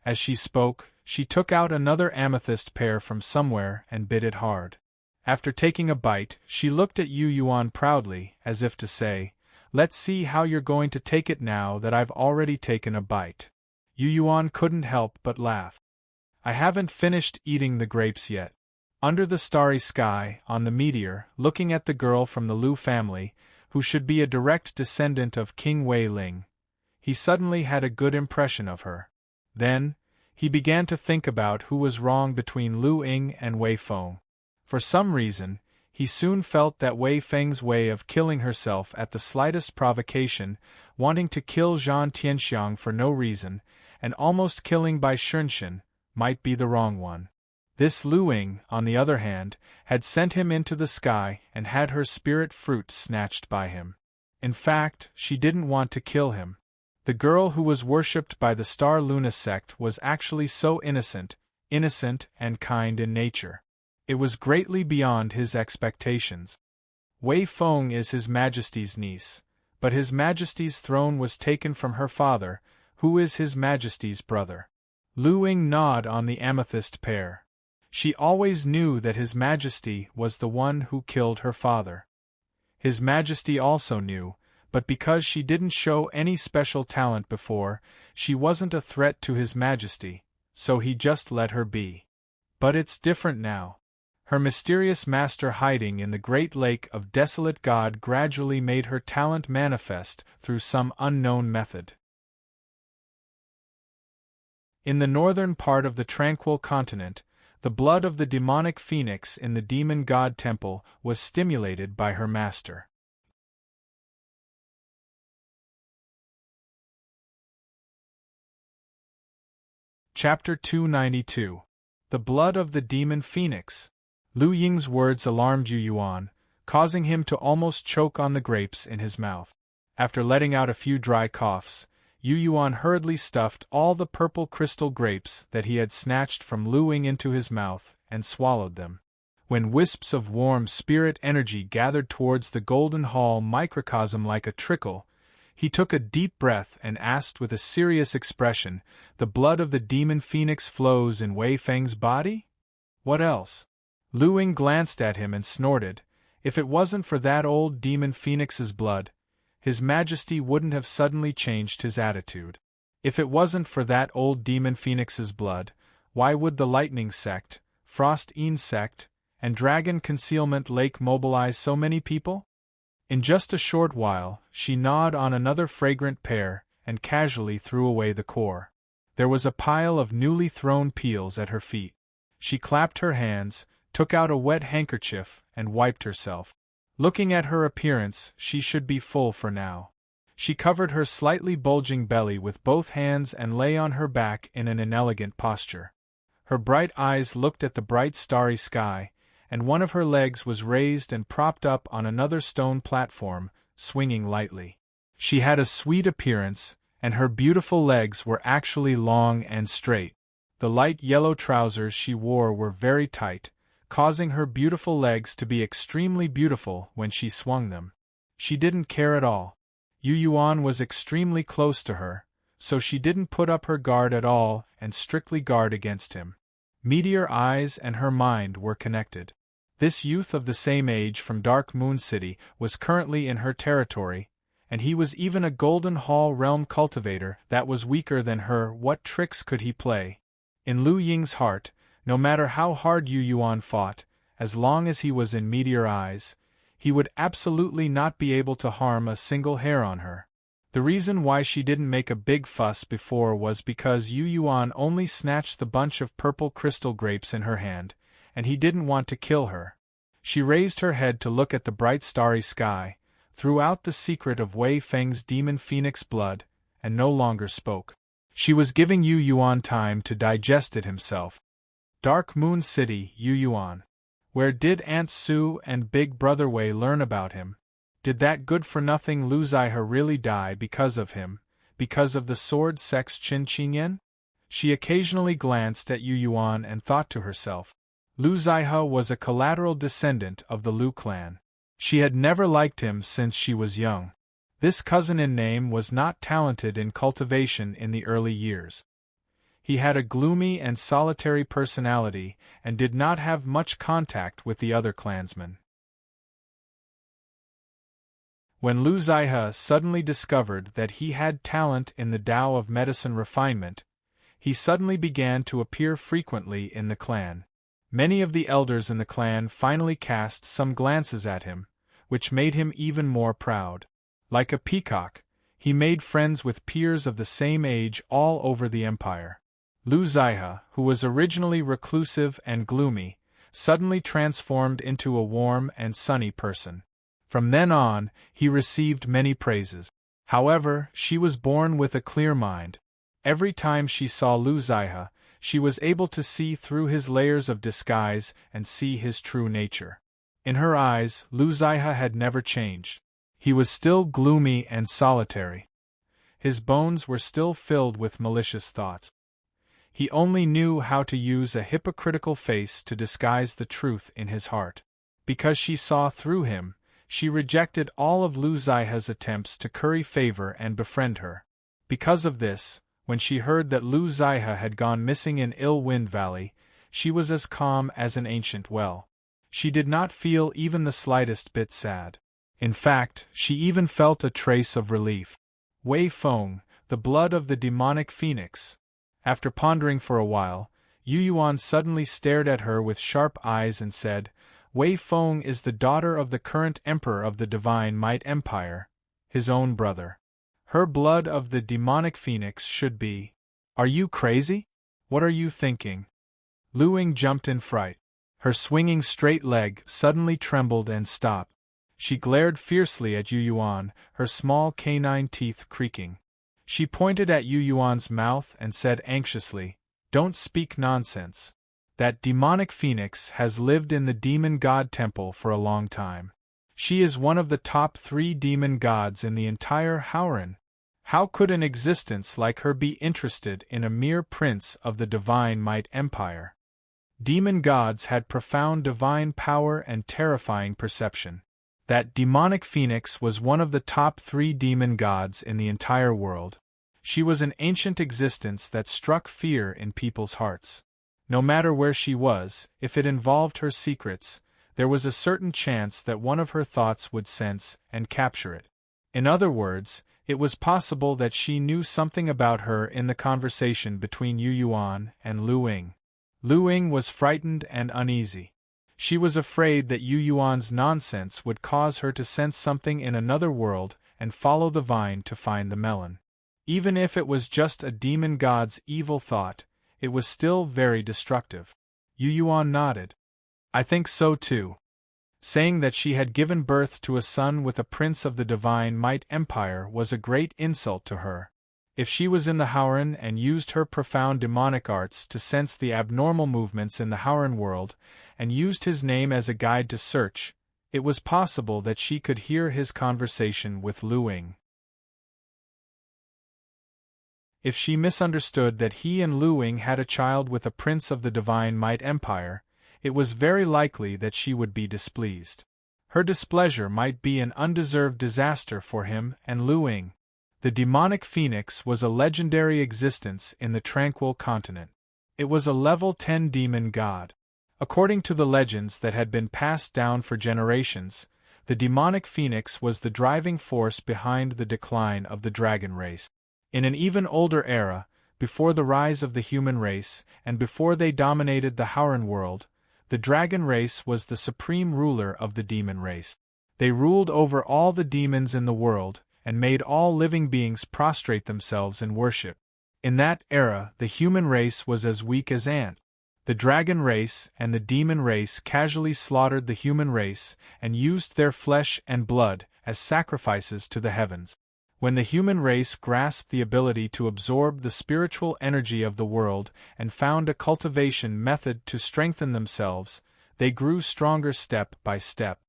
As she spoke, she took out another amethyst pear from somewhere and bit it hard. After taking a bite, she looked at Yu Yuan proudly, as if to say, "Let's see how you're going to take it now that I've already taken a bite." Yu Yuan couldn't help but laugh. "I haven't finished eating the grapes yet." Under the starry sky, on the meteor, looking at the girl from the Lu family, who should be a direct descendant of King Wei Ling, he suddenly had a good impression of her. Then, he began to think about who was wrong between Lu Ying and Wei Feng. For some reason, he soon felt that Wei Feng's way of killing herself at the slightest provocation, wanting to kill Zhan Tianxiang for no reason, and almost killing Bai Shunxin, might be the wrong one. This Lu Ying, on the other hand, had sent him into the sky and had her spirit fruit snatched by him. In fact, she didn't want to kill him. The girl who was worshipped by the Star Luna sect was actually so innocent and kind in nature. It was greatly beyond his expectations. Wei Feng is His Majesty's niece, but His Majesty's throne was taken from her father, who is His Majesty's brother. Lu Ying gnawed on the amethyst pear. She always knew that His Majesty was the one who killed her father. His Majesty also knew, but because she didn't show any special talent before, she wasn't a threat to His Majesty, so he just let her be. But it's different now. Her mysterious master hiding in the great lake of desolate God gradually made her talent manifest through some unknown method. In the northern part of the tranquil continent, the blood of the demonic phoenix in the demon god temple was stimulated by her master. Chapter 292. The Blood of the Demon Phoenix. Lu Ying's words alarmed Yu Yuan, causing him to almost choke on the grapes in his mouth. After letting out a few dry coughs, Yu Yuan hurriedly stuffed all the purple crystal grapes that he had snatched from Lu Ying into his mouth and swallowed them. When wisps of warm spirit energy gathered towards the golden hall microcosm like a trickle, he took a deep breath and asked with a serious expression, "The blood of the demon phoenix flows in Wei Feng's body? What else?" Lu Ying glanced at him and snorted. If it wasn't for that old demon phoenix's blood, His Majesty wouldn't have suddenly changed his attitude. If it wasn't for that old demon phoenix's blood, Why would the lightning sect, frost insect, and dragon concealment lake mobilize so many people? In just a short while, she gnawed on another fragrant pear and casually threw away the core. There was a pile of newly thrown peels at her feet. She clapped her hands, took out a wet handkerchief, and wiped herself. Looking at her appearance, she should be full for now. She covered her slightly bulging belly with both hands and lay on her back in an inelegant posture. Her bright eyes looked at the bright starry sky, and one of her legs was raised and propped up on another stone platform, swinging lightly. She had a sweet appearance, and her beautiful legs were actually long and straight. The light yellow trousers she wore were very tight, causing her beautiful legs to be extremely beautiful when she swung them. She didn't care at all. Yu Yuan was extremely close to her, so she didn't put up her guard at all and strictly guard against him. Meteor eyes and her mind were connected. This youth of the same age from Dark Moon City was currently in her territory, and he was even a Golden Hall realm cultivator that was weaker than her. What tricks could he play? In Lu Ying's heart, no matter how hard Yu Yuan fought, as long as he was in Meteor Eyes, he would absolutely not be able to harm a single hair on her. The reason why she didn't make a big fuss before was because Yu Yuan only snatched the bunch of purple crystal grapes in her hand, and he didn't want to kill her. She raised her head to look at the bright starry sky, threw out the secret of Wei Feng's demon phoenix blood, and no longer spoke. She was giving Yu Yuan time to digest it himself. Dark Moon City, Yu Yuan. Where did Aunt Sue and Big Brother Wei learn about him? Did that good-for-nothing Lu Zihe really die because of him, because of the sword sex Qin Qingyan? She occasionally glanced at Yu Yuan and thought to herself. Lu Zihe was a collateral descendant of the Lu clan. She had never liked him since she was young. This cousin in name was not talented in cultivation in the early years. He had a gloomy and solitary personality and did not have much contact with the other clansmen. When Lu Zihe suddenly discovered that he had talent in the Tao of medicine refinement, he suddenly began to appear frequently in the clan. Many of the elders in the clan finally cast some glances at him, which made him even more proud. Like a peacock, he made friends with peers of the same age all over the empire. Lu Zihe, who was originally reclusive and gloomy, suddenly transformed into a warm and sunny person. From then on, he received many praises. However, she was born with a clear mind. Every time she saw Lu Zihe, she was able to see through his layers of disguise and see his true nature. In her eyes, Lu Zihe had never changed. He was still gloomy and solitary. His bones were still filled with malicious thoughts. He only knew how to use a hypocritical face to disguise the truth in his heart. Because she saw through him, she rejected all of Lu Zihe's attempts to curry favor and befriend her. Because of this, when she heard that Lu Zihe had gone missing in Ill Wind Valley, she was as calm as an ancient well. She did not feel even the slightest bit sad. In fact, she even felt a trace of relief. Wei Feng, the blood of the demonic phoenix. After pondering for a while, Yu Yuan suddenly stared at her with sharp eyes and said, Wei Feng is the daughter of the current emperor of the Divine Might Empire, his own brother. Her blood of the demonic phoenix should be. Are you crazy? What are you thinking? Lu Ying jumped in fright. Her swinging straight leg suddenly trembled and stopped. She glared fiercely at Yu Yuan, her small canine teeth creaking. She pointed at Yu Yuan's mouth and said anxiously, Don't speak nonsense. That demonic phoenix has lived in the demon god temple for a long time. She is one of the top 3 demon gods in the entire Howren. How could an existence like her be interested in a mere prince of the Divine Might Empire? Demon gods had profound divine power and terrifying perception. That demonic phoenix was one of the top 3 demon gods in the entire world. She was an ancient existence that struck fear in people's hearts. No matter where she was, if it involved her secrets, there was a certain chance that one of her thoughts would sense and capture it. In other words, it was possible that she knew something about her in the conversation between Yu Yuan and Lu Ying. Lu Ying was frightened and uneasy. She was afraid that Yu Yuan's nonsense would cause her to sense something in another world and follow the vine to find the melon. Even if it was just a demon god's evil thought, it was still very destructive. Yu Yuan nodded. I think so too. Saying that she had given birth to a son with a prince of the Divine Might Empire was a great insult to her. If she was in the Howren and used her profound demonic arts to sense the abnormal movements in the Howren world, and used his name as a guide to search, it was possible that she could hear his conversation with Lu Ying. If she misunderstood that he and Lu Ying had a child with a prince of the Divine Might Empire, it was very likely that she would be displeased. Her displeasure might be an undeserved disaster for him and Lu Ying. The demonic phoenix was a legendary existence in the Tranquil Continent. It was a level 10 demon god. According to the legends that had been passed down for generations, the demonic phoenix was the driving force behind the decline of the dragon race. In an even older era, before the rise of the human race and before they dominated the Howren world, the dragon race was the supreme ruler of the demon race. They ruled over all the demons in the world, and made all living beings prostrate themselves in worship. In that era, the human race was as weak as ants. The dragon race and the demon race casually slaughtered the human race and used their flesh and blood as sacrifices to the heavens. When the human race grasped the ability to absorb the spiritual energy of the world and found a cultivation method to strengthen themselves, they grew stronger step by step.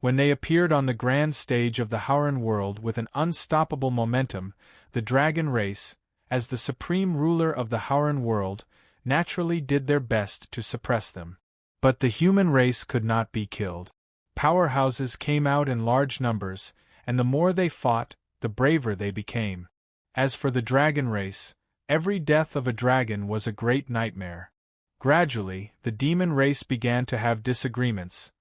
When they appeared on the grand stage of the Howren world with an unstoppable momentum, the dragon race, as the supreme ruler of the Howren world, naturally did their best to suppress them. But the human race could not be killed. Powerhouses came out in large numbers, and the more they fought, the braver they became. As for the dragon race, every death of a dragon was a great nightmare. Gradually, the demon race began to have disagreements.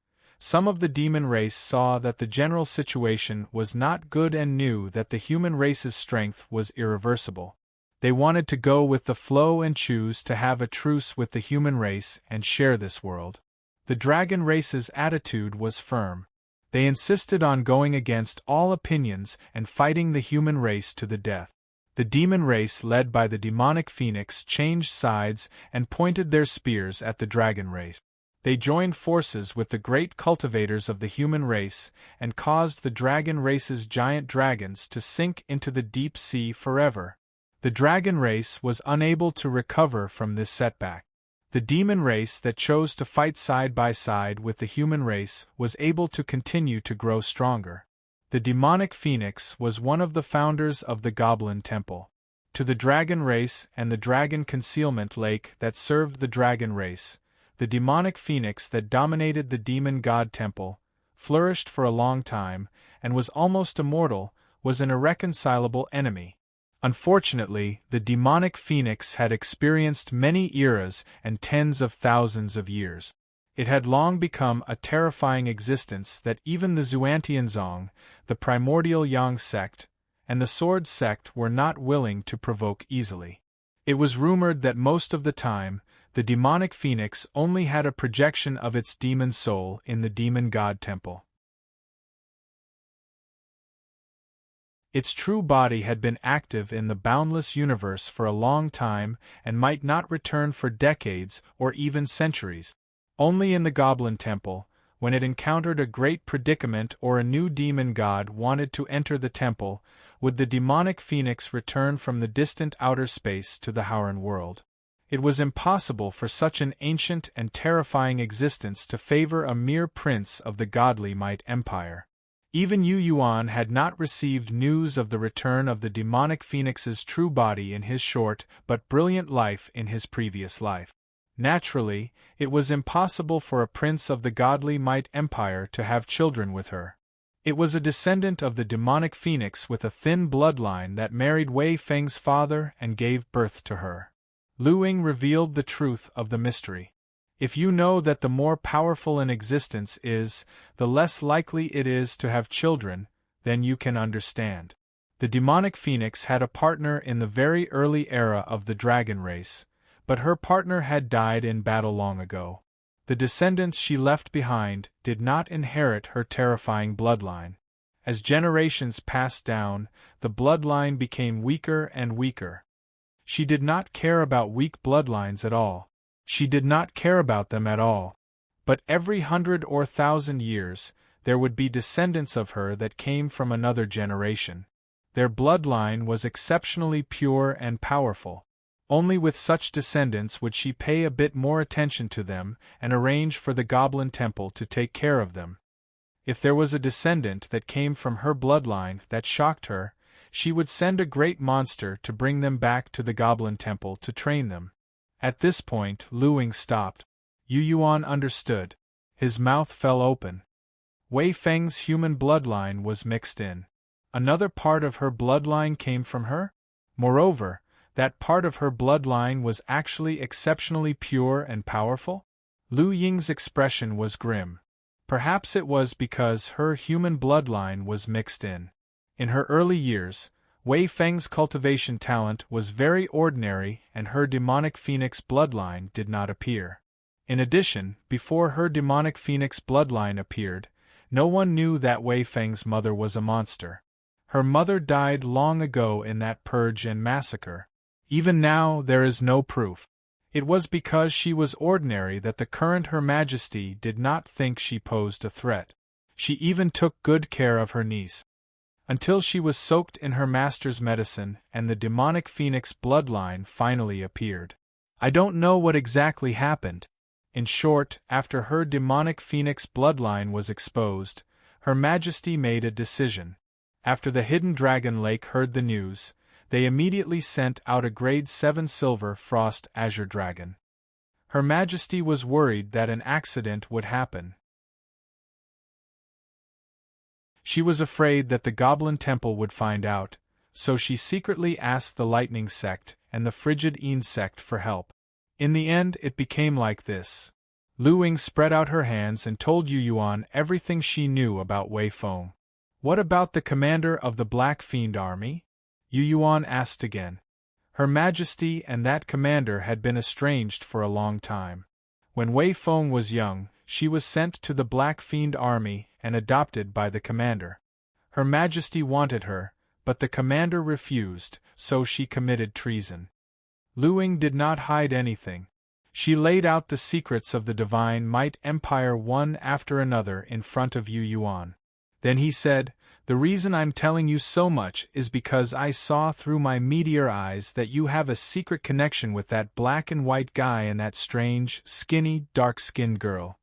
Some of the demon race saw that the general situation was not good and knew that the human race's strength was irreversible. They wanted to go with the flow and choose to have a truce with the human race and share this world. The dragon race's attitude was firm. They insisted on going against all opinions and fighting the human race to the death. The demon race, led by the demonic phoenix, changed sides and pointed their spears at the dragon race. They joined forces with the great cultivators of the human race and caused the dragon race's giant dragons to sink into the deep sea forever. The dragon race was unable to recover from this setback. The demon race that chose to fight side by side with the human race was able to continue to grow stronger. The demonic phoenix was one of the founders of the Goblin Temple. To the dragon race and the dragon concealment lake that served the dragon race, the demonic phoenix that dominated the demon god temple, flourished for a long time, and was almost immortal, was an irreconcilable enemy. Unfortunately, the demonic phoenix had experienced many eras and tens of thousands of years. It had long become a terrifying existence that even the Xuantianzong, the primordial Yang sect, and the Sword sect were not willing to provoke easily. It was rumored that most of the time, the demonic phoenix only had a projection of its demon soul in the demon god temple. Its true body had been active in the boundless universe for a long time and might not return for decades or even centuries. Only in the Goblin Temple, when it encountered a great predicament or a new demon god wanted to enter the temple, would the demonic phoenix return from the distant outer space to the Howren world. It was impossible for such an ancient and terrifying existence to favor a mere prince of the godly might empire. Even Yu Yuan had not received news of the return of the demonic phoenix's true body in his short but brilliant life in his previous life. Naturally, it was impossible for a prince of the godly might empire to have children with her. It was a descendant of the demonic phoenix with a thin bloodline that married Wei Feng's father and gave birth to her. Lu Ying revealed the truth of the mystery. If you know that the more powerful an existence is, the less likely it is to have children, then you can understand. The demonic phoenix had a partner in the very early era of the dragon race, but her partner had died in battle long ago. The descendants she left behind did not inherit her terrifying bloodline. As generations passed down, the bloodline became weaker and weaker. She did not care about weak bloodlines at all. She did not care about them at all. But every 100 or 1,000 years, there would be descendants of her that came from another generation. Their bloodline was exceptionally pure and powerful. Only with such descendants would she pay a bit more attention to them and arrange for the Goblin Temple to take care of them. If there was a descendant that came from her bloodline that shocked her, she would send a great monster to bring them back to the Goblin Temple to train them. At this point, Lu Ying stopped. Yu Yuan understood. His mouth fell open. Wei Feng's human bloodline was mixed in. Another part of her bloodline came from her? Moreover, that part of her bloodline was actually exceptionally pure and powerful? Lu Ying's expression was grim. Perhaps it was because her human bloodline was mixed in. In her early years, Wei Feng's cultivation talent was very ordinary and her demonic phoenix bloodline did not appear. In addition, before her demonic phoenix bloodline appeared, no one knew that Wei Feng's mother was a monster. Her mother died long ago in that purge and massacre. Even now there is no proof. It was because she was ordinary that the current Her Majesty did not think she posed a threat. She even took good care of her niece. Until she was soaked in her master's medicine and the demonic phoenix bloodline finally appeared. I don't know what exactly happened. In short, after her demonic phoenix bloodline was exposed, Her Majesty made a decision. After the Hidden Dragon Lake heard the news, they immediately sent out a grade 7 silver frost azure dragon. Her Majesty was worried that an accident would happen. She was afraid that the Goblin Temple would find out, so she secretly asked the Lightning Sect and the Frigid Insect for help. In the end it became like this. Lu Ying spread out her hands and told Yu Yuan everything she knew about Wei Feng. What about the commander of the Black Fiend Army? Yu Yuan asked again. Her Majesty and that commander had been estranged for a long time. When Wei Feng was young, she was sent to the Black Fiend Army and adopted by the commander. Her Majesty wanted her, but the commander refused, so she committed treason. Lu Ying did not hide anything. She laid out the secrets of the Divine Might Empire one after another in front of Yu Yuan. Then he said, "The reason I'm telling you so much is because I saw through my meteor eyes that you have a secret connection with that black and white guy and that strange, skinny, dark-skinned girl."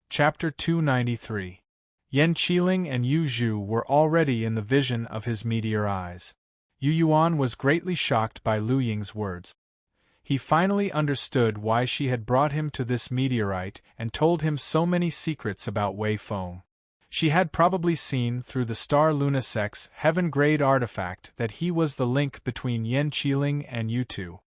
Chapter 293. Yan Qiling and Yu Zhu were already in the vision of his meteor eyes. Yu Yuan was greatly shocked by Lu Ying's words. He finally understood why she had brought him to this meteorite and told him so many secrets about Wei Feng. She had probably seen through the Star Lunasek's heaven-grade artifact that he was the link between Yan Qiling and you two.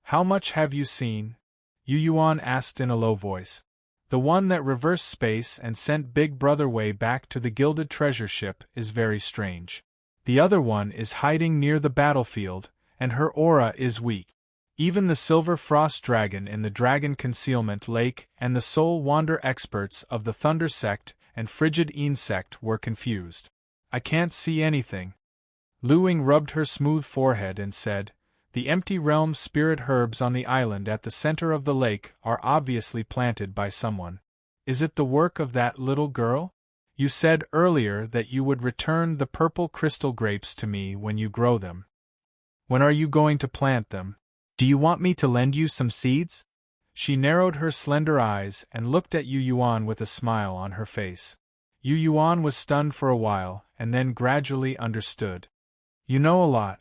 "How much have you seen?" Yu Yuan asked in a low voice. "The one that reversed space and sent Big Brother Wei back to the Gilded Treasure Ship is very strange. The other one is hiding near the battlefield, and her aura is weak. Even the Silver Frost Dragon in the Dragon Concealment Lake and the Soul Wander experts of the Thunder Sect and Frigid Insect were confused. I can't see anything." Lu Ying rubbed her smooth forehead and said, "The empty realm spirit herbs on the island at the center of the lake are obviously planted by someone. Is it the work of that little girl? You said earlier that you would return the purple crystal grapes to me when you grow them. When are you going to plant them? Do you want me to lend you some seeds?" She narrowed her slender eyes and looked at Yu Yuan with a smile on her face. Yu Yuan was stunned for a while and then gradually understood. "You know a lot."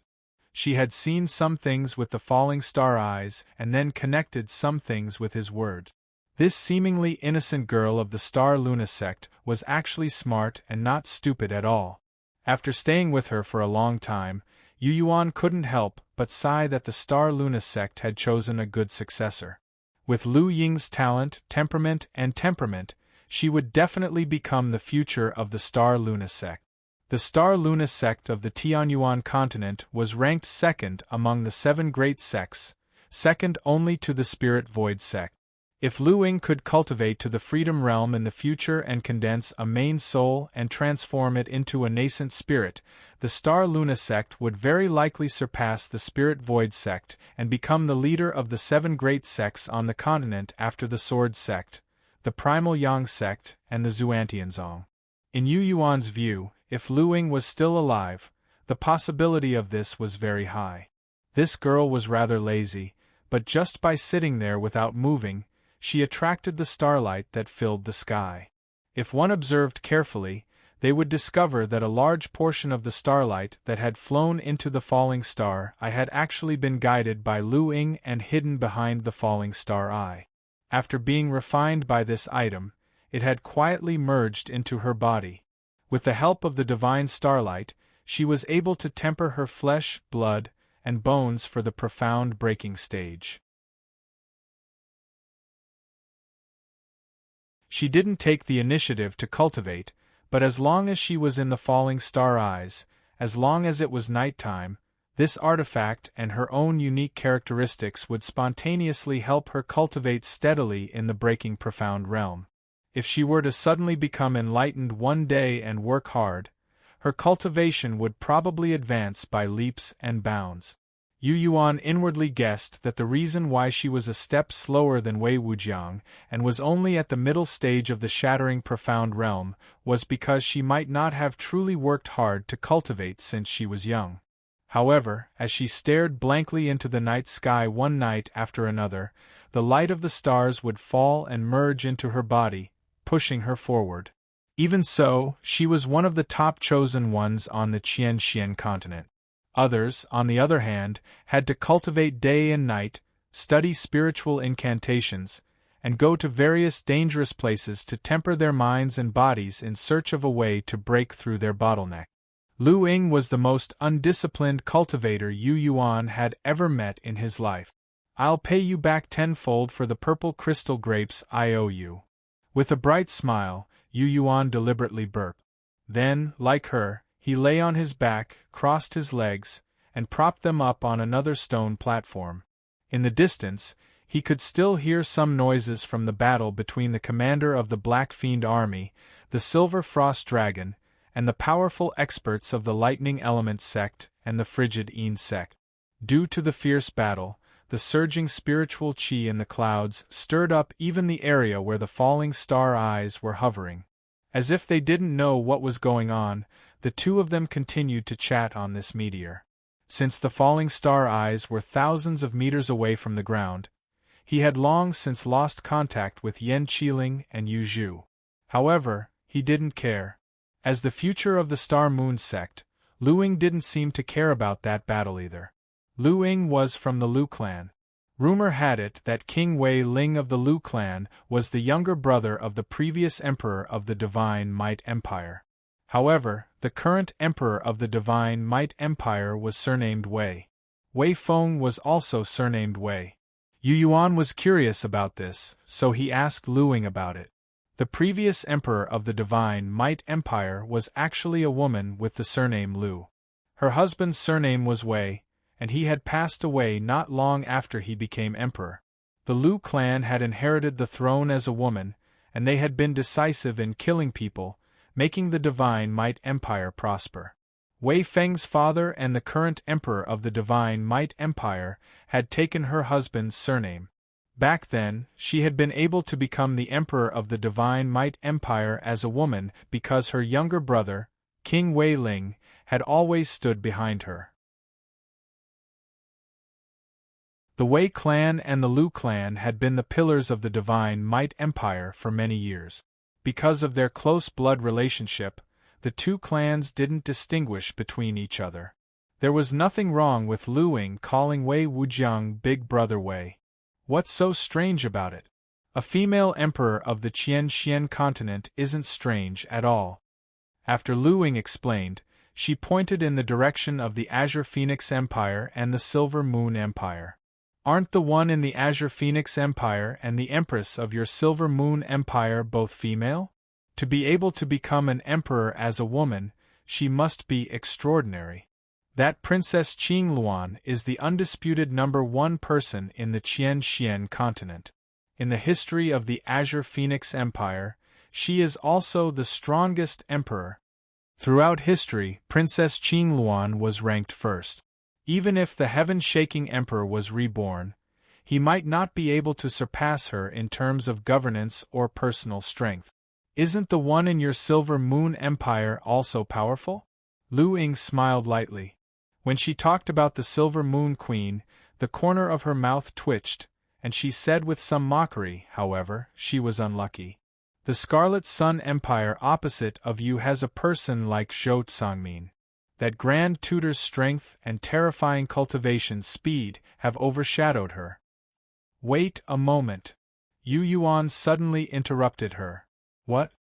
She had seen some things with the falling star eyes and then connected some things with his words. This seemingly innocent girl of the Star Luna sect was actually smart and not stupid at all. After staying with her for a long time, Yu Yuan couldn't help but sigh that the Star Luna sect had chosen a good successor. With Lu Ying's talent, temperament, she would definitely become the future of the Star Luna sect. The Star-Luna sect of the Tianyuan continent was ranked second among the 7 great sects, second only to the Spirit Void sect. If Lu Ying could cultivate to the Freedom Realm in the future and condense a main soul and transform it into a nascent spirit, the Star-Luna sect would very likely surpass the Spirit Void sect and become the leader of the 7 great sects on the continent after the Sword sect, the Primal Yang sect, and the Xuantianzong. In Yu Yuan's view, if Lu Ying was still alive, the possibility of this was very high. This girl was rather lazy, but just by sitting there without moving, she attracted the starlight that filled the sky. If one observed carefully, they would discover that a large portion of the starlight that had flown into the falling star eye had actually been guided by Lu Ying and hidden behind the falling star eye. After being refined by this item, it had quietly merged into her body. With the help of the divine starlight, she was able to temper her flesh, blood, and bones for the profound breaking stage. She didn't take the initiative to cultivate, but as long as she was in the falling star eyes, as long as it was nighttime, this artifact and her own unique characteristics would spontaneously help her cultivate steadily in the breaking profound realm. If she were to suddenly become enlightened one day and work hard, her cultivation would probably advance by leaps and bounds. Yu Yuan inwardly guessed that the reason why she was a step slower than Wei Wujiang and was only at the middle stage of the shattering profound realm was because she might not have truly worked hard to cultivate since she was young. However, as she stared blankly into the night sky one night after another, the light of the stars would fall and merge into her body, pushing her forward. Even so, she was one of the top chosen ones on the Qianxian continent. Others, on the other hand, had to cultivate day and night, study spiritual incantations, and go to various dangerous places to temper their minds and bodies in search of a way to break through their bottleneck. Lu Ying was the most undisciplined cultivator Yu Yuan had ever met in his life. "I'll pay you back tenfold for the purple crystal grapes I owe you." With a bright smile, Yu Yuan deliberately burped. Then, like her, he lay on his back, crossed his legs, and propped them up on another stone platform. In the distance, he could still hear some noises from the battle between the commander of the Black Fiend army, the Silver Frost Dragon, and the powerful experts of the Lightning Element sect and the Frigid Een sect. Due to the fierce battle, the surging spiritual qi in the clouds stirred up even the area where the falling star eyes were hovering. As if they didn't know what was going on, the two of them continued to chat on this meteor. Since the falling star eyes were thousands of meters away from the ground, he had long since lost contact with Yan Qiling and Yu Zhu. However, he didn't care. As the future of the Star Moon sect, Lu Ying didn't seem to care about that battle either. Lu Ying was from the Lu clan. Rumor had it that King Wei Ling of the Lu clan was the younger brother of the previous emperor of the Divine Might Empire. However, the current emperor of the Divine Might Empire was surnamed Wei. Wei Feng was also surnamed Wei. Yu Yuan was curious about this, so he asked Lu Ying about it. The previous emperor of the Divine Might Empire was actually a woman with the surname Lu. Her husband's surname was Wei, and he had passed away not long after he became emperor. The Lu clan had inherited the throne as a woman, and they had been decisive in killing people, making the Divine Might Empire prosper. Wei Feng's father and the current emperor of the Divine Might Empire had taken her husband's surname. Back then, she had been able to become the emperor of the Divine Might Empire as a woman because her younger brother, King Wei Ling, had always stood behind her. The Wei clan and the Lu clan had been the pillars of the Divine Might Empire for many years. Because of their close blood relationship, the two clans didn't distinguish between each other. There was nothing wrong with Lu Ying calling Wei Wujiang Big Brother Wei. What's so strange about it? A female emperor of the Qianxian continent isn't strange at all. After Lu Ying explained, she pointed in the direction of the Azure Phoenix Empire and the Silver Moon Empire. Aren't the one in the Azure Phoenix Empire and the Empress of your Silver Moon Empire both female? To be able to become an emperor as a woman, she must be extraordinary. That Princess Qing Luan is the undisputed #1 person in the Qian continent. In the history of the Azure Phoenix Empire, she is also the strongest emperor. Throughout history, Princess Qing Luan was ranked first. Even if the heaven-shaking emperor was reborn, he might not be able to surpass her in terms of governance or personal strength. Isn't the one in your Silver Moon Empire also powerful? Lu Ying smiled lightly. When she talked about the Silver Moon Queen, the corner of her mouth twitched, and she said with some mockery, however, she was unlucky. The Scarlet Sun Empire opposite of you has a person like Zhou Tsangmin. That Grand Tutor's strength and terrifying cultivation speed have overshadowed her. Wait a moment. Yu Yuan suddenly interrupted her. What?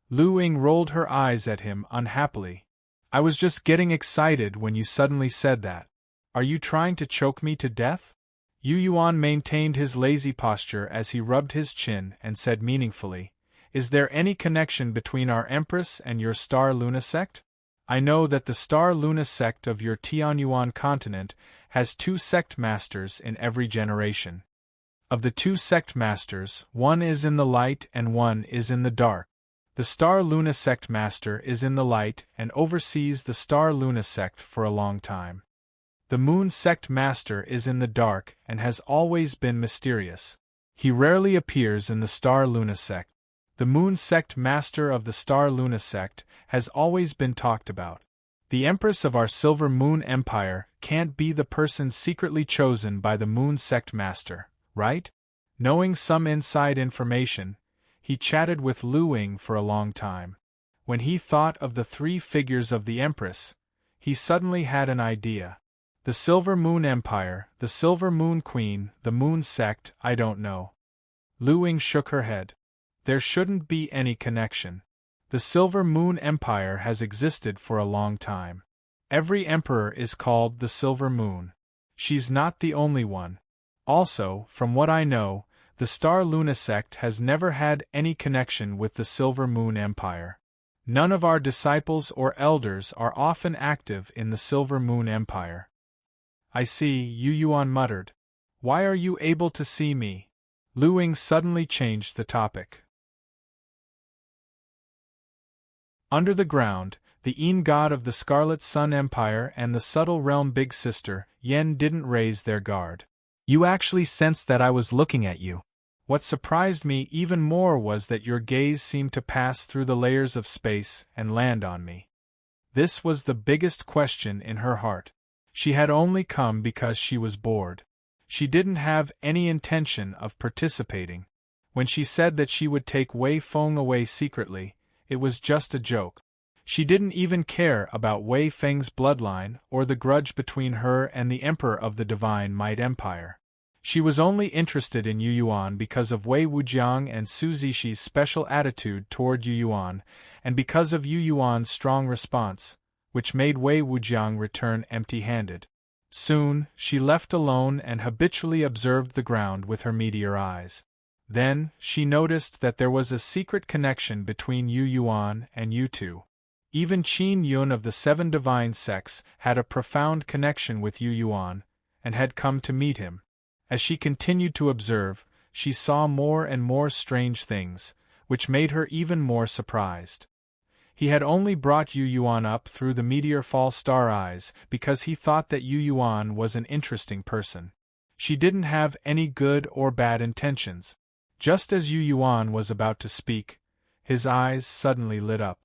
Lu Ying rolled her eyes at him unhappily. I was just getting excited when you suddenly said that. Are you trying to choke me to death? Yu Yuan maintained his lazy posture as he rubbed his chin and said meaningfully, Is there any connection between our Empress and your Star Luna sect? I know that the Star Luna sect of your Tianyuan continent has 2 sect masters in every generation. Of the 2 sect masters, one is in the light and one is in the dark. The Star Luna sect master is in the light and oversees the Star Luna sect for a long time. The Moon sect master is in the dark and has always been mysterious. He rarely appears in the Star Luna sect. The Moon sect master of the Star Luna sect has always been talked about. The Empress of our Silver Moon Empire can't be the person secretly chosen by the Moon sect master, right? Knowing some inside information, he chatted with Lu Ying for a long time. When he thought of the 3 figures of the Empress, he suddenly had an idea. The Silver Moon Empire, the Silver Moon Queen, the Moon sect, I don't know. Lu Ying shook her head. There shouldn't be any connection. The Silver Moon Empire has existed for a long time. Every emperor is called the Silver Moon. She's not the only one. Also, from what I know, the Star Luna sect has never had any connection with the Silver Moon Empire. None of our disciples or elders are often active in the Silver Moon Empire. I see, Yu Yuan muttered. Why are you able to see me? Lu Ying suddenly changed the topic. Under the ground, the Yin god of the Scarlet Sun Empire and the subtle realm Big Sister, Yen didn't raise their guard. You actually sensed that I was looking at you. What surprised me even more was that your gaze seemed to pass through the layers of space and land on me. This was the biggest question in her heart. She had only come because she was bored. She didn't have any intention of participating. When she said that she would take Wei Feng away secretly, it was just a joke. She didn't even care about Wei Feng's bloodline or the grudge between her and the Emperor of the Divine Might Empire. She was only interested in Yu Yuan because of Wei Wujiang and Su Zixi's special attitude toward Yu Yuan, and because of Yu Yuan's strong response, which made Wei Wujiang return empty-handed. Soon, she left alone and habitually observed the ground with her meteor eyes. Then, she noticed that there was a secret connection between Yu Yuan and Yu Tu. Even Qin Yun of the 7 divine sects had a profound connection with Yu Yuan, and had come to meet him. As she continued to observe, she saw more and more strange things, which made her even more surprised. He had only brought Yu Yuan up through the meteor fall star eyes because he thought that Yu Yuan was an interesting person. She didn't have any good or bad intentions. Just as Yu Yuan was about to speak, his eyes suddenly lit up.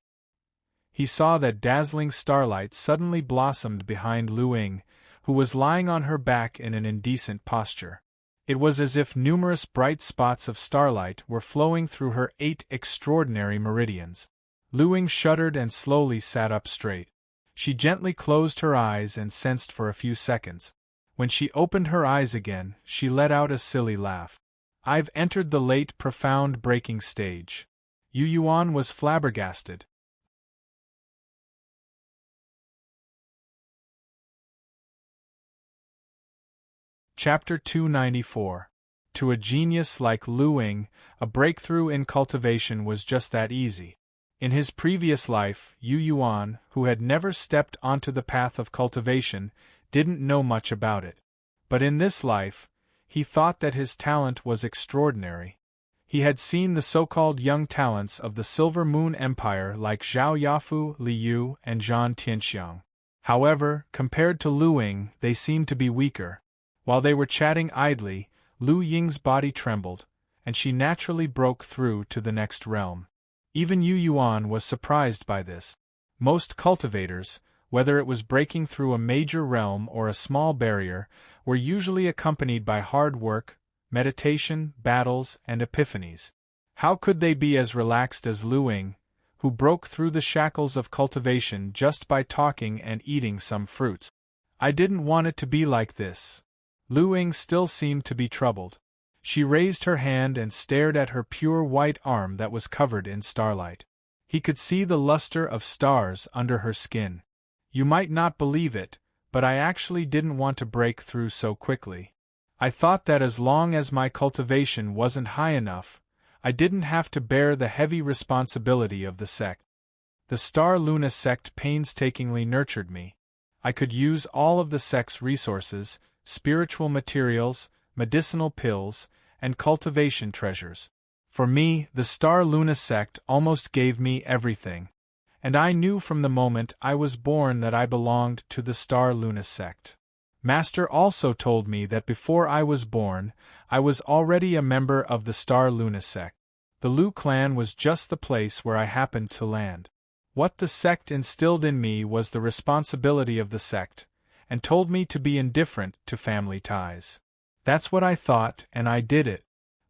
He saw that dazzling starlight suddenly blossomed behind Lu Ying, who was lying on her back in an indecent posture. It was as if numerous bright spots of starlight were flowing through her 8 extraordinary meridians. Lu Ying shuddered and slowly sat up straight. She gently closed her eyes and sensed for a few seconds. When she opened her eyes again, she let out a silly laugh. I've entered the late profound breaking stage. Yu Yuan was flabbergasted. Chapter 294. To a genius like Lu Ying, a breakthrough in cultivation was just that easy. In his previous life, Yu Yuan, who had never stepped onto the path of cultivation, didn't know much about it. But in this life, he thought that his talent was extraordinary. He had seen the so-called young talents of the Silver Moon Empire like Zhao Yafu, Li Yu, and Zhan Tianxiang. However, compared to Lu Ying, they seemed to be weaker. While they were chatting idly, Lu Ying's body trembled, and she naturally broke through to the next realm. Even Yu Yuan was surprised by this. Most cultivators, whether it was breaking through a major realm or a small barrier, were usually accompanied by hard work, meditation, battles, and epiphanies. How could they be as relaxed as Lu Ying, who broke through the shackles of cultivation just by talking and eating some fruits? I didn't want it to be like this. Lu Ying still seemed to be troubled. She raised her hand and stared at her pure white arm that was covered in starlight. He could see the luster of stars under her skin. You might not believe it, but I actually didn't want to break through so quickly. I thought that as long as my cultivation wasn't high enough, I didn't have to bear the heavy responsibility of the sect. The Star Luna sect painstakingly nurtured me. I could use all of the sect's resources, spiritual materials, medicinal pills, and cultivation treasures. For me, the Star Luna sect almost gave me everything. And I knew from the moment I was born that I belonged to the Star Luna sect. Master also told me that before I was born, I was already a member of the Star Luna sect. The Lu clan was just the place where I happened to land. What the sect instilled in me was the responsibility of the sect, and told me to be indifferent to family ties. That's what I thought, and I did it.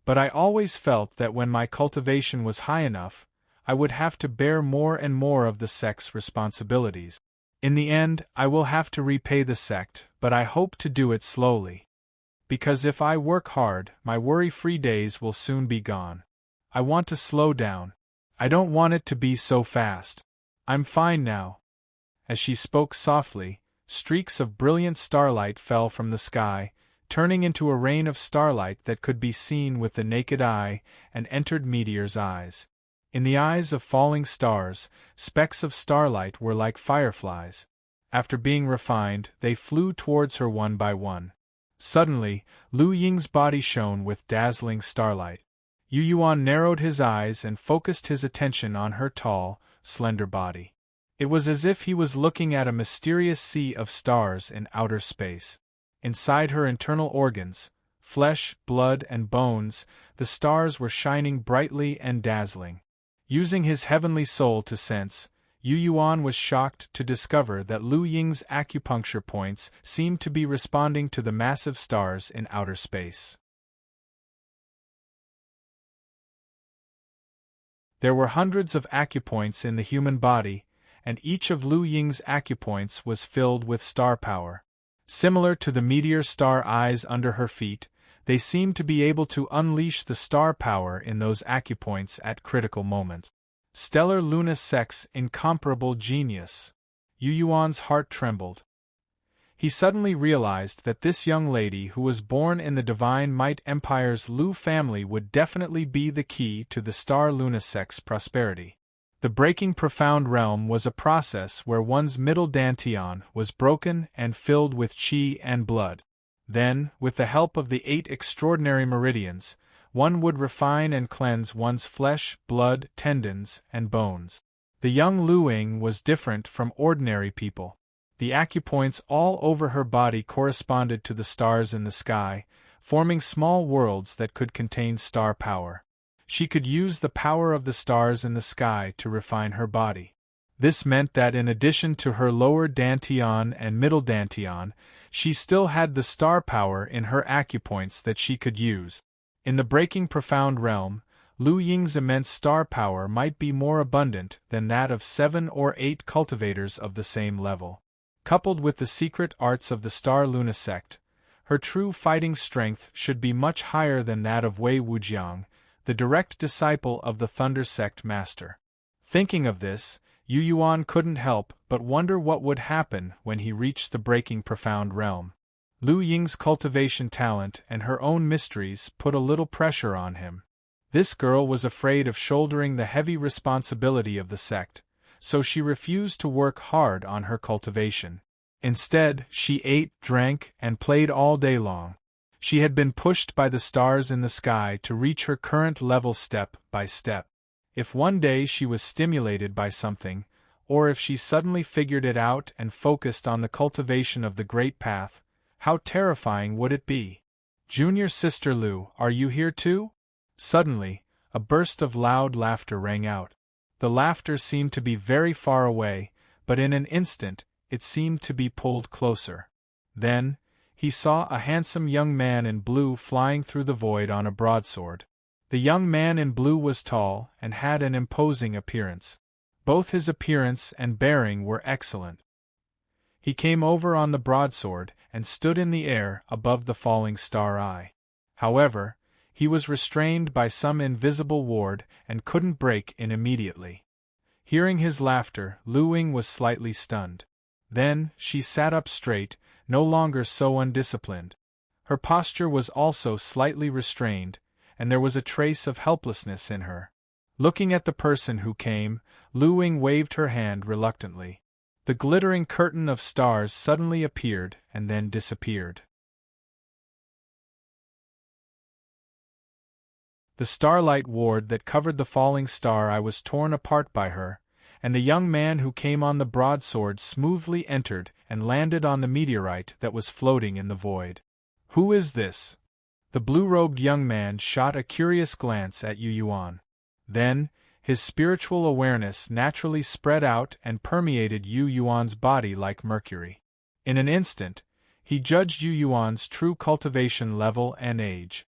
But I always felt that when my cultivation was high enough, I would have to bear more and more of the sect's responsibilities. In the end, I will have to repay the sect, but I hope to do it slowly. Because if I work hard, my worry-free days will soon be gone. I want to slow down. I don't want it to be so fast. I'm fine now. As she spoke softly, streaks of brilliant starlight fell from the sky, turning into a rain of starlight that could be seen with the naked eye, and entered Meteor's eyes. In the eyes of falling stars, specks of starlight were like fireflies. After being refined, they flew towards her one by one. Suddenly, Lu Ying's body shone with dazzling starlight. Yu Yuan narrowed his eyes and focused his attention on her tall, slender body. It was as if he was looking at a mysterious sea of stars in outer space. Inside her internal organs, flesh, blood, and bones, the stars were shining brightly and dazzling. Using his heavenly soul to sense, Yu Yuan was shocked to discover that Lu Ying's acupuncture points seemed to be responding to the massive stars in outer space. There were hundreds of acupoints in the human body, and each of Lu Ying's acupoints was filled with star power. Similar to the meteor star eyes under her feet, they seemed to be able to unleash the star power in those acupoints at critical moments. Stellar Luna sect's incomparable genius. Yu Yuan's heart trembled. He suddenly realized that this young lady who was born in the Divine Might Empire's Lu family would definitely be the key to the Star Luna sect's prosperity. The breaking profound realm was a process where one's middle dantian was broken and filled with qi and blood. Then, with the help of the 8 extraordinary meridians, one would refine and cleanse one's flesh, blood, tendons, and bones. The young Lu Ying was different from ordinary people. The acupoints all over her body corresponded to the stars in the sky, forming small worlds that could contain star power. She could use the power of the stars in the sky to refine her body. This meant that in addition to her lower dantian and middle dantian, she still had the star power in her acupoints that she could use. In the breaking profound realm, Lu Ying's immense star power might be more abundant than that of 7 or 8 cultivators of the same level. Coupled with the secret arts of the Star Luna sect, her true fighting strength should be much higher than that of Wei Wujiang, the direct disciple of the Thunder Sect master. Thinking of this, Yu Yuan couldn't help but wonder what would happen when he reached the breaking profound realm. Lu Ying's cultivation talent and her own mysteries put a little pressure on him. This girl was afraid of shouldering the heavy responsibility of the sect, so she refused to work hard on her cultivation. Instead, she ate, drank, and played all day long. She had been pushed by the stars in the sky to reach her current level step by step. If one day she was stimulated by something, or if she suddenly figured it out and focused on the cultivation of the Great Path, how terrifying would it be? "Junior Sister Lu, are you here too?" Suddenly, a burst of loud laughter rang out. The laughter seemed to be very far away, but in an instant, it seemed to be pulled closer. Then, he saw a handsome young man in blue flying through the void on a broadsword. The young man in blue was tall and had an imposing appearance. Both his appearance and bearing were excellent. He came over on the broadsword and stood in the air above the falling star eye. However, he was restrained by some invisible ward and couldn't break in immediately. Hearing his laughter, Lu Ying was slightly stunned. Then, she sat up straight, no longer so undisciplined. Her posture was also slightly restrained, and there was a trace of helplessness in her. Looking at the person who came, Lu Ying waved her hand reluctantly. The glittering curtain of stars suddenly appeared and then disappeared. The starlight ward that covered the falling star eye was torn apart by her, and the young man who came on the broadsword smoothly entered and landed on the meteorite that was floating in the void. "Who is this?" The blue-robed young man shot a curious glance at Yu Yuan. Then, his spiritual awareness naturally spread out and permeated Yu Yuan's body like mercury. In an instant, he judged Yu Yuan's true cultivation level and age.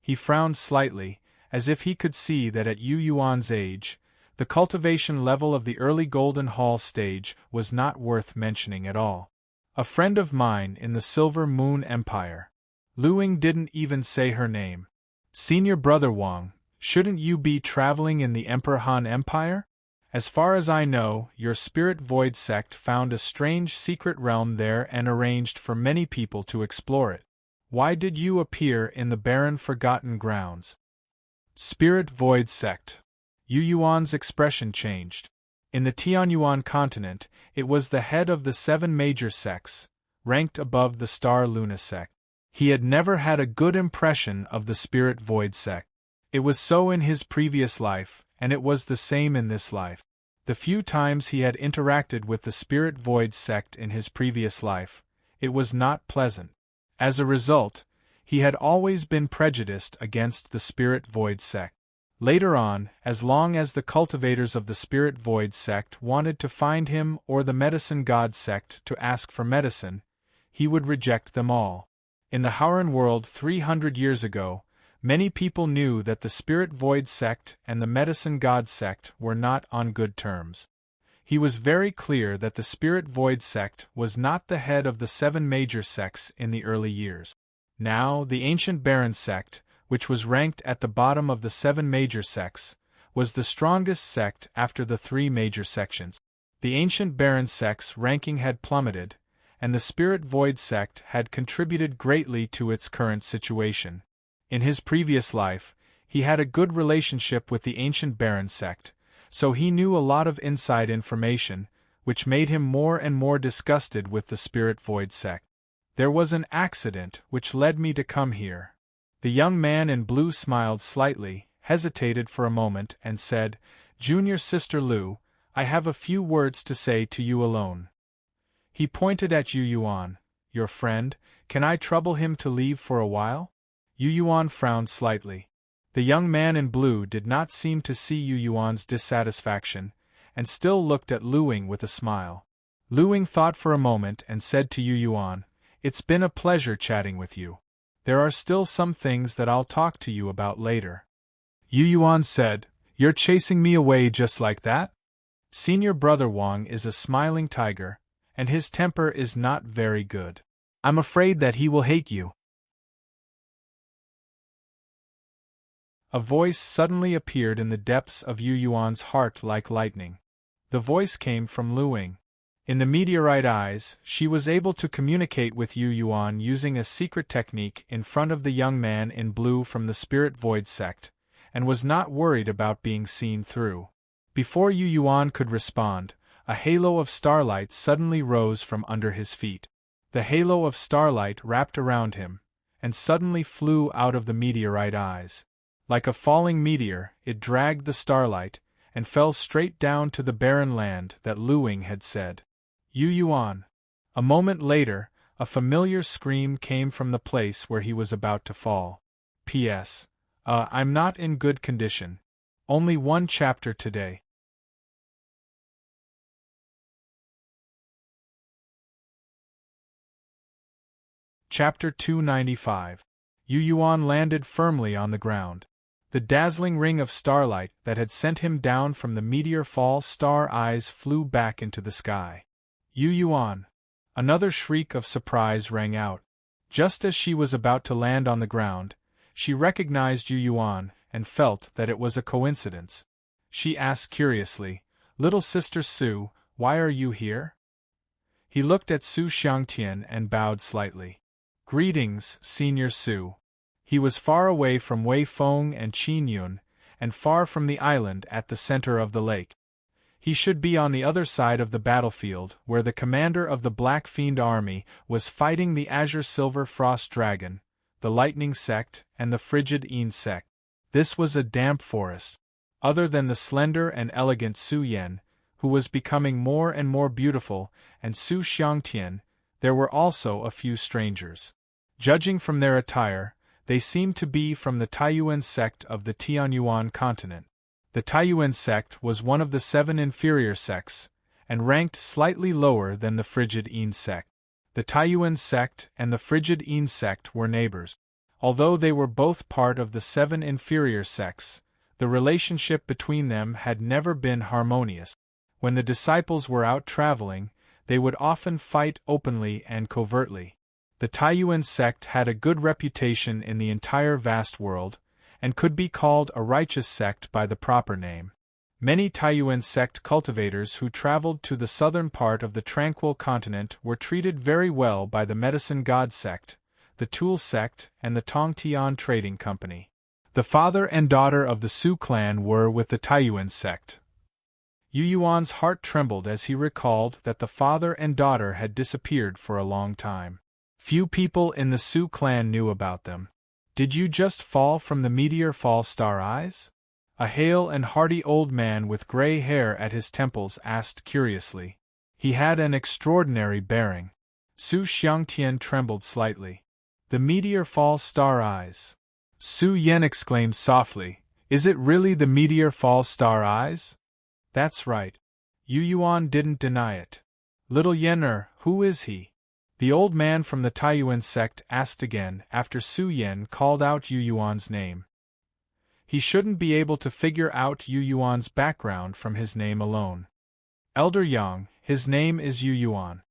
He frowned slightly, as if he could see that at Yu Yuan's age, the cultivation level of the early Golden Hall stage was not worth mentioning at all. "A friend of mine in the Silver Moon Empire." Lu Ying didn't even say her name. "Senior Brother Wang, shouldn't you be traveling in the Emperor Han Empire? As far as I know, your Spirit Void sect found a strange secret realm there and arranged for many people to explore it. Why did you appear in the barren forgotten grounds?" Spirit Void sect. Yu Yuan's expression changed. In the Tianyuan continent, it was the head of the 7 major sects, ranked above the Star Luna sect. He had never had a good impression of the Spirit Void sect. It was so in his previous life, and it was the same in this life. The few times he had interacted with the Spirit Void sect in his previous life, it was not pleasant. As a result, he had always been prejudiced against the Spirit Void sect. Later on, as long as the cultivators of the Spirit Void sect wanted to find him or the Medicine God sect to ask for medicine, he would reject them all. In the Howran world 300 years ago, many people knew that the Spirit Void sect and the Medicine God sect were not on good terms. He was very clear that the Spirit Void sect was not the head of the 7 major sects in the early years. Now, the Ancient Baron sect, which was ranked at the bottom of the 7 major sects, was the strongest sect after the 3 major sections. The Ancient Baron sect's ranking had plummeted, and the Spirit Void sect had contributed greatly to its current situation. In his previous life, he had a good relationship with the Ancient Baron sect, so he knew a lot of inside information, which made him more and more disgusted with the Spirit Void sect. "There was an accident which led me to come here." The young man in blue smiled slightly, hesitated for a moment, and said, "Junior Sister Lu, I have a few words to say to you alone." He pointed at Yu Yuan. "Your friend, can I trouble him to leave for a while?" Yu Yuan frowned slightly. The young man in blue did not seem to see Yu Yuan's dissatisfaction, and still looked at Lu Ying with a smile. Lu Ying thought for a moment and said to Yu Yuan, "It's been a pleasure chatting with you. There are still some things that I'll talk to you about later." Yu Yuan said, "You're chasing me away just like that?" Senior Brother Wang is a smiling tiger, and his temper is not very good. I'm afraid that he will hate you. A voice suddenly appeared in the depths of Yu Yuan's heart like lightning. The voice came from Lu Ying. In the meteorite eyes, she was able to communicate with Yu Yuan using a secret technique in front of the young man in blue from the Spirit Void sect, and was not worried about being seen through. Before Yu Yuan could respond, a halo of starlight suddenly rose from under his feet. The halo of starlight wrapped around him, and suddenly flew out of the meteorite eyes. Like a falling meteor, it dragged the starlight, and fell straight down to the barren land that Luing had said. Yu Yuan. A moment later, a familiar scream came from the place where he was about to fall. P.S. I'm not in good condition. Only one chapter today. Chapter 295. Yu Yuan landed firmly on the ground. The dazzling ring of starlight that had sent him down from the meteor fall star eyes flew back into the sky. Yu Yuan. Another shriek of surprise rang out. Just as she was about to land on the ground, she recognized Yu Yuan and felt that it was a coincidence. She asked curiously, "Little Sister Su, why are you here?" He looked at Su Xiangtian and bowed slightly. "Greetings, Senior Su." He was far away from Wei Feng and Qin Yun, and far from the island at the center of the lake. He should be on the other side of the battlefield, where the commander of the Black Fiend army was fighting the Azure Silver Frost Dragon, the Lightning Sect, and the Frigid Een Sect. This was a damp forest. Other than the slender and elegant Su Yen, who was becoming more and more beautiful, and Su Xiangtian, there were also a few strangers. Judging from their attire, they seemed to be from the Taiyuan sect of the Tianyuan continent. The Taiyuan sect was one of the 7 inferior sects, and ranked slightly lower than the Frigid Een sect. The Taiyuan sect and the Frigid Een sect were neighbors. Although they were both part of the 7 inferior sects, the relationship between them had never been harmonious. When the disciples were out traveling, they would often fight openly and covertly. The Taiyuan sect had a good reputation in the entire vast world, and could be called a righteous sect by the proper name. Many Taiyuan sect cultivators who traveled to the southern part of the tranquil continent were treated very well by the Medicine God sect, the Tool sect, and the Tongtian Trading Company. The father and daughter of the Su clan were with the Taiyuan sect. Yu Yuan's heart trembled as he recalled that the father and daughter had disappeared for a long time. Few people in the Su clan knew about them. "Did you just fall from the meteor fall star eyes?" A hale and hearty old man with gray hair at his temples asked curiously. He had an extraordinary bearing. Su Xiangtian trembled slightly. "The meteor fall star eyes." Su Yen exclaimed softly, "Is it really the meteor fall star eyes?" "That's right." Yu Yuan didn't deny it. "Little Yen, who is he?" The old man from the Taiyuan sect asked again after Su Yen called out Yu Yuan's name. He shouldn't be able to figure out Yu Yuan's background from his name alone. "Elder Yang, his name is Yu Yuan.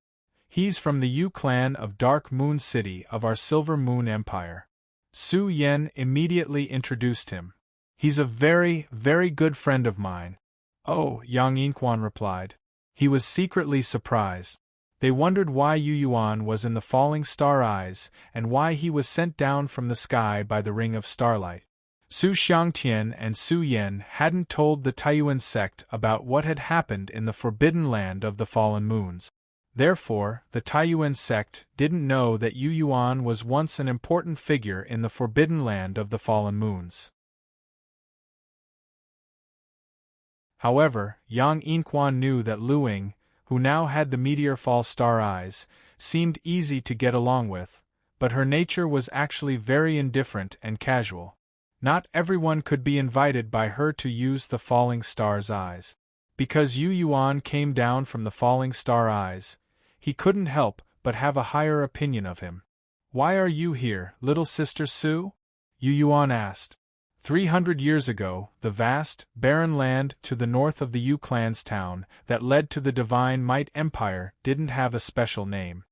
He's from the Yu clan of Dark Moon City of our Silver Moon Empire." Su Yen immediately introduced him. "He's a very, very good friend of mine." "Oh," Yang Yinquan replied. He was secretly surprised. They wondered why Yu Yuan was in the falling star eyes, and why he was sent down from the sky by the ring of starlight. Su Xiangtian and Su Yen hadn't told the Taiyuan sect about what had happened in the Forbidden Land of the Fallen Moons. Therefore, the Taiyuan sect didn't know that Yu Yuan was once an important figure in the Forbidden Land of the Fallen Moons. However, Yang Yinquan knew that Luing, who now had the meteor fall star eyes, seemed easy to get along with, but her nature was actually very indifferent and casual. Not everyone could be invited by her to use the falling star's eyes. Because Yu Yuan came down from the falling star eyes, he couldn't help but have a higher opinion of him. "Why are you here, little Sister Su?" Yu Yuan asked. 300 years ago, the vast, barren land to the north of the Yu clan's town that led to the Divine Might Empire didn't have a special name.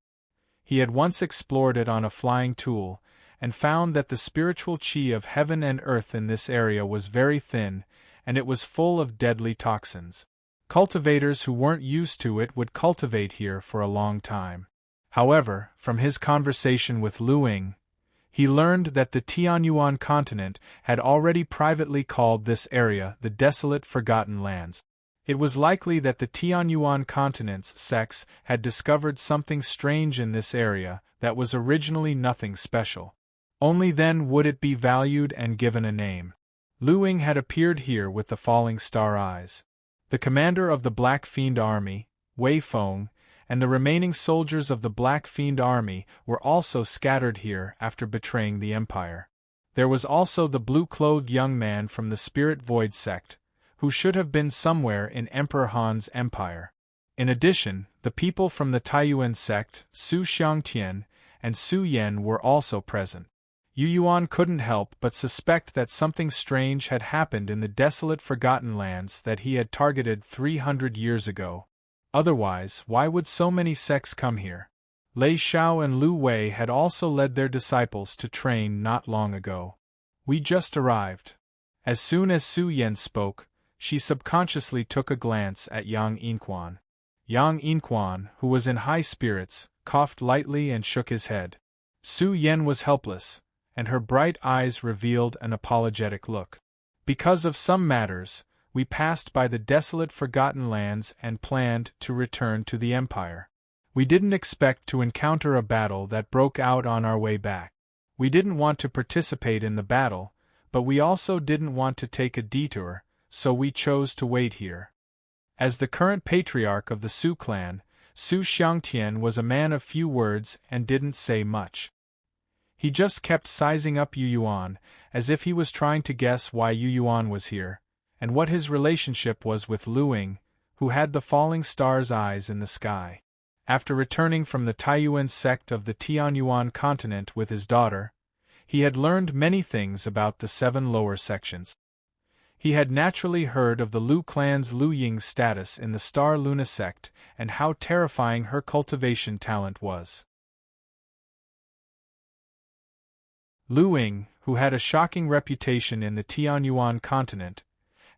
He had once explored it on a flying tool, and found that the spiritual chi of heaven and earth in this area was very thin, and it was full of deadly toxins. Cultivators who weren't used to it would cultivate here for a long time. However, from his conversation with Luing, He learned that the Tianyuan continent had already privately called this area the Desolate Forgotten Lands. It was likely that the Tianyuan continent's sects had discovered something strange in this area that was originally nothing special. Only then would it be valued and given a name. Lu Ying had appeared here with the falling star eyes. The commander of the Black Fiend Army, Wei Feng, and the remaining soldiers of the Black Fiend Army were also scattered here after betraying the Empire. There was also the blue-clothed young man from the Spirit Void sect, who should have been somewhere in Emperor Han's empire. In addition, the people from the Taiyuan sect, Su Xiangtian, and Su Yan were also present. Yu Yuan couldn't help but suspect that something strange had happened in the desolate forgotten lands that he had targeted 300 years ago. Otherwise, why would so many sects come here? Lei Xiao and Lu Wei had also led their disciples to train not long ago. We just arrived. As soon as Su Yan spoke, she subconsciously took a glance at Yang Yinquan. Yang Yinquan, who was in high spirits, coughed lightly and shook his head. Su Yan was helpless, and her bright eyes revealed an apologetic look. Because of some matters, we passed by the desolate forgotten lands and planned to return to the Empire. We didn't expect to encounter a battle that broke out on our way back. We didn't want to participate in the battle, but we also didn't want to take a detour, so we chose to wait here. As the current patriarch of the Su clan, Su Xiangtian was a man of few words and didn't say much. He just kept sizing up Yu Yuan, as if he was trying to guess why Yu Yuan was here, and what his relationship was with Lu Ying, who had the falling star's eyes in the sky. After returning from the Taiyuan sect of the Tianyuan continent with his daughter, he had learned many things about the 7 lower sections. He had naturally heard of the Lu clan's Lu Ying's status in the Star Luna sect and how terrifying her cultivation talent was. Lu Ying, who had a shocking reputation in the Tianyuan continent,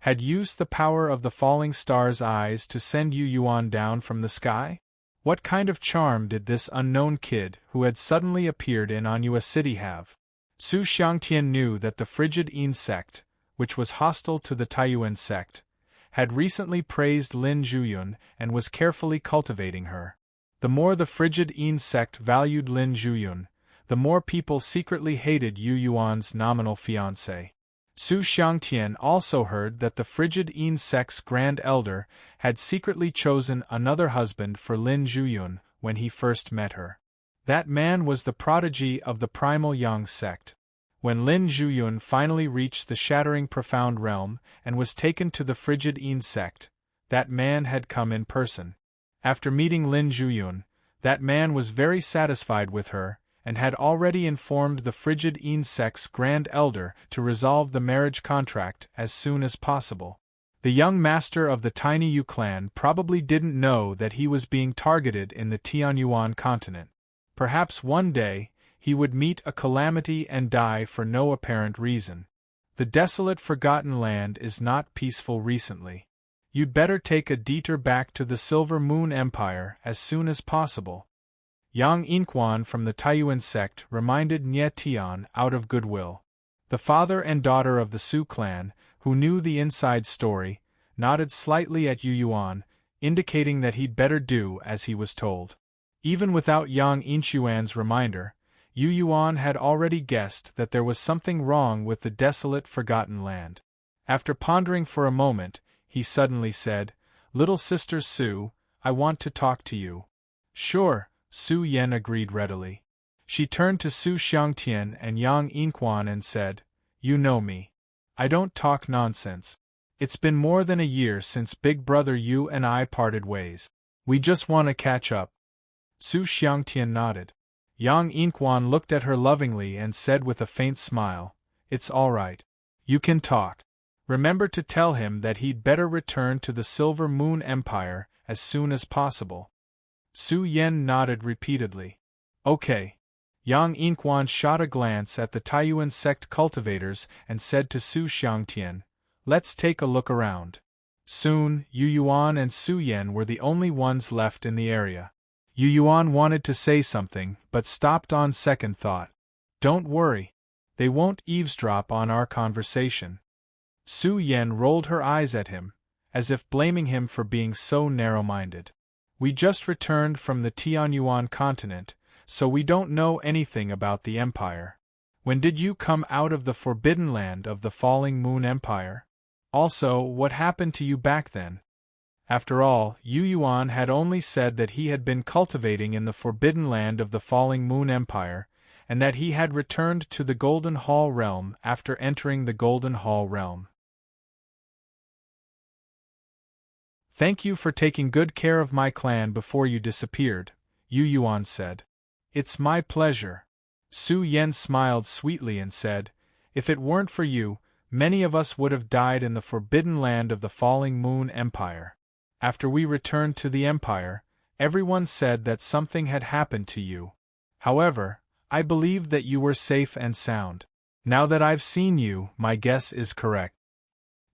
had used the power of the falling star's eyes to send Yu Yuan down from the sky? What kind of charm did this unknown kid who had suddenly appeared in Anua City have? Su Xiangtian knew that the Frigid Yin sect, which was hostile to the Taiyuan sect, had recently praised Lin Zhuyun and was carefully cultivating her. The more the Frigid Yin sect valued Lin Zhuyun, the more people secretly hated Yu Yuan's nominal fiancé. Su Xiangtian also heard that the Frigid Yin sect's Grand Elder had secretly chosen another husband for Lin Zhuyun when he first met her. That man was the prodigy of the Primal Yang sect. When Lin Zhuyun finally reached the Shattering Profound Realm and was taken to the Frigid Yin sect, that man had come in person. After meeting Lin Zhuyun, that man was very satisfied with her, and had already informed the Frigid Yin sect's Grand Elder to resolve the marriage contract as soon as possible. The young master of the Tiny Yu clan probably didn't know that he was being targeted in the Tianyuan continent. Perhaps one day, he would meet a calamity and die for no apparent reason. The desolate forgotten land is not peaceful recently. You'd better take a detour back to the Silver Moon Empire as soon as possible. Yang Yinquan from the Taiyuan sect reminded Nye Tian out of goodwill. The father and daughter of the Su clan, who knew the inside story, nodded slightly at Yu Yuan, indicating that he'd better do as he was told. Even without Yang Yinquan's reminder, Yu Yuan had already guessed that there was something wrong with the desolate forgotten land. After pondering for a moment, he suddenly said, "Little sister Su, I want to talk to you." "Sure," Su Yan agreed readily. She turned to Su Xiangtian and Yang Yinquan and said, "You know me. I don't talk nonsense. It's been more than a year since Big Brother Yu and I parted ways. We just want to catch up." Su Xiangtian nodded. Yang Yinquan looked at her lovingly and said with a faint smile, "It's all right. You can talk. Remember to tell him that he'd better return to the Silver Moon Empire as soon as possible." Su Yan nodded repeatedly. "Okay." Yang Yinquan shot a glance at the Taiyuan sect cultivators and said to Su Xiangtian, "Let's take a look around." Soon, Yu Yuan and Su Yan were the only ones left in the area. Yu Yuan wanted to say something, but stopped on second thought. Don't worry. They won't eavesdrop on our conversation. Su Yen rolled her eyes at him, as if blaming him for being so narrow-minded. We just returned from the Tianyuan continent, so we don't know anything about the Empire. When did you come out of the Forbidden Land of the Falling Moon Empire? Also, what happened to you back then? After all, Yu Yuan had only said that he had been cultivating in the Forbidden Land of the Falling Moon Empire, and that he had returned to the Golden Hall realm after entering the Golden Hall realm. Thank you for taking good care of my clan before you disappeared, Yu Yuan said. It's my pleasure. Su Yen smiled sweetly and said, if it weren't for you, many of us would have died in the Forbidden Land of the Falling Moon Empire. After we returned to the Empire, everyone said that something had happened to you. However, I believed that you were safe and sound. Now that I've seen you, my guess is correct.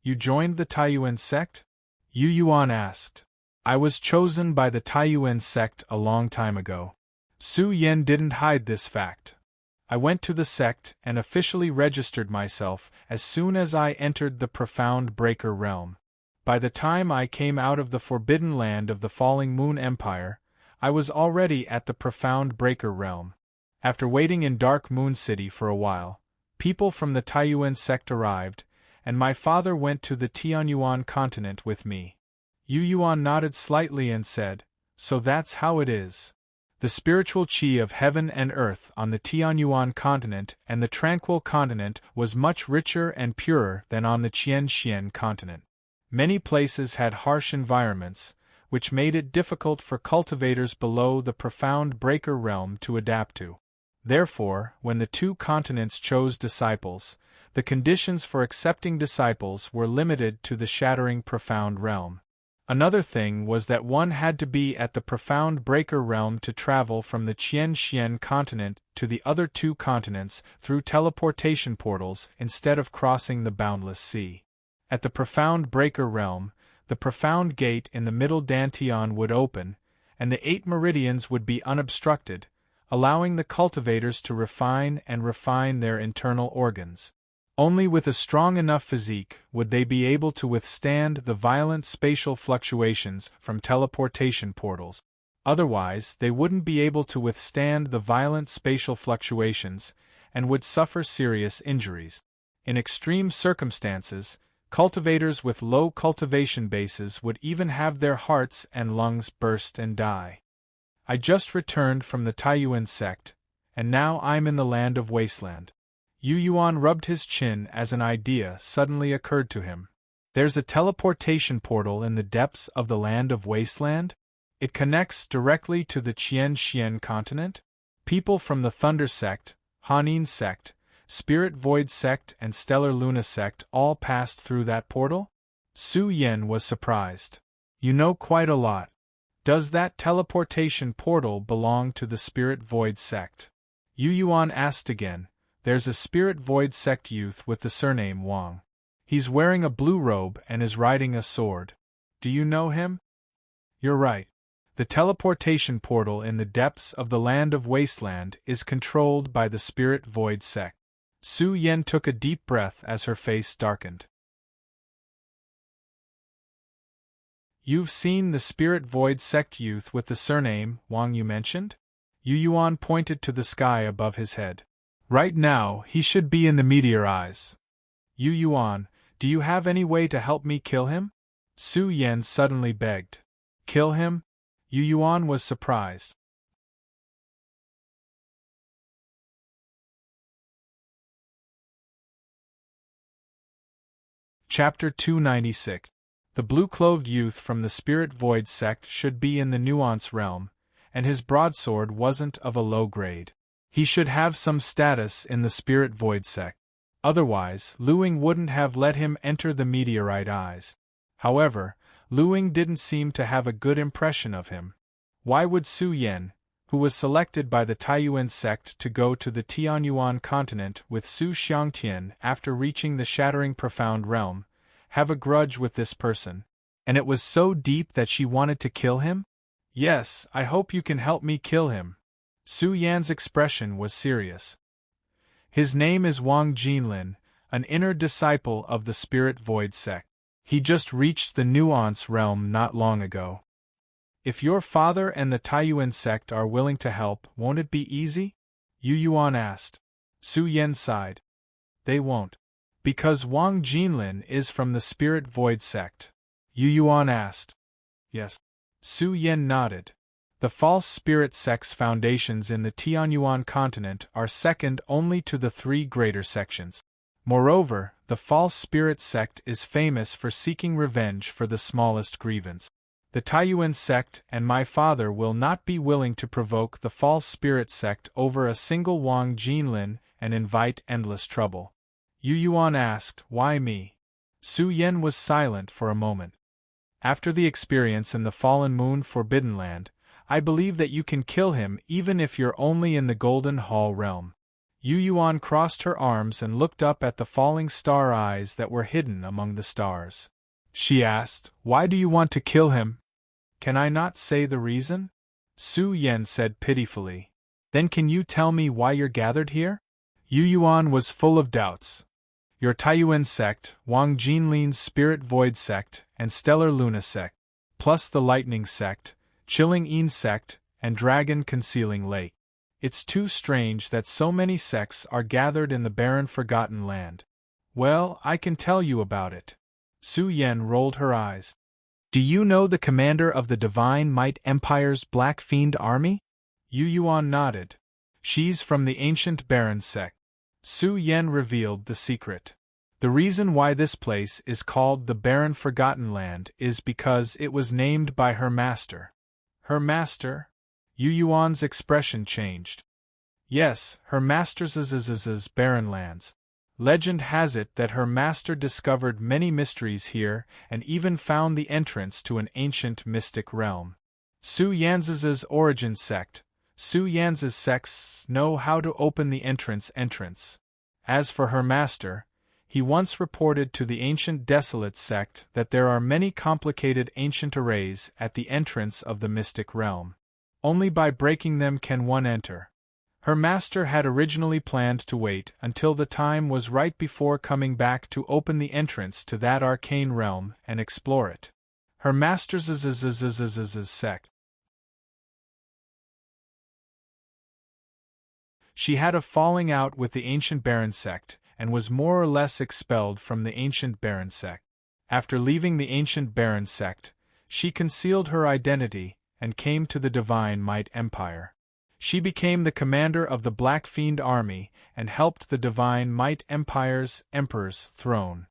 You joined the Taiyuan sect? Yu Yuan asked. I was chosen by the Taiyuan sect a long time ago. Su Yen didn't hide this fact. I went to the sect and officially registered myself as soon as I entered the Profound Breaker realm. By the time I came out of the Forbidden Land of the Falling Moon Empire, I was already at the Profound Breaker realm. After waiting in Dark Moon City for a while, people from the Taiyuan sect arrived, and my father went to the Tianyuan continent with me. Yu Yuan nodded slightly and said, so that's how it is. The spiritual qi of heaven and earth on the Tianyuan continent and the Tranquil continent was much richer and purer than on the Qianxian continent. Many places had harsh environments, which made it difficult for cultivators below the Profound Breaker realm to adapt to. Therefore, when the two continents chose disciples, the conditions for accepting disciples were limited to the Shattering Profound realm. Another thing was that one had to be at the Profound Breaker realm to travel from the Qianxian continent to the other two continents through teleportation portals instead of crossing the boundless sea. At the Profound Breaker realm, the Profound Gate in the Middle Dantian would open, and the 8 meridians would be unobstructed, allowing the cultivators to refine their internal organs. Only with a strong enough physique would they be able to withstand the violent spatial fluctuations from teleportation portals. Otherwise, they wouldn't be able to withstand the violent spatial fluctuations and would suffer serious injuries. In extreme circumstances, cultivators with low cultivation bases would even have their hearts and lungs burst and die. I just returned from the Taiyuan sect, and now I'm in the land of Wasteland. Yu Yuan rubbed his chin as an idea suddenly occurred to him. There's a teleportation portal in the depths of the land of Wasteland? It connects directly to the Qianxian continent? People from the Thunder sect, Hanin sect, Spirit Void sect and Stellar Luna sect all passed through that portal? Su Yen was surprised. You know quite a lot. Does that teleportation portal belong to the Spirit Void sect? Yu Yuan asked again. There's a Spirit Void sect youth with the surname Wang. He's wearing a blue robe and is riding a sword. Do you know him? You're right. The teleportation portal in the depths of the land of Wasteland is controlled by the Spirit Void sect. Su Yen took a deep breath as her face darkened. You've seen the Spirit Void sect youth with the surname Wang you mentioned? Yu Yuan pointed to the sky above his head. Right now, he should be in the meteor eyes. Yu Yuan, do you have any way to help me kill him? Su Yen suddenly begged. Kill him? Yu Yuan was surprised. Chapter 296. The blue-clothed youth from the Spirit Void sect should be in the Nuance realm, and his broadsword wasn't of a low grade. He should have some status in the Spirit Void sect. Otherwise, Luing wouldn't have let him enter the meteorite eyes. However, Luing didn't seem to have a good impression of him. Why would Su Yen, who was selected by the Taiyuan sect to go to the Tianyuan continent with Su Xiangtian after reaching the Shattering Profound realm, have a grudge with this person? And it was so deep that she wanted to kill him? Yes, I hope you can help me kill him. Su Yan's expression was serious. His name is Wang Jinlin, an inner disciple of the Spirit Void sect. He just reached the nuance realm not long ago. If your father and the Taiyuan sect are willing to help, won't it be easy? Yu Yuan asked. Su Yan sighed. They won't. Because Wang Jinlin is from the Spirit Void sect. Yu Yuan asked. Yes. Su Yan nodded. The false spirit sect's foundations in the Tianyuan continent are second only to the three greater sections. Moreover, the false spirit sect is famous for seeking revenge for the smallest grievance. The Taiyuan sect and my father will not be willing to provoke the false spirit sect over a single Wang Jinlin and invite endless trouble. Yu Yuan asked, why me? Su Yan was silent for a moment. After the experience in the Fallen Moon Forbidden Land, I believe that you can kill him even if you're only in the Golden Hall realm. Yu Yuan crossed her arms and looked up at the falling star eyes that were hidden among the stars. She asked, why do you want to kill him? Can I not say the reason? Su Yan said pitifully. Then can you tell me why you're gathered here? Yu Yuan was full of doubts. Your Taiyuan sect, Wang Jinlin's Spirit Void sect, and Stellar Luna sect, plus the Lightning sect, Chilling Een sect, and Dragon Concealing Lake. It's too strange that so many sects are gathered in the barren forgotten land. Well, I can tell you about it. Su Yan rolled her eyes. Do you know the commander of the Divine Might Empire's Black Fiend army? Yu Yuan nodded. She's from the ancient Baron sect. Su Yan revealed the secret. The reason why this place is called the Barren Forgotten Land is because it was named by her master. Her master? Yu Yuan's expression changed. Yes, her master's barren lands. Legend has it that her master discovered many mysteries here and even found the entrance to an ancient mystic realm. Su Yan's origin sect. Su Yan's sects know how to open the entrance. As for her master, he once reported to the ancient Desolate sect that there are many complicated ancient arrays at the entrance of the mystic realm. Only by breaking them can one enter. Her master had originally planned to wait until the time was right before coming back to open the entrance to that arcane realm and explore it. Her master's sect. She had a falling out with the ancient Baron sect, and was more or less expelled from the ancient Baron sect. After leaving the ancient Baron sect, she concealed her identity and came to the Divine Might Empire. She became the commander of the Black Fiend army and helped the Divine Might Empire's Emperor's throne.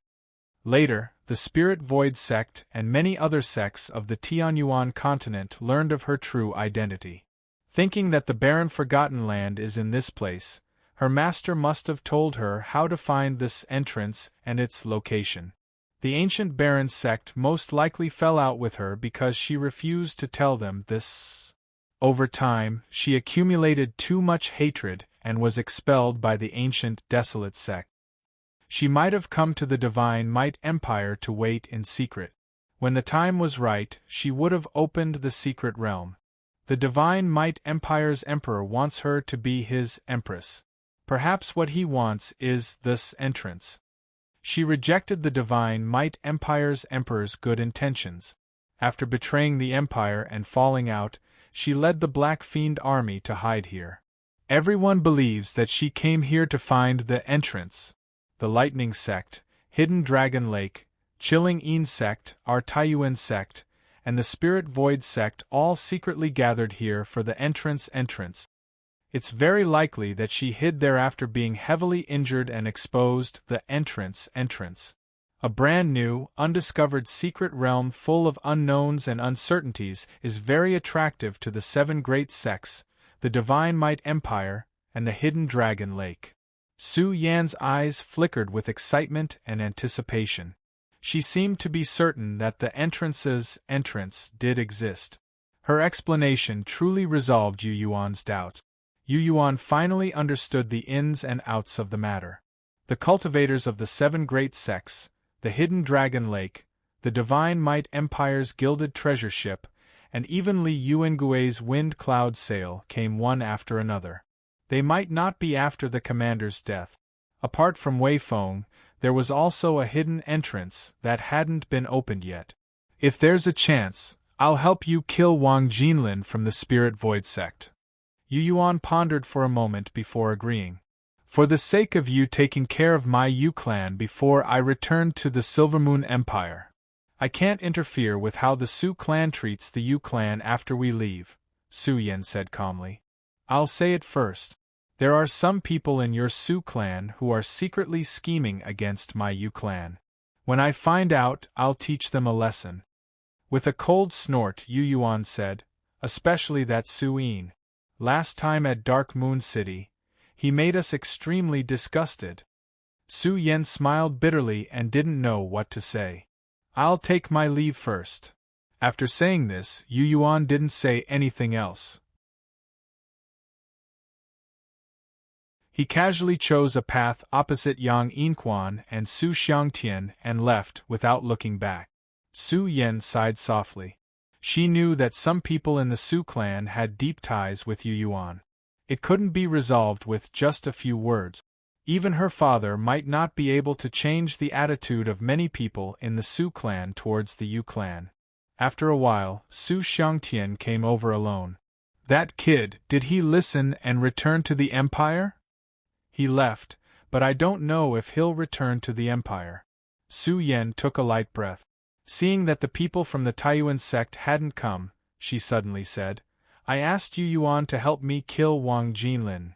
Later, the Spirit Void sect and many other sects of the Tianyuan continent learned of her true identity. Thinking that the barren forgotten land is in this place, her master must have told her how to find this entrance and its location. The ancient Baron sect most likely fell out with her because she refused to tell them this. Over time, she accumulated too much hatred and was expelled by the ancient Desolate sect. She might have come to the Divine Might Empire to wait in secret. When the time was right, she would have opened the secret realm. The Divine Might Empire's emperor wants her to be his empress. Perhaps what he wants is this entrance. She rejected the Divine Might Empire's emperor's good intentions. After betraying the empire and falling out, she led the Black Fiend army to hide here. Everyone believes that she came here to find the entrance. The Lightning sect, Hidden Dragon Lake, Chilling Een sect, our Taiyuan sect, and the Spirit Void sect all secretly gathered here for the entrance. It's very likely that she hid there after being heavily injured and exposed the entrance. A brand new, undiscovered secret realm full of unknowns and uncertainties is very attractive to the seven great sects, the Divine Might Empire, and the Hidden Dragon Lake. Su Yan's eyes flickered with excitement and anticipation. She seemed to be certain that the entrance did exist. Her explanation truly resolved Yu Yuan's doubts. Yu Yuan finally understood the ins and outs of the matter. The cultivators of the seven great sects, the Hidden Dragon Lake, the Divine Might Empire's Gilded Treasure Ship, and even Li Yuangui's Wind Cloud Sail came one after another. They might not be after the commander's death. Apart from Wei Feng, there was also a hidden entrance that hadn't been opened yet. If there's a chance, I'll help you kill Wang Jinlin from the Spirit Void sect. Yu Yuan pondered for a moment before agreeing. For the sake of you taking care of my Yu clan before I return to the Silvermoon Empire. I can't interfere with how the Su clan treats the Yu clan after we leave, Su Yan said calmly. I'll say it first. There are some people in your Su clan who are secretly scheming against my Yu clan. When I find out, I'll teach them a lesson. With a cold snort, Yu Yuan said, especially that Su Yin. Last time at Dark Moon City, he made us extremely disgusted. Su Yan smiled bitterly and didn't know what to say. I'll take my leave first. After saying this, Yu Yuan didn't say anything else. He casually chose a path opposite Yang Yinquan and Su Xiangtian and left without looking back. Su Yan sighed softly. She knew that some people in the Su clan had deep ties with Yu Yuan. It couldn't be resolved with just a few words. Even her father might not be able to change the attitude of many people in the Su clan towards the Yu clan. After a while, Su Xiangtian came over alone. That kid, did he listen and return to the Empire? He left, but I don't know if he'll return to the Empire. Su Yan took a light breath. Seeing that the people from the Taiyuan sect hadn't come, she suddenly said, I asked Yu Yuan to help me kill Wang Jinlin.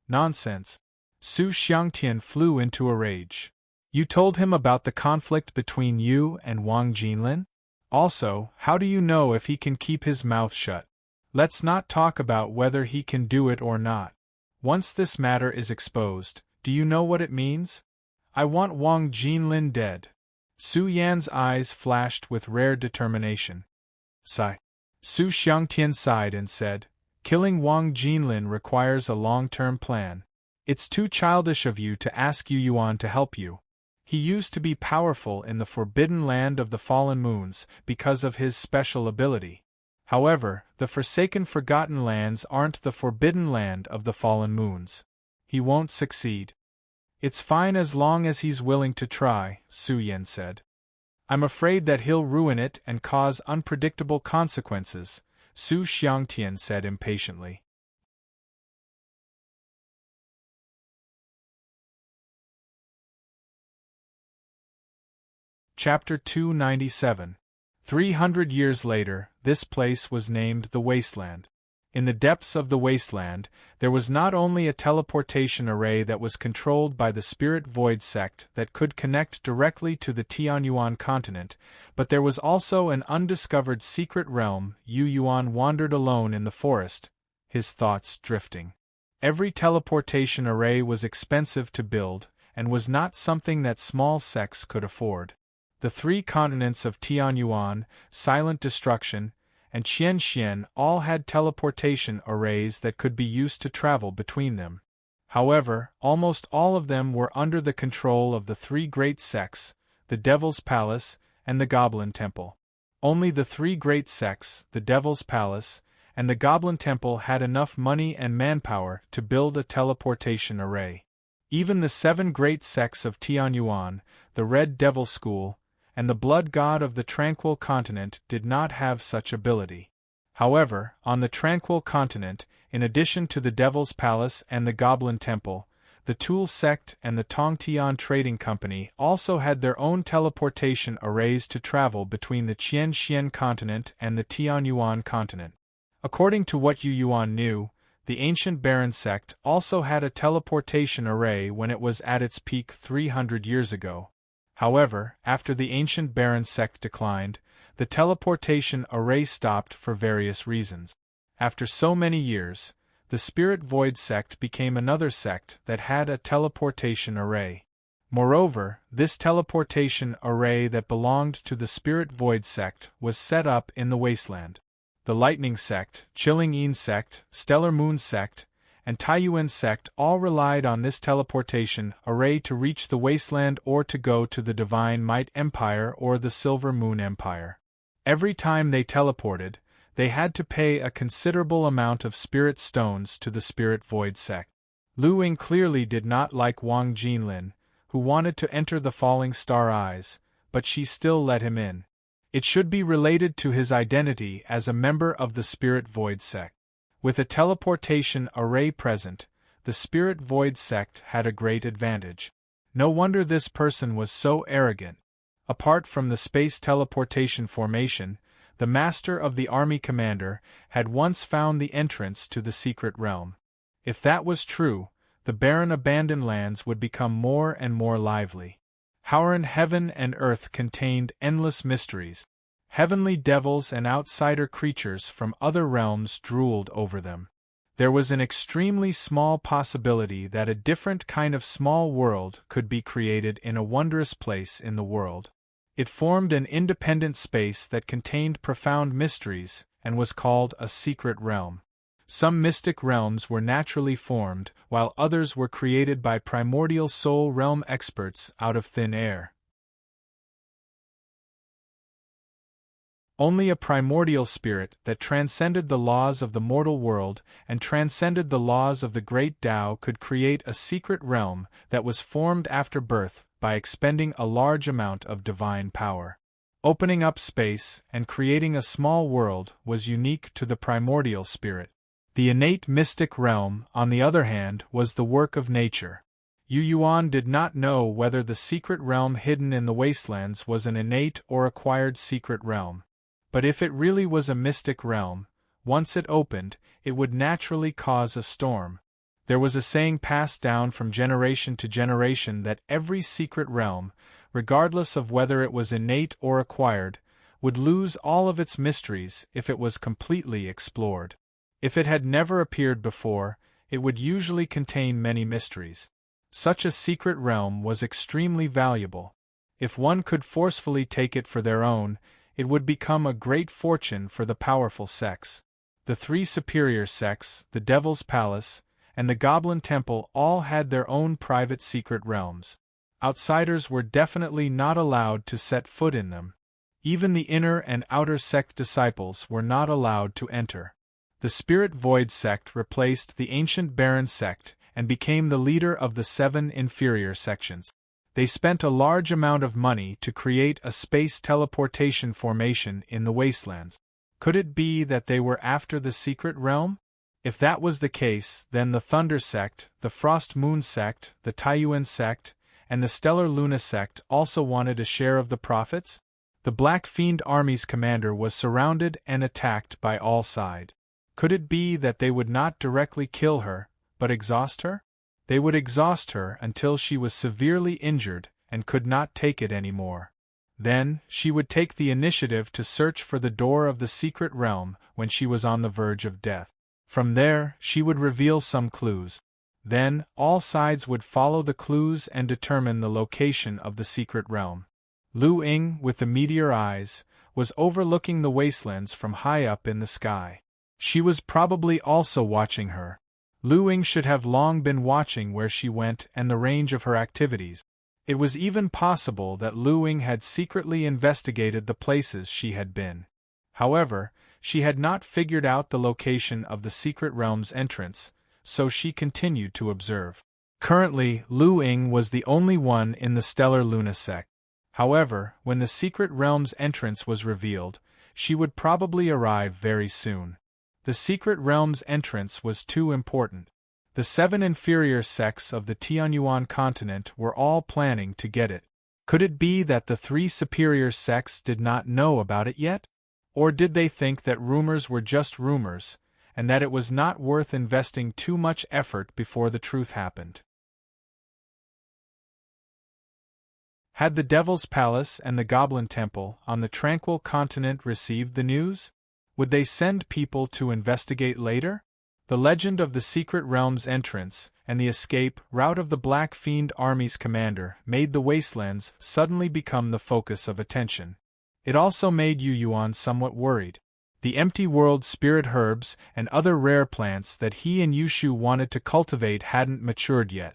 Nonsense. Su Xiangtian flew into a rage. You told him about the conflict between you and Wang Jinlin? Also, how do you know if he can keep his mouth shut? Let's not talk about whether he can do it or not. Once this matter is exposed, do you know what it means? I want Wang Jinlin dead. Su Yan's eyes flashed with rare determination. Sigh. Su Xiangtian sighed and said, killing Wang Jinlin requires a long-term plan. It's too childish of you to ask Yu Yuan to help you. He used to be powerful in the Forbidden Land of the Fallen Moons because of his special ability. However, the Forsaken Forgotten Lands aren't the Forbidden Land of the Fallen Moons. He won't succeed. It's fine as long as he's willing to try, Su Yan said. I'm afraid that he'll ruin it and cause unpredictable consequences, Su Xiangtian said impatiently. Chapter 297. 300 years later, this place was named the Wasteland. In the depths of the wasteland, there was not only a teleportation array that was controlled by the Spirit Void sect that could connect directly to the Tianyuan continent, but there was also an undiscovered secret realm. Yu Yuan wandered alone in the forest, his thoughts drifting. Every teleportation array was expensive to build, and was not something that small sects could afford. The three continents of Tianyuan, Silent Destruction, and Qianxian all had teleportation arrays that could be used to travel between them. However, almost all of them were under the control of the three great sects, the Devil's Palace and the Goblin Temple. Only the three great sects, the Devil's Palace and the Goblin Temple, had enough money and manpower to build a teleportation array. Even the seven great sects of Tianyuan, the Red Devil School, and the Blood God of the Tranquil Continent did not have such ability. However, on the Tranquil Continent, in addition to the Devil's Palace and the Goblin Temple, the Tool Sect and the Tongtian Trading Company also had their own teleportation arrays to travel between the Qianxian Continent and the Tianyuan Continent. According to what Yu Yuan knew, the Ancient Baron Sect also had a teleportation array when it was at its peak 300 years ago. However, after the Ancient Baron Sect declined, the teleportation array stopped for various reasons. After so many years, the Spirit Void Sect became another sect that had a teleportation array. Moreover, this teleportation array that belonged to the Spirit Void Sect was set up in the Wasteland. The Lightning Sect, Chilling Yin Sect, Stellar Moon Sect, and Taiyuan Sect all relied on this teleportation array to reach the Wasteland or to go to the Divine Might Empire or the Silver Moon Empire. Every time they teleported, they had to pay a considerable amount of spirit stones to the Spirit Void Sect. Lu Ying clearly did not like Wang Jinlin, who wanted to enter the falling star eyes, but she still let him in. It should be related to his identity as a member of the Spirit Void sect. With a teleportation array present, the Spirit Void sect had a great advantage. No wonder this person was so arrogant. Apart from the space teleportation formation, the master of the army commander had once found the entrance to the secret realm. If that was true, the barren abandoned lands would become more and more lively. Howren heaven and earth contained endless mysteries. Heavenly devils and outsider creatures from other realms drooled over them. There was an extremely small possibility that a different kind of small world could be created in a wondrous place in the world. It formed an independent space that contained profound mysteries and was called a secret realm. Some mystic realms were naturally formed, while others were created by primordial soul realm experts out of thin air. Only a primordial spirit that transcended the laws of the mortal world and transcended the laws of the great Tao could create a secret realm that was formed after birth by expending a large amount of divine power. Opening up space and creating a small world was unique to the primordial spirit. The innate mystic realm, on the other hand, was the work of nature. Yu Yuan did not know whether the secret realm hidden in the wastelands was an innate or acquired secret realm. But if it really was a mystic realm, once it opened, it would naturally cause a storm. There was a saying passed down from generation to generation that every secret realm, regardless of whether it was innate or acquired, would lose all of its mysteries if it was completely explored. If it had never appeared before, it would usually contain many mysteries. Such a secret realm was extremely valuable. If one could forcefully take it for their own, it would become a great fortune for the powerful sects. The three superior sects, the Devil's Palace, and the Goblin Temple all had their own private secret realms. Outsiders were definitely not allowed to set foot in them. Even the inner and outer sect disciples were not allowed to enter. The Spirit Void sect replaced the ancient Baron sect and became the leader of the 7 inferior sections. They spent a large amount of money to create a space teleportation formation in the wastelands. Could it be that they were after the secret realm? If that was the case, then the Thunder sect, the Frost Moon sect, the Taiyuan sect, and the Stellar Luna sect also wanted a share of the profits? The Black Fiend Army's commander was surrounded and attacked by all sides. Could it be that they would not directly kill her, but exhaust her? They would exhaust her until she was severely injured and could not take it anymore. Then, she would take the initiative to search for the door of the secret realm when she was on the verge of death. From there, she would reveal some clues. Then, all sides would follow the clues and determine the location of the secret realm. Lu Ying, with the meteor eyes, was overlooking the wastelands from high up in the sky. She was probably also watching her. Lu Ying should have long been watching where she went and the range of her activities. It was even possible that Lu Ying had secretly investigated the places she had been. However, she had not figured out the location of the secret realm's entrance, so she continued to observe. Currently, Lu Ying was the only one in the Stellar Luna sect. However, when the secret realm's entrance was revealed, she would probably arrive very soon. The secret realm's entrance was too important. The 7 inferior sects of the Tianyuan continent were all planning to get it. Could it be that the 3 superior sects did not know about it yet? Or did they think that rumors were just rumors, and that it was not worth investing too much effort before the truth happened? Had the Devil's Palace and the Goblin Temple on the Tranquil Continent received the news? Would they send people to investigate later? The legend of the secret realm's entrance and the escape route of the Black Fiend Army's commander made the wastelands suddenly become the focus of attention. It also made Yu Yuan somewhat worried. The empty world spirit herbs and other rare plants that he and Yushu wanted to cultivate hadn't matured yet.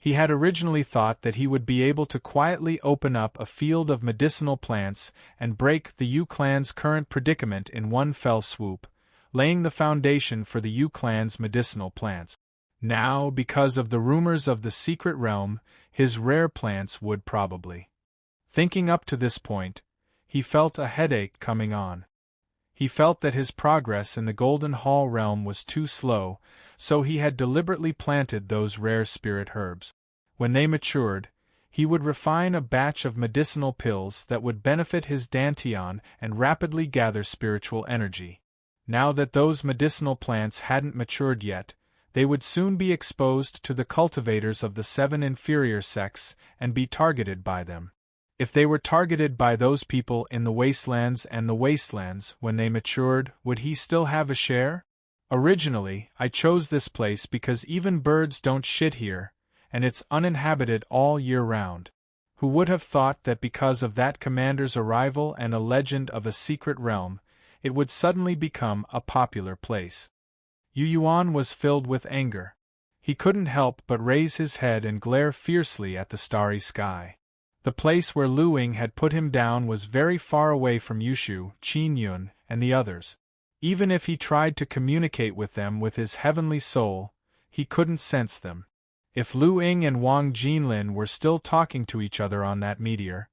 He had originally thought that he would be able to quietly open up a field of medicinal plants and break the Yu clan's current predicament in one fell swoop, laying the foundation for the Yu clan's medicinal plants. Now, because of the rumors of the secret realm, his rare plants would probably. Thinking up to this point, he felt a headache coming on. He felt that his progress in the Golden Hall realm was too slow, so he had deliberately planted those rare spirit herbs. When they matured, he would refine a batch of medicinal pills that would benefit his dantian and rapidly gather spiritual energy. Now that those medicinal plants hadn't matured yet, they would soon be exposed to the cultivators of the 7 inferior sects and be targeted by them. If they were targeted by those people in the wastelands when they matured, would he still have a share? Originally, I chose this place because even birds don't shit here, and it's uninhabited all year round. Who would have thought that because of that commander's arrival and a legend of a secret realm, it would suddenly become a popular place? Yu Yuan was filled with anger. He couldn't help but raise his head and glare fiercely at the starry sky. The place where Lu Ying had put him down was very far away from Yushu, Qin Yun, and the others. Even if he tried to communicate with them with his heavenly soul, he couldn't sense them. If Lu Ying and Wang Jinlin were still talking to each other on that meteor,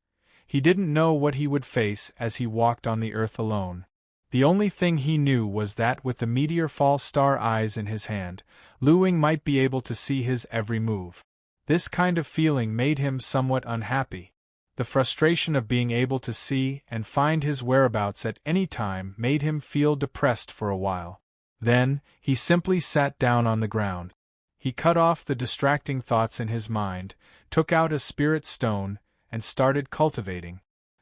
he didn't know what he would face as he walked on the earth alone. The only thing he knew was that with the meteor fall star eyes in his hand, Lu Ying might be able to see his every move. This kind of feeling made him somewhat unhappy. The frustration of being able to see and find his whereabouts at any time made him feel depressed for a while. Then, he simply sat down on the ground. He cut off the distracting thoughts in his mind, took out a spirit stone, and started cultivating.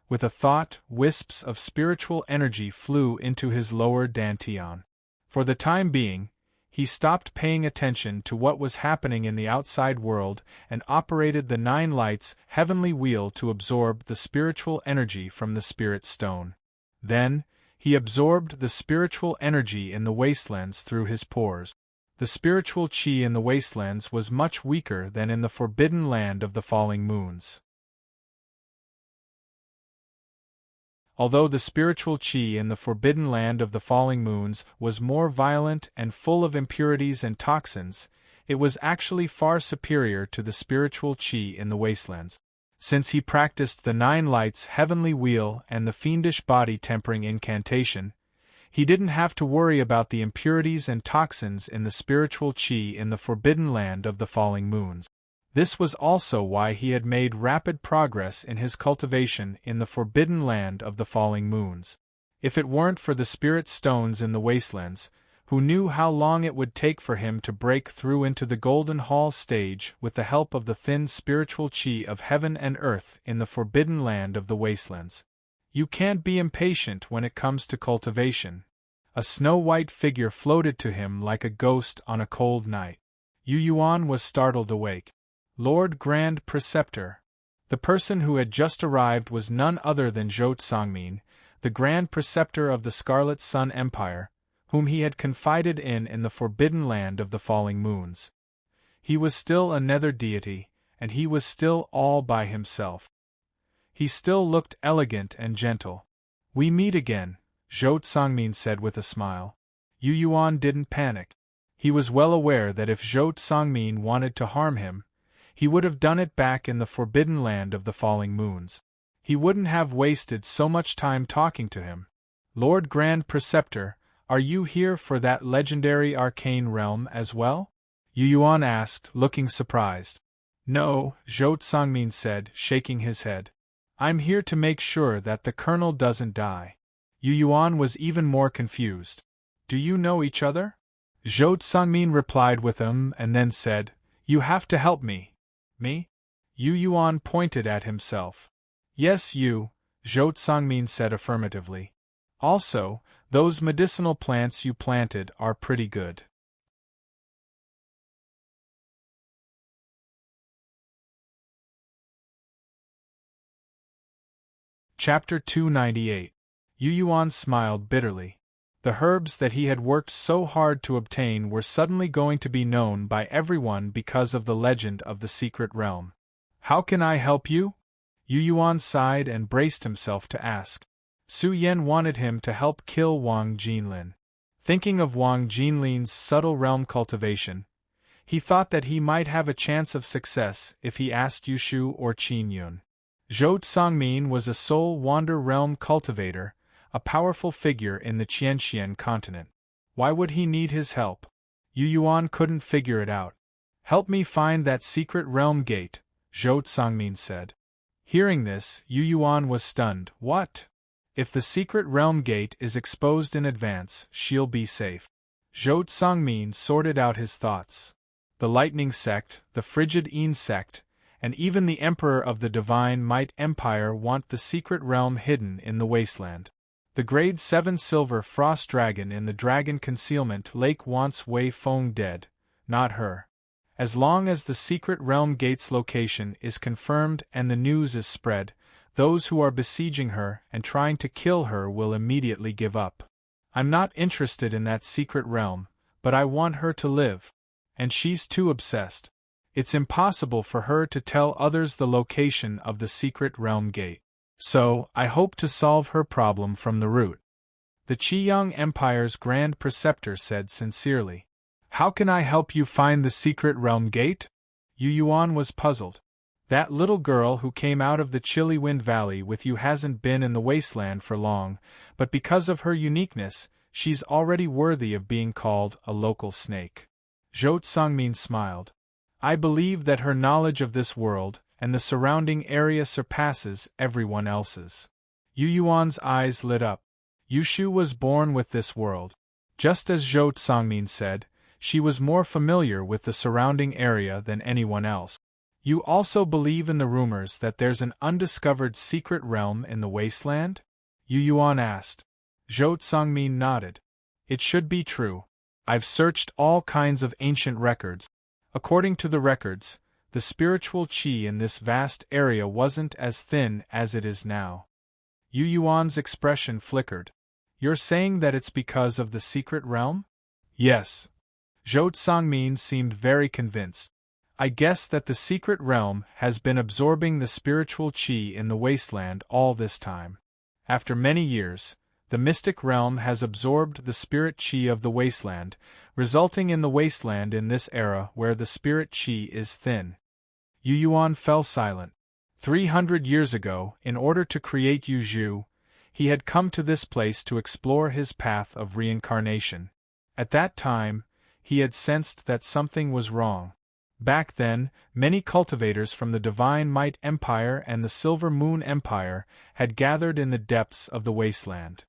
With a thought, wisps of spiritual energy flew into his lower dantian. For the time being, he stopped paying attention to what was happening in the outside world and operated the 9 lights heavenly wheel to absorb the spiritual energy from the spirit stone. Then, he absorbed the spiritual energy in the wastelands through his pores. The spiritual qi in the wastelands was much weaker than in the forbidden land of the falling moons. Although the spiritual qi in the forbidden land of the falling moons was more violent and full of impurities and toxins, it was actually far superior to the spiritual qi in the wastelands. Since he practiced the 9 lights heavenly wheel and the fiendish body tempering incantation, he didn't have to worry about the impurities and toxins in the spiritual qi in the forbidden land of the falling moons. This was also why he had made rapid progress in his cultivation in the forbidden land of the falling moons. If it weren't for the spirit stones in the wastelands, who knew how long it would take for him to break through into the Golden Hall stage with the help of the thin spiritual qi of heaven and earth in the forbidden land of the wastelands. You can't be impatient when it comes to cultivation. A snow-white figure floated to him like a ghost on a cold night. Yu Yuan was startled awake. Lord Grand Preceptor. The person who had just arrived was none other than Zhou Tsangmin, the Grand Preceptor of the Scarlet Sun Empire, whom he had confided in the forbidden land of the falling moons. He was still a nether deity, and he was still all by himself. He still looked elegant and gentle. "We meet again," Zhou Tsangmin said with a smile. Yu Yuan didn't panic. He was well aware that if Zhou Tsangmin wanted to harm him, he would have done it back in the forbidden land of the falling moons. He wouldn't have wasted so much time talking to him. "Lord Grand Preceptor, are you here for that legendary arcane realm as well?" Yu Yuan asked, looking surprised. "No," Zhou Tsangmin said, shaking his head. "I'm here to make sure that the colonel doesn't die." Yu Yuan was even more confused. "Do you know each other?" Zhou Tsangmin replied with and then said, "You have to help me." "Me?" Yu Yuan pointed at himself. "Yes, you," Zhou Tsangmin said affirmatively. "Also, those medicinal plants you planted are pretty good." Chapter 298. Yu Yuan smiled bitterly. The herbs that he had worked so hard to obtain were suddenly going to be known by everyone because of the legend of the secret realm. "How can I help you?" Yu Yuan sighed and braced himself to ask. Su Yen wanted him to help kill Wang Jinlin. Thinking of Wang Jinlin's subtle realm cultivation, He thought that he might have a chance of success if he asked Yushu or Qin Yun. Zhou Tsangmin was a soul wander realm cultivator, a powerful figure in the Qianxian continent. Why would he need his help? Yu Yuan couldn't figure it out. Help me find that secret realm gate, Zhou Tsangmin said. Hearing this, Yu Yuan was stunned. What? If the secret realm gate is exposed in advance, she'll be safe. Zhou Tsangmin sorted out his thoughts. The Lightning Sect, the Frigid Een Sect, and even the Emperor of the Divine Might Empire want the secret realm hidden in the wasteland. The Grade 7 Silver Frost Dragon in the Dragon Concealment Lake wants Wei Feng dead, not her. As long as the secret realm gate's location is confirmed and the news is spread, those who are besieging her and trying to kill her will immediately give up. I'm not interested in that secret realm, but I want her to live. And she's too obsessed. It's impossible for her to tell others the location of the secret realm gate. So, I hope to solve her problem from the root. The Qiyang Empire's Grand Preceptor said sincerely. How can I help you find the secret realm gate? Yu Yuan was puzzled. That little girl who came out of the chilly Wind Valley with you hasn't been in the wasteland for long, but because of her uniqueness, she's already worthy of being called a local snake. Zhou Tsangmin smiled. I believe that her knowledge of this world and the surrounding area surpasses everyone else's. Yu Yuan's eyes lit up. Yushu was born with this world. Just as Zhou Tsangmin said, she was more familiar with the surrounding area than anyone else. You also believe in the rumors that there's an undiscovered secret realm in the wasteland? Yu Yuan asked. Zhou Tsangmin nodded. It should be true. I've searched all kinds of ancient records. According to the records, the spiritual qi in this vast area wasn't as thin as it is now. Yu Yuan's expression flickered. You're saying that it's because of the secret realm? Yes. Zhou Tsangmin seemed very convinced. I guess that the secret realm has been absorbing the spiritual qi in the wasteland all this time. After many years, the mystic realm has absorbed the spirit qi of the wasteland, resulting in the wasteland in this era where the spirit qi is thin. Yu Yuan fell silent. 300 years ago, in order to create Yuzhu, he had come to this place to explore his path of reincarnation. At that time, he had sensed that something was wrong. Back then, many cultivators from the Divine Might Empire and the Silver Moon Empire had gathered in the depths of the wasteland.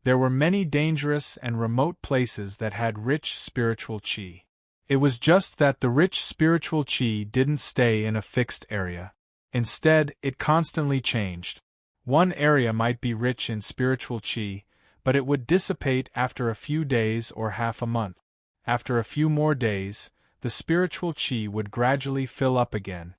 There were many dangerous and remote places that had rich spiritual qi. It was just that the rich spiritual qi didn't stay in a fixed area. Instead, it constantly changed. One area might be rich in spiritual qi, but it would dissipate after a few days or half a month. After a few more days, the spiritual qi would gradually fill up again.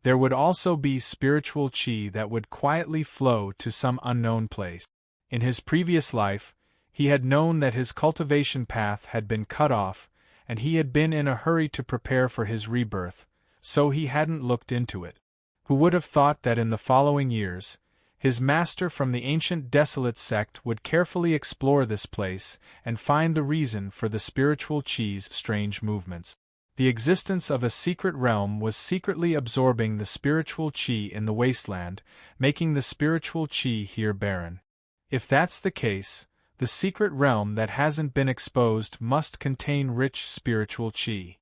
There would also be spiritual qi that would quietly flow to some unknown place. In his previous life, he had known that his cultivation path had been cut off, and he had been in a hurry to prepare for his rebirth, so he hadn't looked into it. Who would have thought that in the following years, his master from the ancient Desolate sect would carefully explore this place and find the reason for the spiritual qi's strange movements. The existence of a secret realm was secretly absorbing the spiritual qi in the wasteland, making the spiritual qi here barren. If that's the case, the secret realm that hasn't been exposed must contain rich spiritual qi.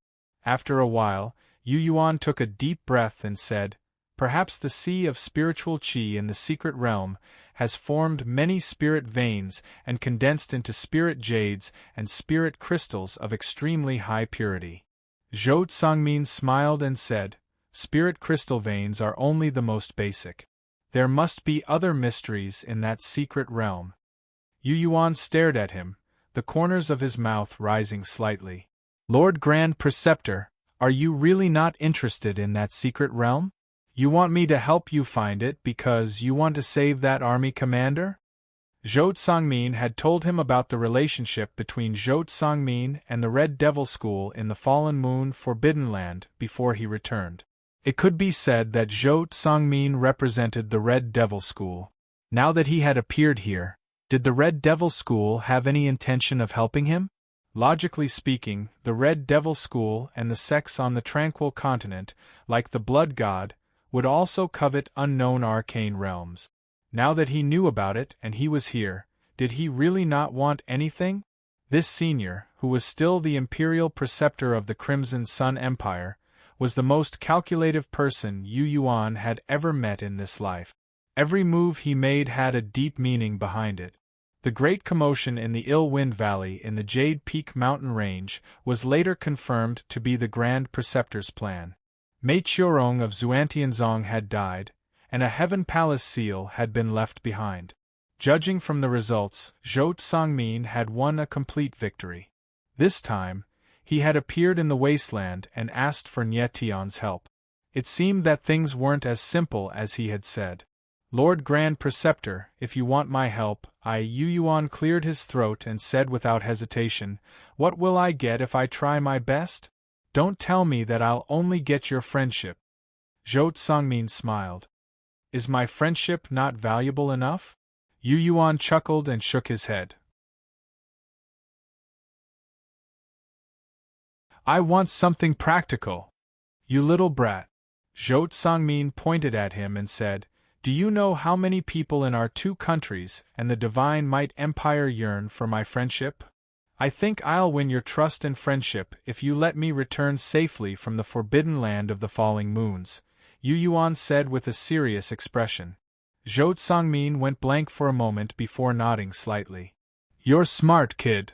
After a while, Yu Yuan took a deep breath and said, Perhaps the sea of spiritual qi in the secret realm has formed many spirit veins and condensed into spirit jades and spirit crystals of extremely high purity. Zhou Tsangmin smiled and said, Spirit crystal veins are only the most basic. There must be other mysteries in that secret realm. Yu Yuan stared at him, the corners of his mouth rising slightly. Lord Grand Preceptor, are you really not interested in that secret realm? You want me to help you find it because you want to save that army commander? Zhou Tsangmin had told him about the relationship between Zhou Tsangmin and the Red Devil School in the Fallen Moon Forbidden Land before he returned. It could be said that Zhou Tsangmin represented the Red Devil School. Now that he had appeared here, did the Red Devil School have any intention of helping him? Logically speaking, the Red Devil School and the sects on the Tranquil Continent, like the Blood God, would also covet unknown arcane realms. Now that he knew about it and he was here, did he really not want anything? This senior, who was still the imperial preceptor of the Crimson Sun Empire, was the most calculative person Yu Yuan had ever met in this life. Every move he made had a deep meaning behind it. The great commotion in the Ill Wind Valley in the Jade Peak mountain range was later confirmed to be the Grand Preceptor's plan. Mei Qiurong of Xuantianzong had died, and a Heaven Palace seal had been left behind. Judging from the results, Zhou Tsangmin had won a complete victory. This time, he had appeared in the wasteland and asked for Nie Tian's help. It seemed that things weren't as simple as he had said. Lord Grand Preceptor, if you want my help, Yu Yuan cleared his throat and said without hesitation, what will I get if I try my best? Don't tell me that I'll only get your friendship. Zhou Tsangmin smiled. Is my friendship not valuable enough? Yu Yuan chuckled and shook his head. I want something practical. You little brat. Zhou Tsangmin pointed at him and said, do you know how many people in our two countries and the Divine Might Empire yearn for my friendship? I think I'll win your trust and friendship if you let me return safely from the forbidden land of the falling moons, Yu Yuan said with a serious expression. Zhou Tsangmin went blank for a moment before nodding slightly. You're smart, kid.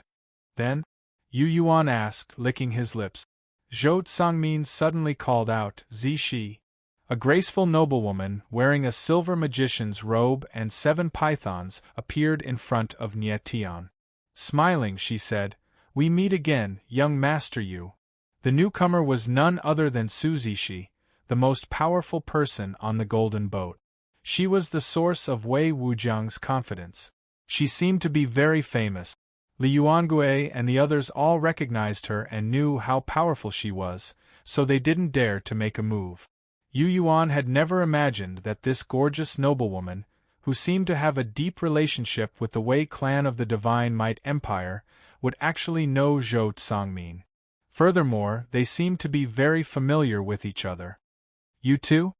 Then? Yu Yuan asked, licking his lips. Zhou Tsangmin suddenly called out, Zishi. A graceful noblewoman, wearing a silver magician's robe and 7 pythons, appeared in front of Nie Tian. Smiling, she said, we meet again, young Master Yu. The newcomer was none other than Su Zishi, the most powerful person on the Golden Boat. She was the source of Wei Wujiang's confidence. She seemed to be very famous. Li Yuangui and the others all recognized her and knew how powerful she was, so they didn't dare to make a move. Yu Yuan had never imagined that this gorgeous noblewoman, who seemed to have a deep relationship with the Wei clan of the Divine Might Empire, would actually know Zhou Tsangmin. Furthermore, they seemed to be very familiar with each other. You too?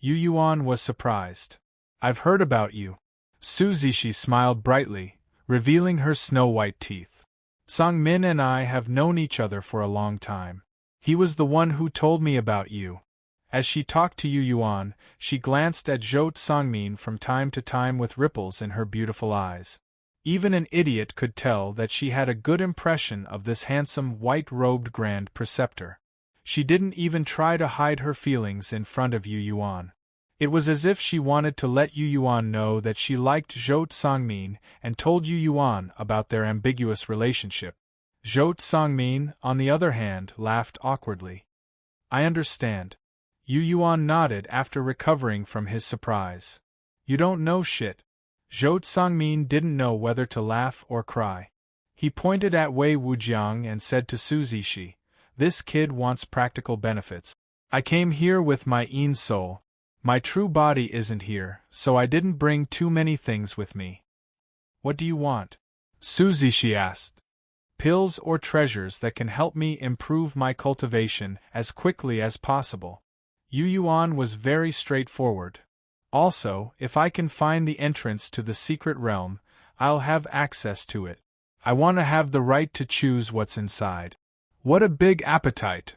Yu Yuan was surprised. I've heard about you. Su Zishi smiled brightly, revealing her snow-white teeth. Tsangmin and I have known each other for a long time. He was the one who told me about you. As she talked to Yu Yuan, she glanced at Zhou Tsangmin from time to time with ripples in her beautiful eyes. Even an idiot could tell that she had a good impression of this handsome white-robed Grand Preceptor. She didn't even try to hide her feelings in front of Yu Yuan. It was as if she wanted to let Yu Yuan know that she liked Zhou Tsangmin and told Yu Yuan about their ambiguous relationship. Zhou Tsangmin, on the other hand, laughed awkwardly. I understand. Yu Yuan nodded after recovering from his surprise. You don't know shit. Zhou Tsangmin didn't know whether to laugh or cry. He pointed at Wei Wujiang and said to Su Zishi, this kid wants practical benefits. I came here with my own soul. My true body isn't here, so I didn't bring too many things with me. What do you want? Su Zishi asked. Pills or treasures that can help me improve my cultivation as quickly as possible. Yu Yuan was very straightforward. Also, if I can find the entrance to the secret realm, I'll have access to it. I want to have the right to choose what's inside. What a big appetite!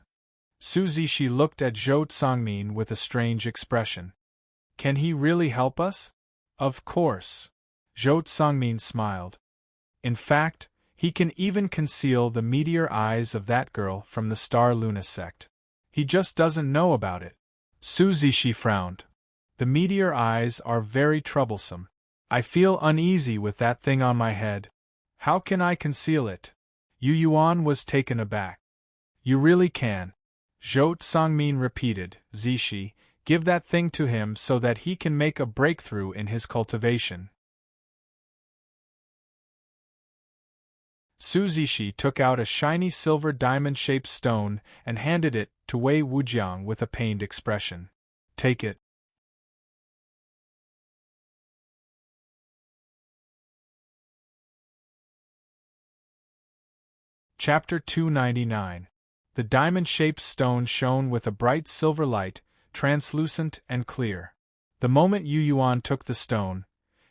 Su Zishi looked at Zhou Tsangmin with a strange expression. Can he really help us? Of course. Zhou Tsangmin smiled. In fact, he can even conceal the meteor eyes of that girl from the Star Luna sect. He just doesn't know about it. Su Zishi frowned. The meteor eyes are very troublesome. I feel uneasy with that thing on my head. How can I conceal it? Yu Yuan was taken aback. You really can. Zhou Tsangmin repeated, Zishi, give that thing to him so that he can make a breakthrough in his cultivation. Su Zishi took out a shiny silver diamond-shaped stone and handed it to Wei Wujiang with a pained expression. Take it. Chapter 299. The diamond-shaped stone shone with a bright silver light, translucent and clear. The moment Yu Yuan took the stone,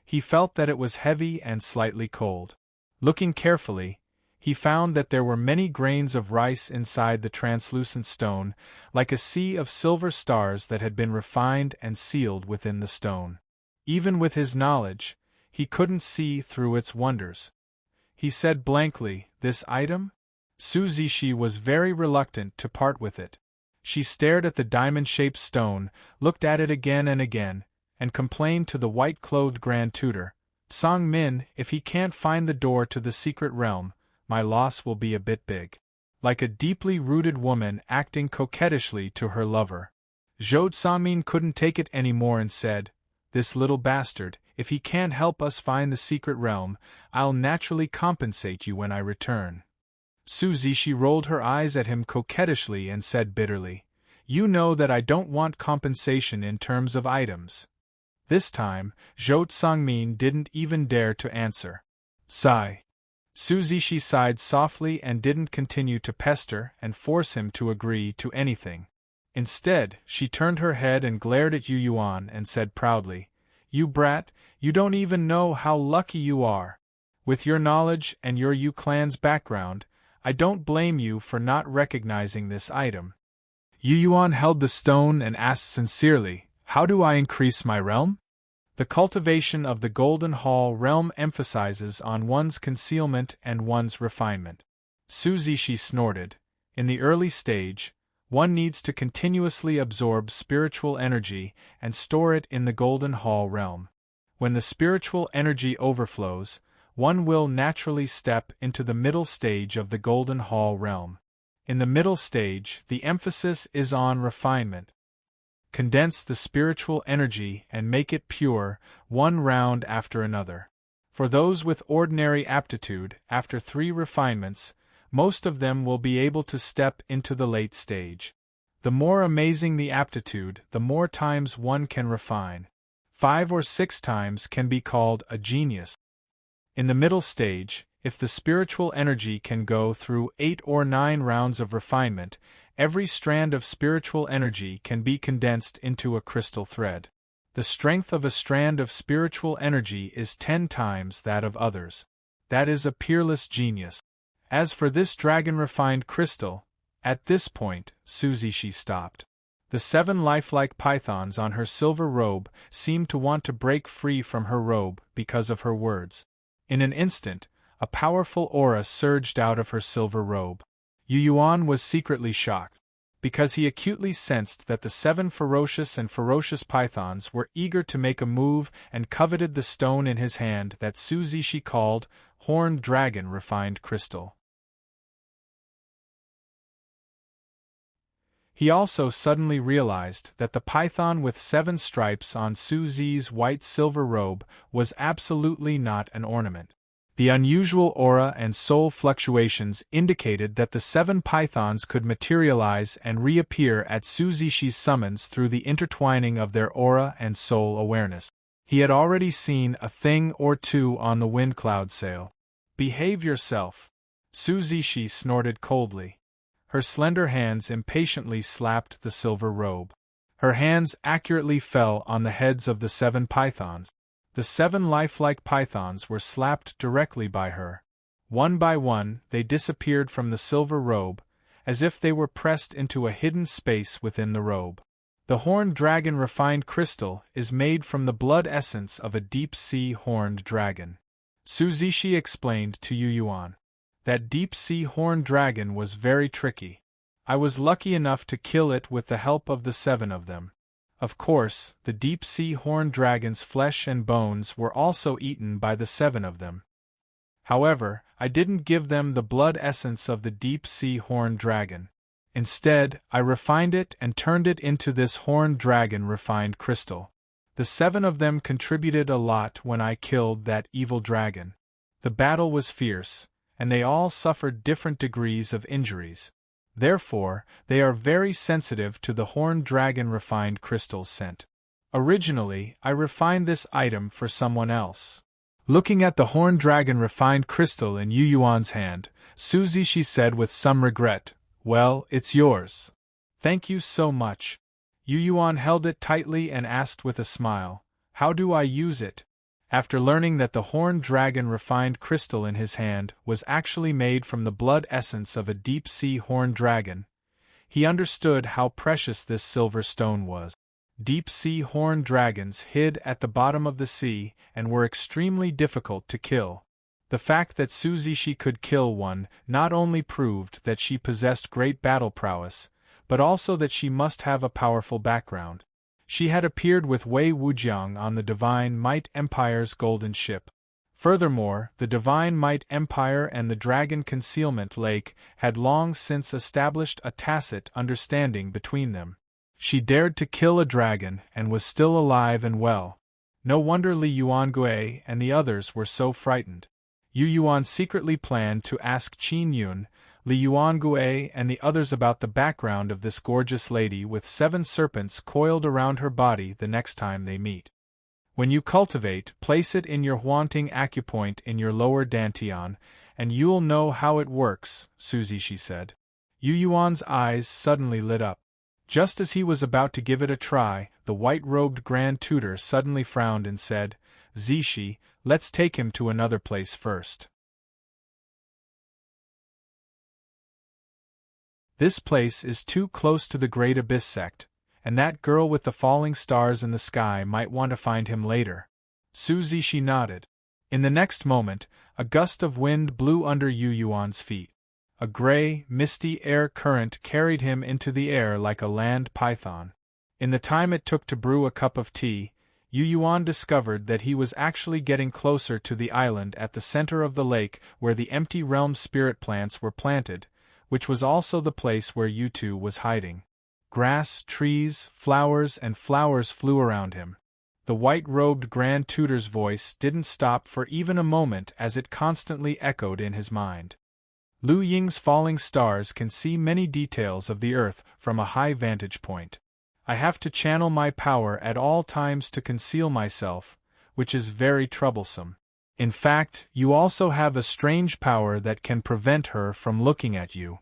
he felt that it was heavy and slightly cold. Looking carefully, he found that there were many grains of rice inside the translucent stone, like a sea of silver stars that had been refined and sealed within the stone. Even with his knowledge, he couldn't see through its wonders. He said blankly, "This item?" Su Zishi was very reluctant to part with it. She stared at the diamond-shaped stone, looked at it again and again, and complained to the white-clothed Grand Tutor, "Song Min, if he can't find the door to the secret realm, my loss will be a bit big." Like a deeply rooted woman acting coquettishly to her lover. Zhou Sangmin couldn't take it anymore and said, "This little bastard, if he can't help us find the secret realm, I'll naturally compensate you when I return." Su Zishi rolled her eyes at him coquettishly and said bitterly, "You know that I don't want compensation in terms of items." This time, Zhou Sangmin didn't even dare to answer. Sigh. Su Zishi sighed softly and didn't continue to pester and force him to agree to anything. Instead, she turned her head and glared at Yu Yuan and said proudly, "You brat, you don't even know how lucky you are. With your knowledge and your Yu clan's background, I don't blame you for not recognizing this item." Yu Yuan held the stone and asked sincerely, "How do I increase my realm?" The cultivation of the Golden Hall realm emphasizes on one's concealment and one's refinement. Su Zishi snorted. In the early stage, one needs to continuously absorb spiritual energy and store it in the Golden Hall realm. When the spiritual energy overflows, one will naturally step into the middle stage of the Golden Hall realm. In the middle stage, the emphasis is on refinement. Condense the spiritual energy and make it pure, one round after another. For those with ordinary aptitude, after 3 refinements, most of them will be able to step into the late stage. The more amazing the aptitude, the more times one can refine. 5 or 6 times can be called a genius. In the middle stage, if the spiritual energy can go through 8 or 9 rounds of refinement, every strand of spiritual energy can be condensed into a crystal thread. The strength of a strand of spiritual energy is 10 times that of others. That is a peerless genius. As for this dragon-refined crystal, at this point, Su Zishi stopped. The 7 lifelike pythons on her silver robe seemed to want to break free from her robe because of her words. In an instant, a powerful aura surged out of her silver robe. Yu Yuan was secretly shocked, because he acutely sensed that the 7 ferocious pythons were eager to make a move and coveted the stone in his hand that Su Zishi called horned dragon refined crystal. He also suddenly realized that the python with 7 stripes on Su Zi's white silver robe was absolutely not an ornament. The unusual aura and soul fluctuations indicated that the 7 pythons could materialize and reappear at Su Zishi's summons through the intertwining of their aura and soul awareness. He had already seen a thing or two on the wind cloud sail. "Behave yourself," Su Zishi snorted coldly. Her slender hands impatiently slapped the silver robe. Her hands accurately fell on the heads of the 7 pythons. The 7 lifelike pythons were slapped directly by her. One by one, they disappeared from the silver robe, as if they were pressed into a hidden space within the robe. The horned dragon refined crystal is made from the blood essence of a deep-sea horned dragon. Su Zishi explained to Yu Yuan. That deep-sea horned dragon was very tricky. I was lucky enough to kill it with the help of the 7 of them. Of course, the deep-sea horned dragon's flesh and bones were also eaten by the 7 of them. However, I didn't give them the blood essence of the deep-sea horned dragon. Instead, I refined it and turned it into this horned dragon refined crystal. The 7 of them contributed a lot when I killed that evil dragon. The battle was fierce, and they all suffered different degrees of injuries. Therefore, they are very sensitive to the horned dragon refined crystal scent. Originally, I refined this item for someone else. Looking at the horned dragon refined crystal in Yu Yuan's hand, She said with some regret, "Well, it's yours. Thank you so much." Yu Yuan held it tightly and asked with a smile, "How do I use it?" After learning that the horned dragon refined crystal in his hand was actually made from the blood essence of a deep-sea horned dragon, he understood how precious this silver stone was. Deep-sea horned dragons hid at the bottom of the sea and were extremely difficult to kill. The fact that She could kill one not only proved that she possessed great battle prowess, but also that she must have a powerful background. She had appeared with Wei Wujiang on the Divine Might Empire's golden ship. Furthermore, the Divine Might Empire and the Dragon Concealment Lake had long since established a tacit understanding between them. She dared to kill a dragon and was still alive and well. No wonder Li Yuangui and the others were so frightened. Yu Yuan secretly planned to ask Qin Yun, Li Yuangui and the others about the background of this gorgeous lady with 7 serpents coiled around her body the next time they meet. When you cultivate, place it in your Huanting acupoint in your lower dantian, and you'll know how it works, She said. Yu Yuan's eyes suddenly lit up. Just as he was about to give it a try, the white-robed Grand Tutor suddenly frowned and said, "Zishi, let's take him to another place first. This place is too close to the Great Abyss sect, and that girl with the falling stars in the sky might want to find him later." Zishi nodded. In the next moment, a gust of wind blew under Yu Yuan's feet. A gray, misty air current carried him into the air like a land python. In the time it took to brew a cup of tea, Yu Yuan discovered that he was actually getting closer to the island at the center of the lake where the empty realm spirit plants were planted, which was also the place where Yutu was hiding. Grass, trees, flowers and flowers flew around him. The white-robed Grand Tutor's voice didn't stop for even a moment as it constantly echoed in his mind. Lu Ying's falling stars can see many details of the earth from a high vantage point. I have to channel my power at all times to conceal myself, which is very troublesome. In fact, you also have a strange power that can prevent her from looking at you.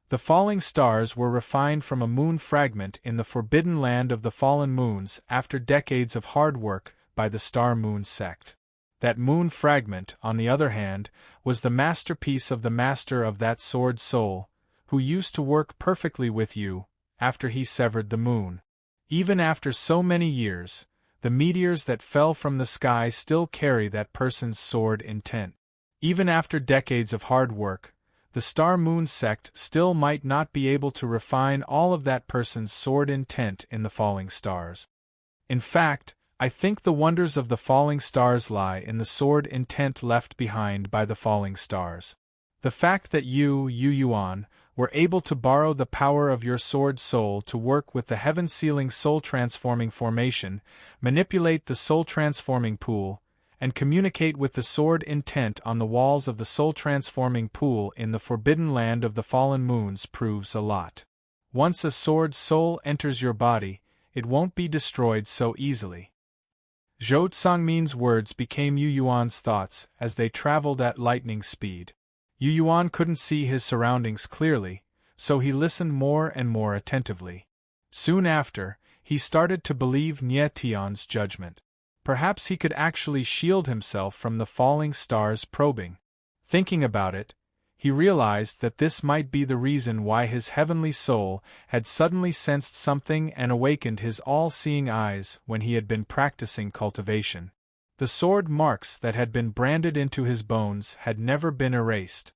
The falling stars were refined from a moon fragment in the forbidden land of the fallen moons after decades of hard work by the Star Moon sect. That moon fragment, on the other hand, was the masterpiece of the master of that sword soul, who used to work perfectly with you, after he severed the moon. Even after so many years, the meteors that fell from the sky still carry that person's sword intent. Even after decades of hard work, the Star Moon sect still might not be able to refine all of that person's sword intent in the falling stars. In fact, I think the wonders of the falling stars lie in the sword intent left behind by the falling stars. The fact that Yu Yuan, were able to borrow the power of your sword soul to work with the heaven-sealing soul-transforming formation, manipulate the soul-transforming pool, and communicate with the sword intent on the walls of the soul-transforming pool in the forbidden land of the fallen moons proves a lot. Once a sword soul enters your body, it won't be destroyed so easily. Zhou Tsangmin's words became Yu Yuan's thoughts as they traveled at lightning speed. Yu Yuan couldn't see his surroundings clearly, so he listened more and more attentively. Soon after, he started to believe Nie Tian's judgment. Perhaps he could actually shield himself from the falling stars probing. Thinking about it, he realized that this might be the reason why his heavenly soul had suddenly sensed something and awakened his all-seeing eyes when he had been practicing cultivation. The sword marks that had been branded into his bones had never been erased.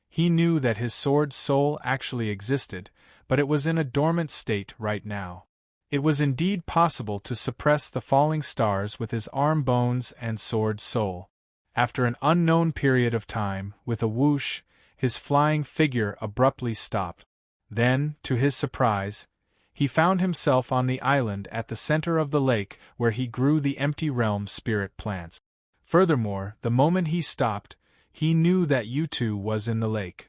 He knew that his sword soul actually existed, but it was in a dormant state right now. It was indeed possible to suppress the falling stars with his arm bones and sword soul. After an unknown period of time, with a whoosh, his flying figure abruptly stopped. Then, to his surprise, he found himself on the island at the center of the lake where he grew the empty realm spirit plants. Furthermore, the moment he stopped, he knew that Yutu was in the lake.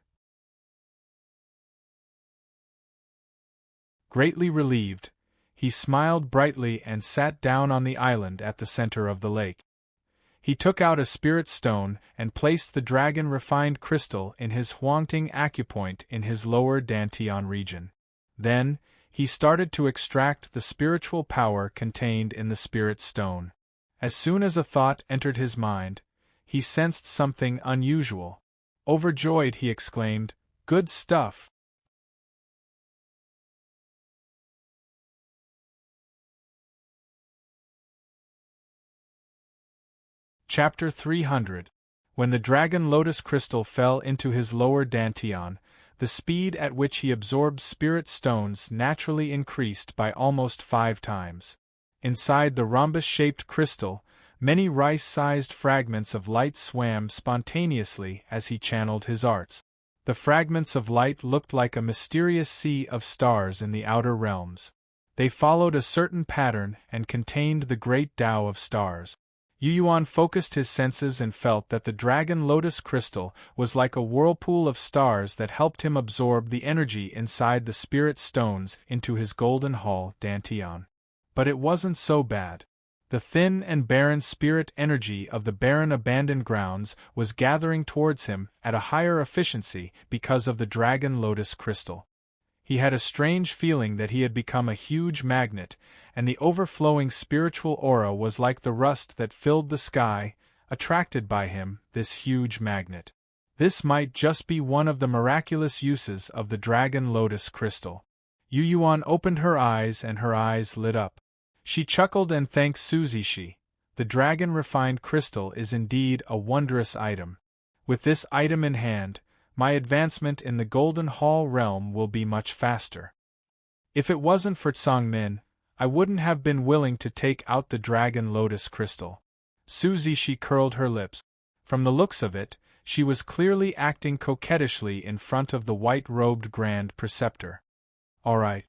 Greatly relieved, he smiled brightly and sat down on the island at the center of the lake. He took out a spirit stone and placed the dragon-refined crystal in his haunting acupoint in his lower dantian region. Then, he started to extract the spiritual power contained in the spirit stone. As soon as a thought entered his mind, he sensed something unusual. Overjoyed, he exclaimed, "Good stuff!" Chapter 300. When the dragon lotus crystal fell into his lower dantian, the speed at which he absorbed spirit stones naturally increased by almost 5 times. Inside the rhombus-shaped crystal, many rice-sized fragments of light swam spontaneously as he channeled his arts. The fragments of light looked like a mysterious sea of stars in the outer realms. They followed a certain pattern and contained the great Tao of stars. Yu Yuan focused his senses and felt that the dragon lotus crystal was like a whirlpool of stars that helped him absorb the energy inside the spirit stones into his golden hall dantian. But it wasn't so bad. The thin and barren spirit energy of the barren abandoned grounds was gathering towards him at a higher efficiency because of the dragon lotus crystal. He had a strange feeling that he had become a huge magnet, and the overflowing spiritual aura was like the rust that filled the sky, attracted by him, this huge magnet. This might just be one of the miraculous uses of the dragon lotus crystal. Yu Yuan opened her eyes and her eyes lit up. She chuckled and thanked Suzishi. The dragon-refined crystal is indeed a wondrous item. With this item in hand, my advancement in the Golden Hall realm will be much faster. If it wasn't for Tsangmin, I wouldn't have been willing to take out the dragon lotus crystal. Suzishi curled her lips. From the looks of it, she was clearly acting coquettishly in front of the white-robed Grand Preceptor. "All right."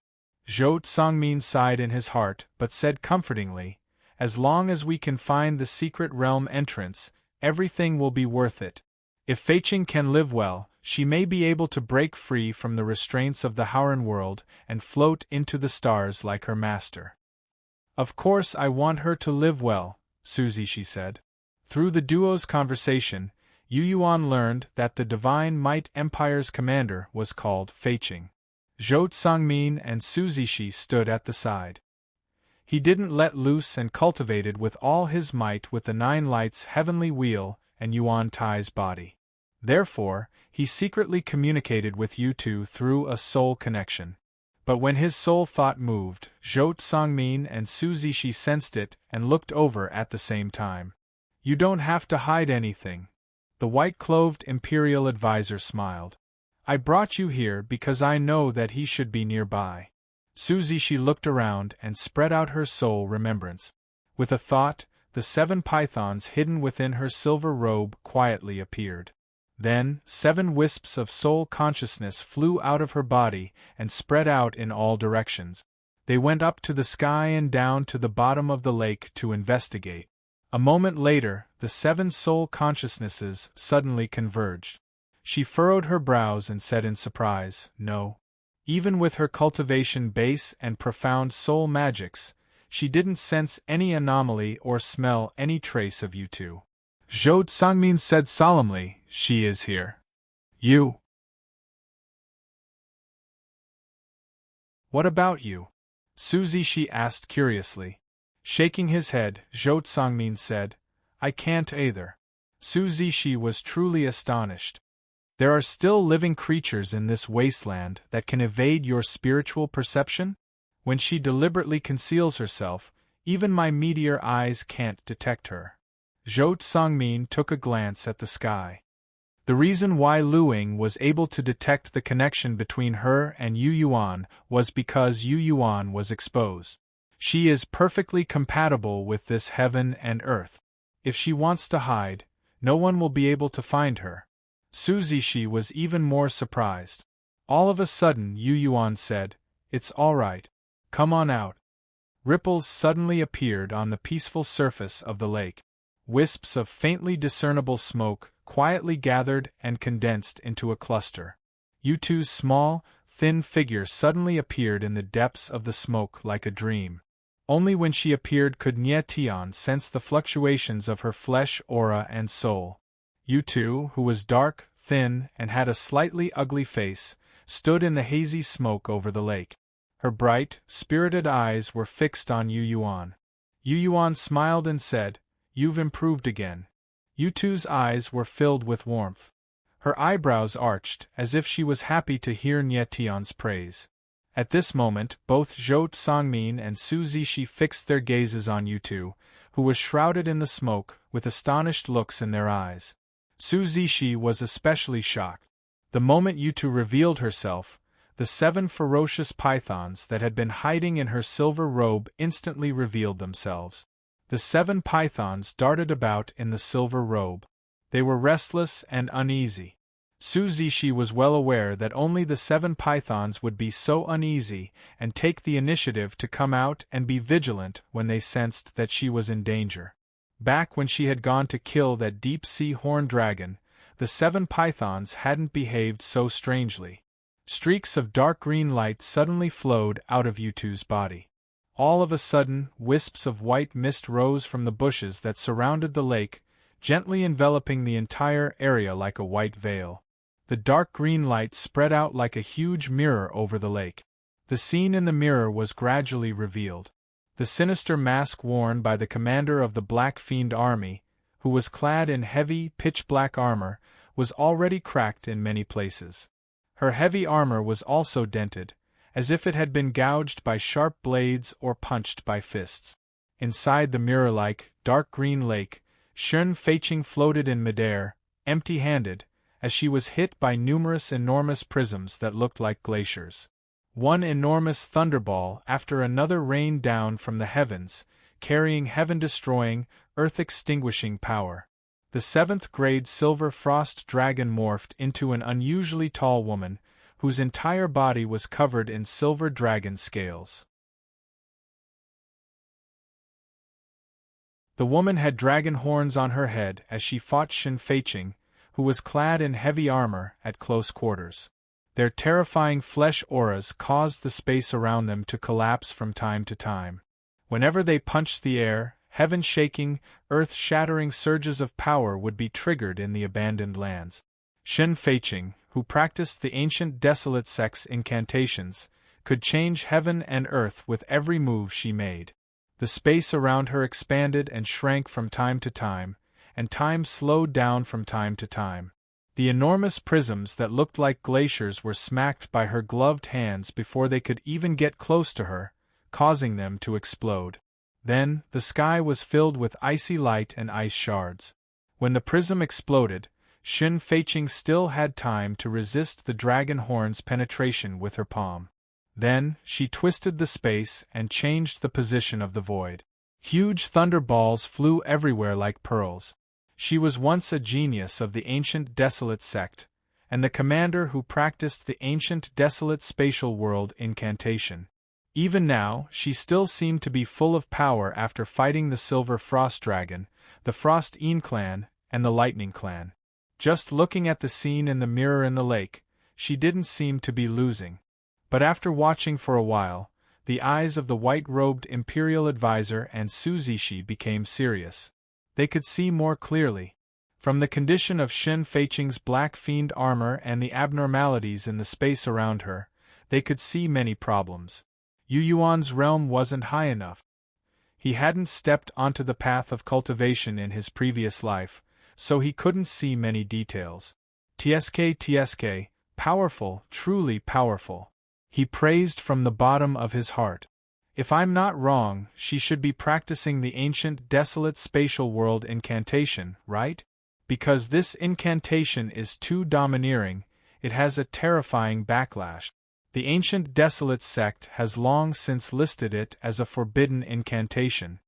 Zhou Tsangmin sighed in his heart but said comfortingly, "As long as we can find the secret realm entrance, everything will be worth it. If Feiqing can live well, she may be able to break free from the restraints of the Howren world and float into the stars like her master." "Of course I want her to live well," Suzishi said. Through the duo's conversation, Yu Yuan learned that the Divine Might Empire's commander was called Feiqing. Zhou Tsangmin and Suzishi stood at the side. He didn't let loose and cultivated with all his might with the 9 lights heavenly wheel and Yuan Tai's body. Therefore, he secretly communicated with U2 through a soul connection. But when his soul thought moved, Zhou Tsangmin and Suzishi sensed it and looked over at the same time. "You don't have to hide anything." The white-clothed Imperial advisor smiled. "I brought you here because I know that he should be nearby." Suzishi looked around and spread out her soul remembrance. With a thought, the 7 pythons hidden within her silver robe quietly appeared. Then, 7 wisps of soul consciousness flew out of her body and spread out in all directions. They went up to the sky and down to the bottom of the lake to investigate. A moment later, the 7 soul consciousnesses suddenly converged. She furrowed her brows and said in surprise, "No." Even with her cultivation base and profound soul magics, she didn't sense any anomaly or smell any trace of U2. Zhou Tsangmin said solemnly, "She is here." "You?" "What about you?" Suzishi asked curiously. Shaking his head, Zhou Tsangmin said, "I can't either." Suzishi was truly astonished. "There are still living creatures in this wasteland that can evade your spiritual perception? When she deliberately conceals herself, even my meteor eyes can't detect her." Zhou Tsangmin took a glance at the sky. The reason why Luing was able to detect the connection between her and Yu Yuan was because Yu Yuan was exposed. She is perfectly compatible with this heaven and earth. If she wants to hide, no one will be able to find her. Suzishi was even more surprised. All of a sudden Yu Yuan said, "It's all right. Come on out." Ripples suddenly appeared on the peaceful surface of the lake. Wisps of faintly discernible smoke quietly gathered and condensed into a cluster. U2's small, thin figure suddenly appeared in the depths of the smoke like a dream. Only when she appeared could Nye Tian sense the fluctuations of her flesh, aura, and soul. Yutu, who was dark, thin, and had a slightly ugly face, stood in the hazy smoke over the lake. Her bright, spirited eyes were fixed on Yu Yuan. Yu Yuan smiled and said, "You've improved again." Yutu's eyes were filled with warmth. Her eyebrows arched, as if she was happy to hear Nye Tian's praise. At this moment, both Zhou Sangmin and Su Zishi fixed their gazes on Yutu, who was shrouded in the smoke, with astonished looks in their eyes. Su Zishi was especially shocked. The moment Yutu revealed herself, the 7 ferocious pythons that had been hiding in her silver robe instantly revealed themselves. The 7 pythons darted about in the silver robe. They were restless and uneasy. Su Zishi was well aware that only the 7 pythons would be so uneasy and take the initiative to come out and be vigilant when they sensed that she was in danger. Back when she had gone to kill that deep-sea horned dragon, the 7 pythons hadn't behaved so strangely. Streaks of dark green light suddenly flowed out of Yutu's body. All of a sudden, wisps of white mist rose from the bushes that surrounded the lake, gently enveloping the entire area like a white veil. The dark green light spread out like a huge mirror over the lake. The scene in the mirror was gradually revealed. The sinister mask worn by the commander of the Black Fiend army, who was clad in heavy, pitch-black armor, was already cracked in many places. Her heavy armor was also dented, as if it had been gouged by sharp blades or punched by fists. Inside the mirror-like, dark green lake, Shun Feiqing floated in midair, empty-handed, as she was hit by numerous enormous prisms that looked like glaciers. One enormous thunderball after another rained down from the heavens, carrying heaven-destroying, earth-extinguishing power. The 7th-grade silver frost dragon morphed into an unusually tall woman, whose entire body was covered in silver dragon scales. The woman had dragon horns on her head as she fought Shun Feiqing, who was clad in heavy armor, at close quarters. Their terrifying flesh auras caused the space around them to collapse from time to time. Whenever they punched the air, heaven-shaking, earth-shattering surges of power would be triggered in the abandoned lands. Shun Feiqing, who practiced the ancient desolate sex incantations, could change heaven and earth with every move she made. The space around her expanded and shrank from time to time, and time slowed down from time to time. The enormous prisms that looked like glaciers were smacked by her gloved hands before they could even get close to her, causing them to explode. Then, the sky was filled with icy light and ice shards. When the prism exploded, Shun Feiqing still had time to resist the dragon horn's penetration with her palm. Then, she twisted the space and changed the position of the void. Huge thunderballs flew everywhere like pearls. She was once a genius of the ancient desolate sect, and the commander who practiced the ancient desolate spatial world incantation. Even now, she still seemed to be full of power after fighting the Silver Frost Dragon, the Frost Een clan, and the Lightning clan. Just looking at the scene in the mirror in the lake, she didn't seem to be losing. But after watching for a while, the eyes of the white-robed imperial advisor and Su Zishi became serious. They could see more clearly. From the condition of Shun Feiqing's Black Fiend armor and the abnormalities in the space around her, they could see many problems. Yu Yuan's realm wasn't high enough. He hadn't stepped onto the path of cultivation in his previous life, so he couldn't see many details. TSK, powerful, truly powerful. He praised from the bottom of his heart. If I'm not wrong, she should be practicing the ancient desolate spatial world incantation, right? Because this incantation is too domineering, it has a terrifying backlash. The ancient desolate sect has long since listed it as a forbidden incantation.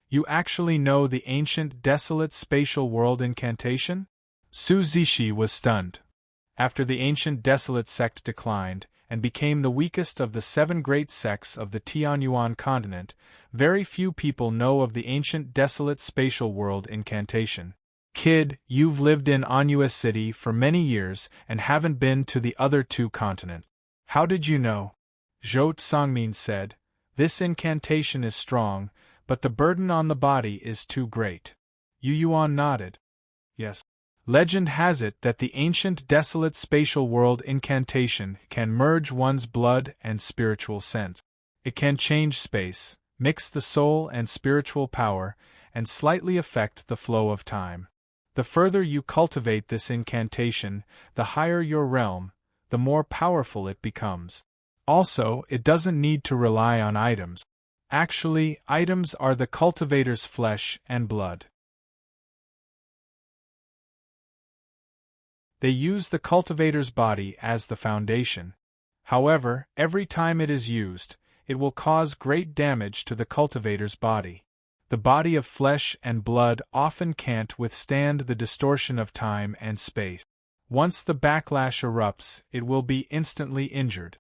You actually know the ancient desolate spatial world incantation? Su Zishi was stunned. After the ancient desolate sect declined, and became the weakest of the 7 great sects of the Tianyuan continent, very few people know of the ancient desolate spatial world incantation. Kid, you've lived in Anua City for many years and haven't been to the other 2 continents. How did you know? Zhou Sangmin said, This incantation is strong, but the burden on the body is too great. Yu Yuan nodded. Yes. Legend has it that the ancient desolate spatial world incantation can merge one's blood and spiritual sense. It can change space, mix the soul and spiritual power, and slightly affect the flow of time. The further you cultivate this incantation, the higher your realm, the more powerful it becomes. Also, it doesn't need to rely on items. Actually, items are the cultivator's flesh and blood. They use the cultivator's body as the foundation. However, every time it is used, it will cause great damage to the cultivator's body. The body of flesh and blood often can't withstand the distortion of time and space. Once the backlash erupts, it will be instantly injured.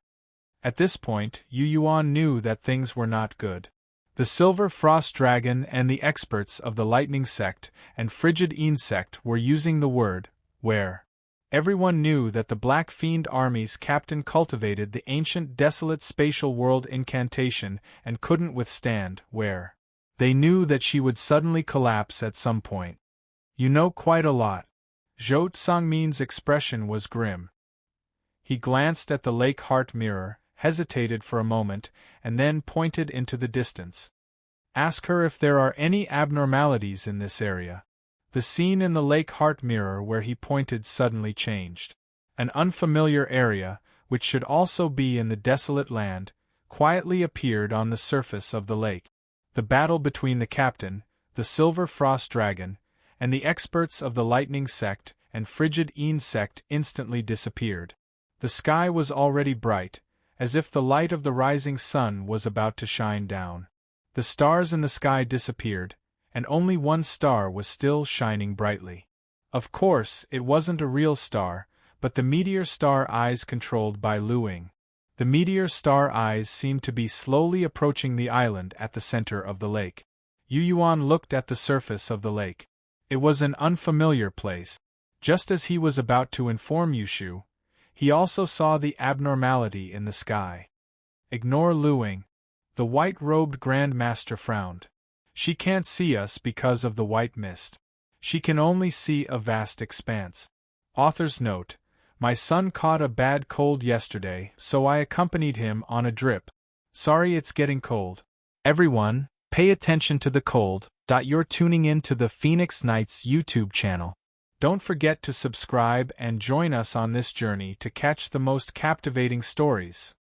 At this point, Yu Yuan knew that things were not good. The Silver Frost Dragon and the experts of the Lightning Sect and Frigid Een Sect were using the word, where. Everyone knew that the Black Fiend Army's captain cultivated the ancient desolate spatial world incantation and couldn't withstand, where. They knew that she would suddenly collapse at some point. You know quite a lot. Zhou Tsangmin's expression was grim. He glanced at the lake heart mirror, hesitated for a moment, and then pointed into the distance. Ask her if there are any abnormalities in this area. The scene in the lake heart mirror where he pointed suddenly changed. An unfamiliar area, which should also be in the desolate land, quietly appeared on the surface of the lake. The battle between the captain, the Silver Frost Dragon, and the experts of the Lightning Sect and Frigid Een Sect instantly disappeared. The sky was already bright, as if the light of the rising sun was about to shine down. The stars in the sky disappeared, and only one star was still shining brightly. Of course, it wasn't a real star, but the meteor star eyes controlled by Lu Ying. The meteor star eyes seemed to be slowly approaching the island at the center of the lake. Yu Yuan looked at the surface of the lake. It was an unfamiliar place. Just as he was about to inform Yushu, he also saw the abnormality in the sky. Ignore Lu Ying. The white-robed Grand Master frowned. She can't see us because of the white mist. She can only see a vast expanse. Author's note: my son caught a bad cold yesterday, so I accompanied him on a drip. Sorry it's getting cold. Everyone, pay attention to the cold. You're tuning in to the Phoenix Knights YouTube channel. Don't forget to subscribe and join us on this journey to catch the most captivating stories.